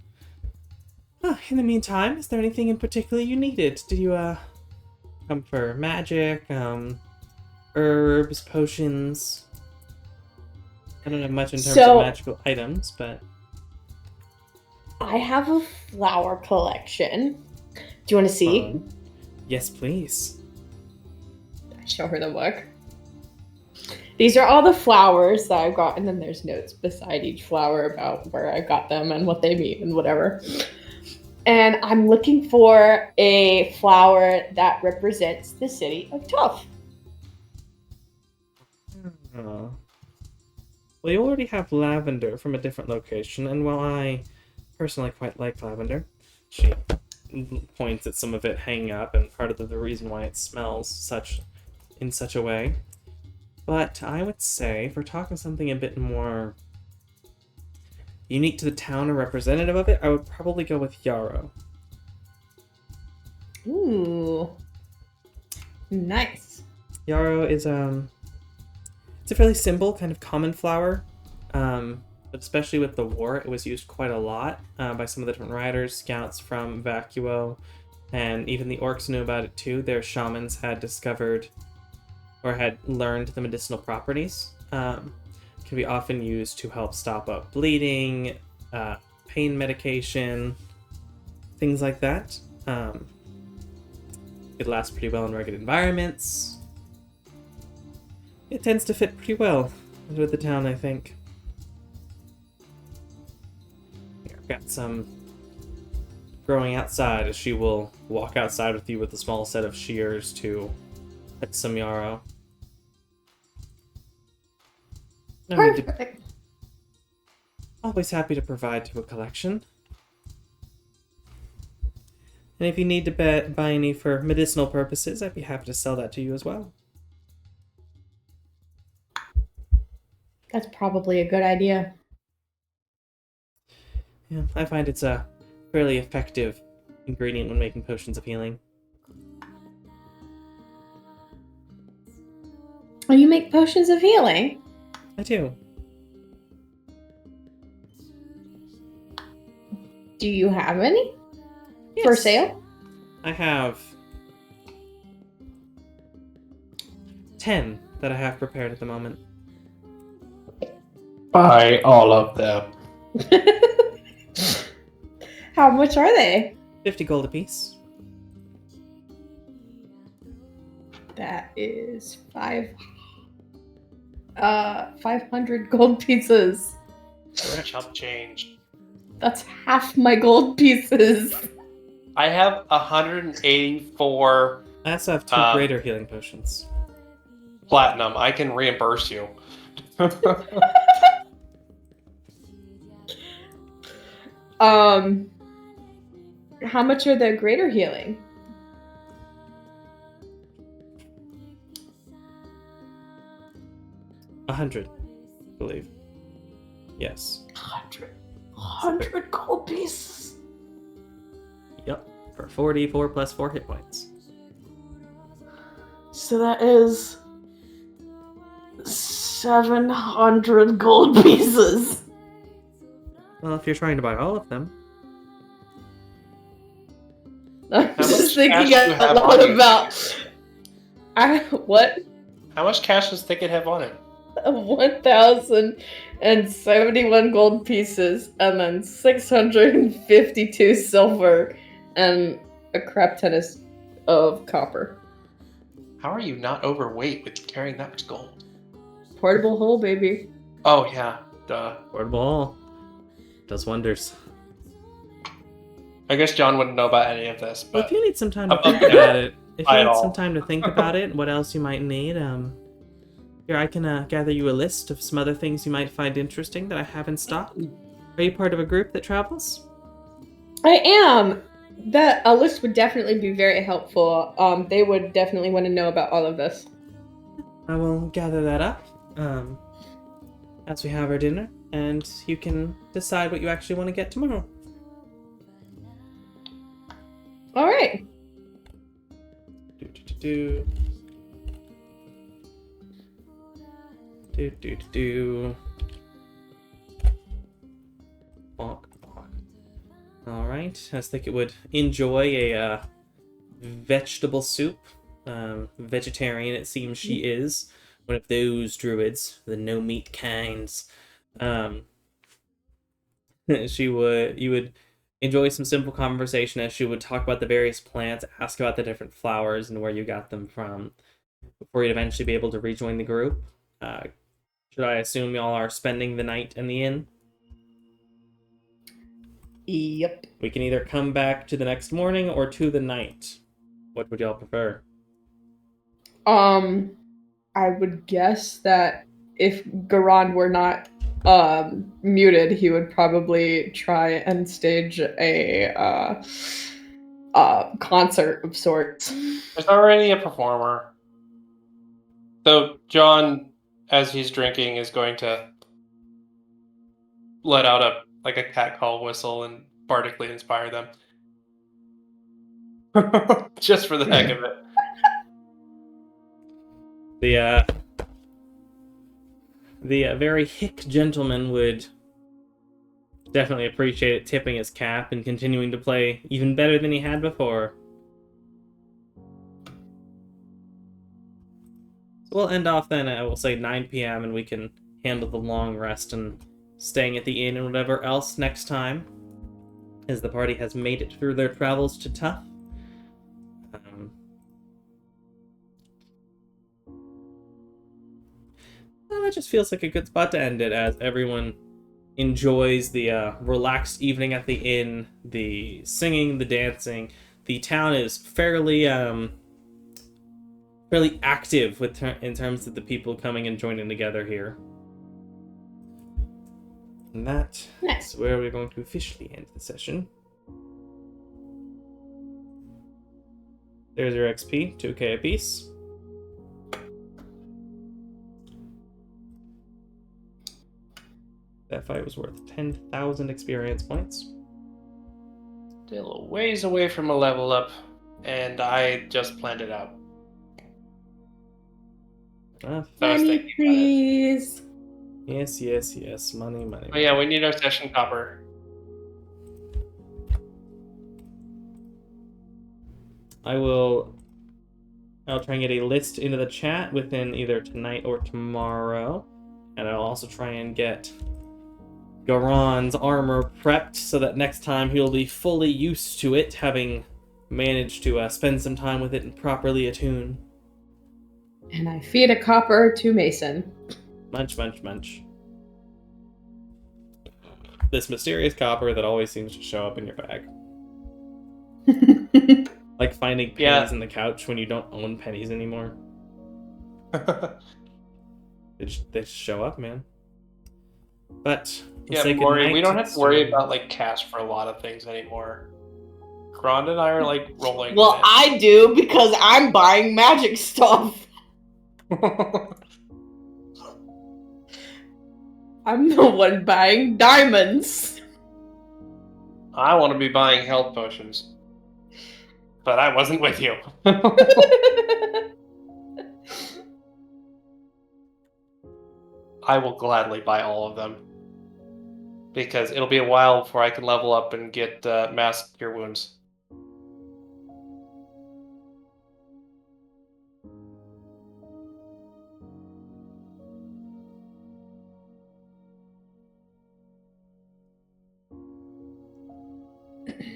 In the meantime, is there anything in particular you needed? Did you, come for magic, herbs, potions? I don't have much in terms of magical items, but... I have a flower collection. Do you want to see? Yes, please. I show her the book. These are all the flowers that I've got, and then there's notes beside each flower about where I got them and what they mean and whatever. And I'm looking for a flower that represents the city of Tuff. Oh. Well, you already have lavender from a different location, and while I personally quite like lavender, she points at some of it hanging up, and part of the reason why it smells in such a way. But I would say, if we're talking something a bit more unique to the town or representative of it, I would probably go with yarrow. Ooh. Nice. Yarrow is, it's a fairly simple, kind of common flower, but especially with the war, it was used quite a lot by some of the different riders, scouts from Vacuo, and even the orcs knew about it too. Their shamans had discovered or had learned the medicinal properties. Can be often used to help stop up bleeding, pain medication, things like that. It lasts pretty well in rugged environments. It tends to fit pretty well with the town, I think. Here, I've got some growing outside, as she will walk outside with you with a small set of shears to cut some yarrow. Perfect. Always happy to provide to a collection. And if you need to buy any for medicinal purposes, I'd be happy to sell that to you as well. That's probably a good idea. Yeah, I find it's a fairly effective ingredient when making potions of healing. Oh, you make potions of healing? I do. Do you have any? Yes. For sale? I have 10 that I have prepared at the moment. Buy all of them. How much are they? 50 gold apiece. That is 500 gold pieces. Chump change. That's half my gold pieces. I have 184 I also have 2 greater healing potions. platinum. I can reimburse you. How much are the greater healing? $100, I believe. Yes. 100 gold pieces. Yep. for 44 plus 4 hit points. So that is 700 gold pieces. Well, if you're trying to buy all of them. I'm How just much thinking cash do you out have on loud you? about. What? How much cash does Thicket have on it? 1,071 gold pieces, and then 652 silver, and a crap ton of copper. How are you not overweight with carrying that much gold? Portable hole, baby. Oh, yeah. Duh. Portable hole. Does wonders. I guess John wouldn't know about any of this, Well, but if you need some time to Above think and about it, if you Buy it need some all. time to think about it, what else you might need, here I can gather you a list of some other things you might find interesting that I have in stock. Are you part of a group that travels? I am. That a list would definitely be very helpful. They would definitely want to know about all of this. I will gather that up as we have our dinner, and you can decide what you actually want to get tomorrow. All right. Do. Bonk, bonk. Alright, I think it would enjoy a vegetable soup. Vegetarian, it seems she is. One of those druids, the no meat kinds. You would enjoy some simple conversation as she would talk about the various plants, ask about the different flowers and where you got them from, before you'd eventually be able to rejoin the group. Should I assume y'all are spending the night in the inn? Yep. We can either come back to the next morning or to the night. What would y'all prefer? I would guess that if Garand were not muted, he would probably try and stage a concert of sorts. there's already a performer. So John, as he's drinking, is going to let out a cat call whistle and bardically inspire them. Just for the heck of it. The very hick gentleman would definitely appreciate it, tipping his cap and continuing to play even better than he had before. So we'll end off then at, we'll say, 9 p.m. and we can handle the long rest and staying at the inn and whatever else next time, as the party has made it through their travels to Tough. Well, it just feels like a good spot to end it, as everyone enjoys the relaxed evening at the inn, the singing, the dancing. The town is fairly active in terms of the people coming and joining together here. And that is where we're going to officially end the session. There's your XP, 2k apiece. That fight was worth 10,000 experience points. Still a ways away from a level up, and I just planned it out. Ah, So I was Money, thinking about it. please. yes. Money. Oh yeah, we need our session copper. I'll try and get a list into the chat within either tonight or tomorrow. And I'll also try and get Garand's armor prepped so that next time he'll be fully used to it, having managed to spend some time with it and properly attune. And I feed a copper to Mason. Munch. This mysterious copper that always seems to show up in your bag. Like finding pennies in the couch when you don't own pennies anymore. They just show up, man. But Yeah, Maury, we don't have to worry about cash for a lot of things anymore. Grond and I are rolling. Well, in I do because I'm buying magic stuff. it. I'm the one buying diamonds. I want to be buying health potions. but I wasn't with you. I will gladly buy all of them. Because it'll be a while before I can level up and get mass cure wounds.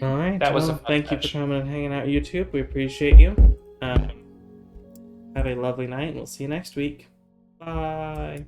All right. That was a well, fun thank you match. for coming and hanging out, YouTube. We appreciate you. Have a lovely night, and we'll see you next week. Bye.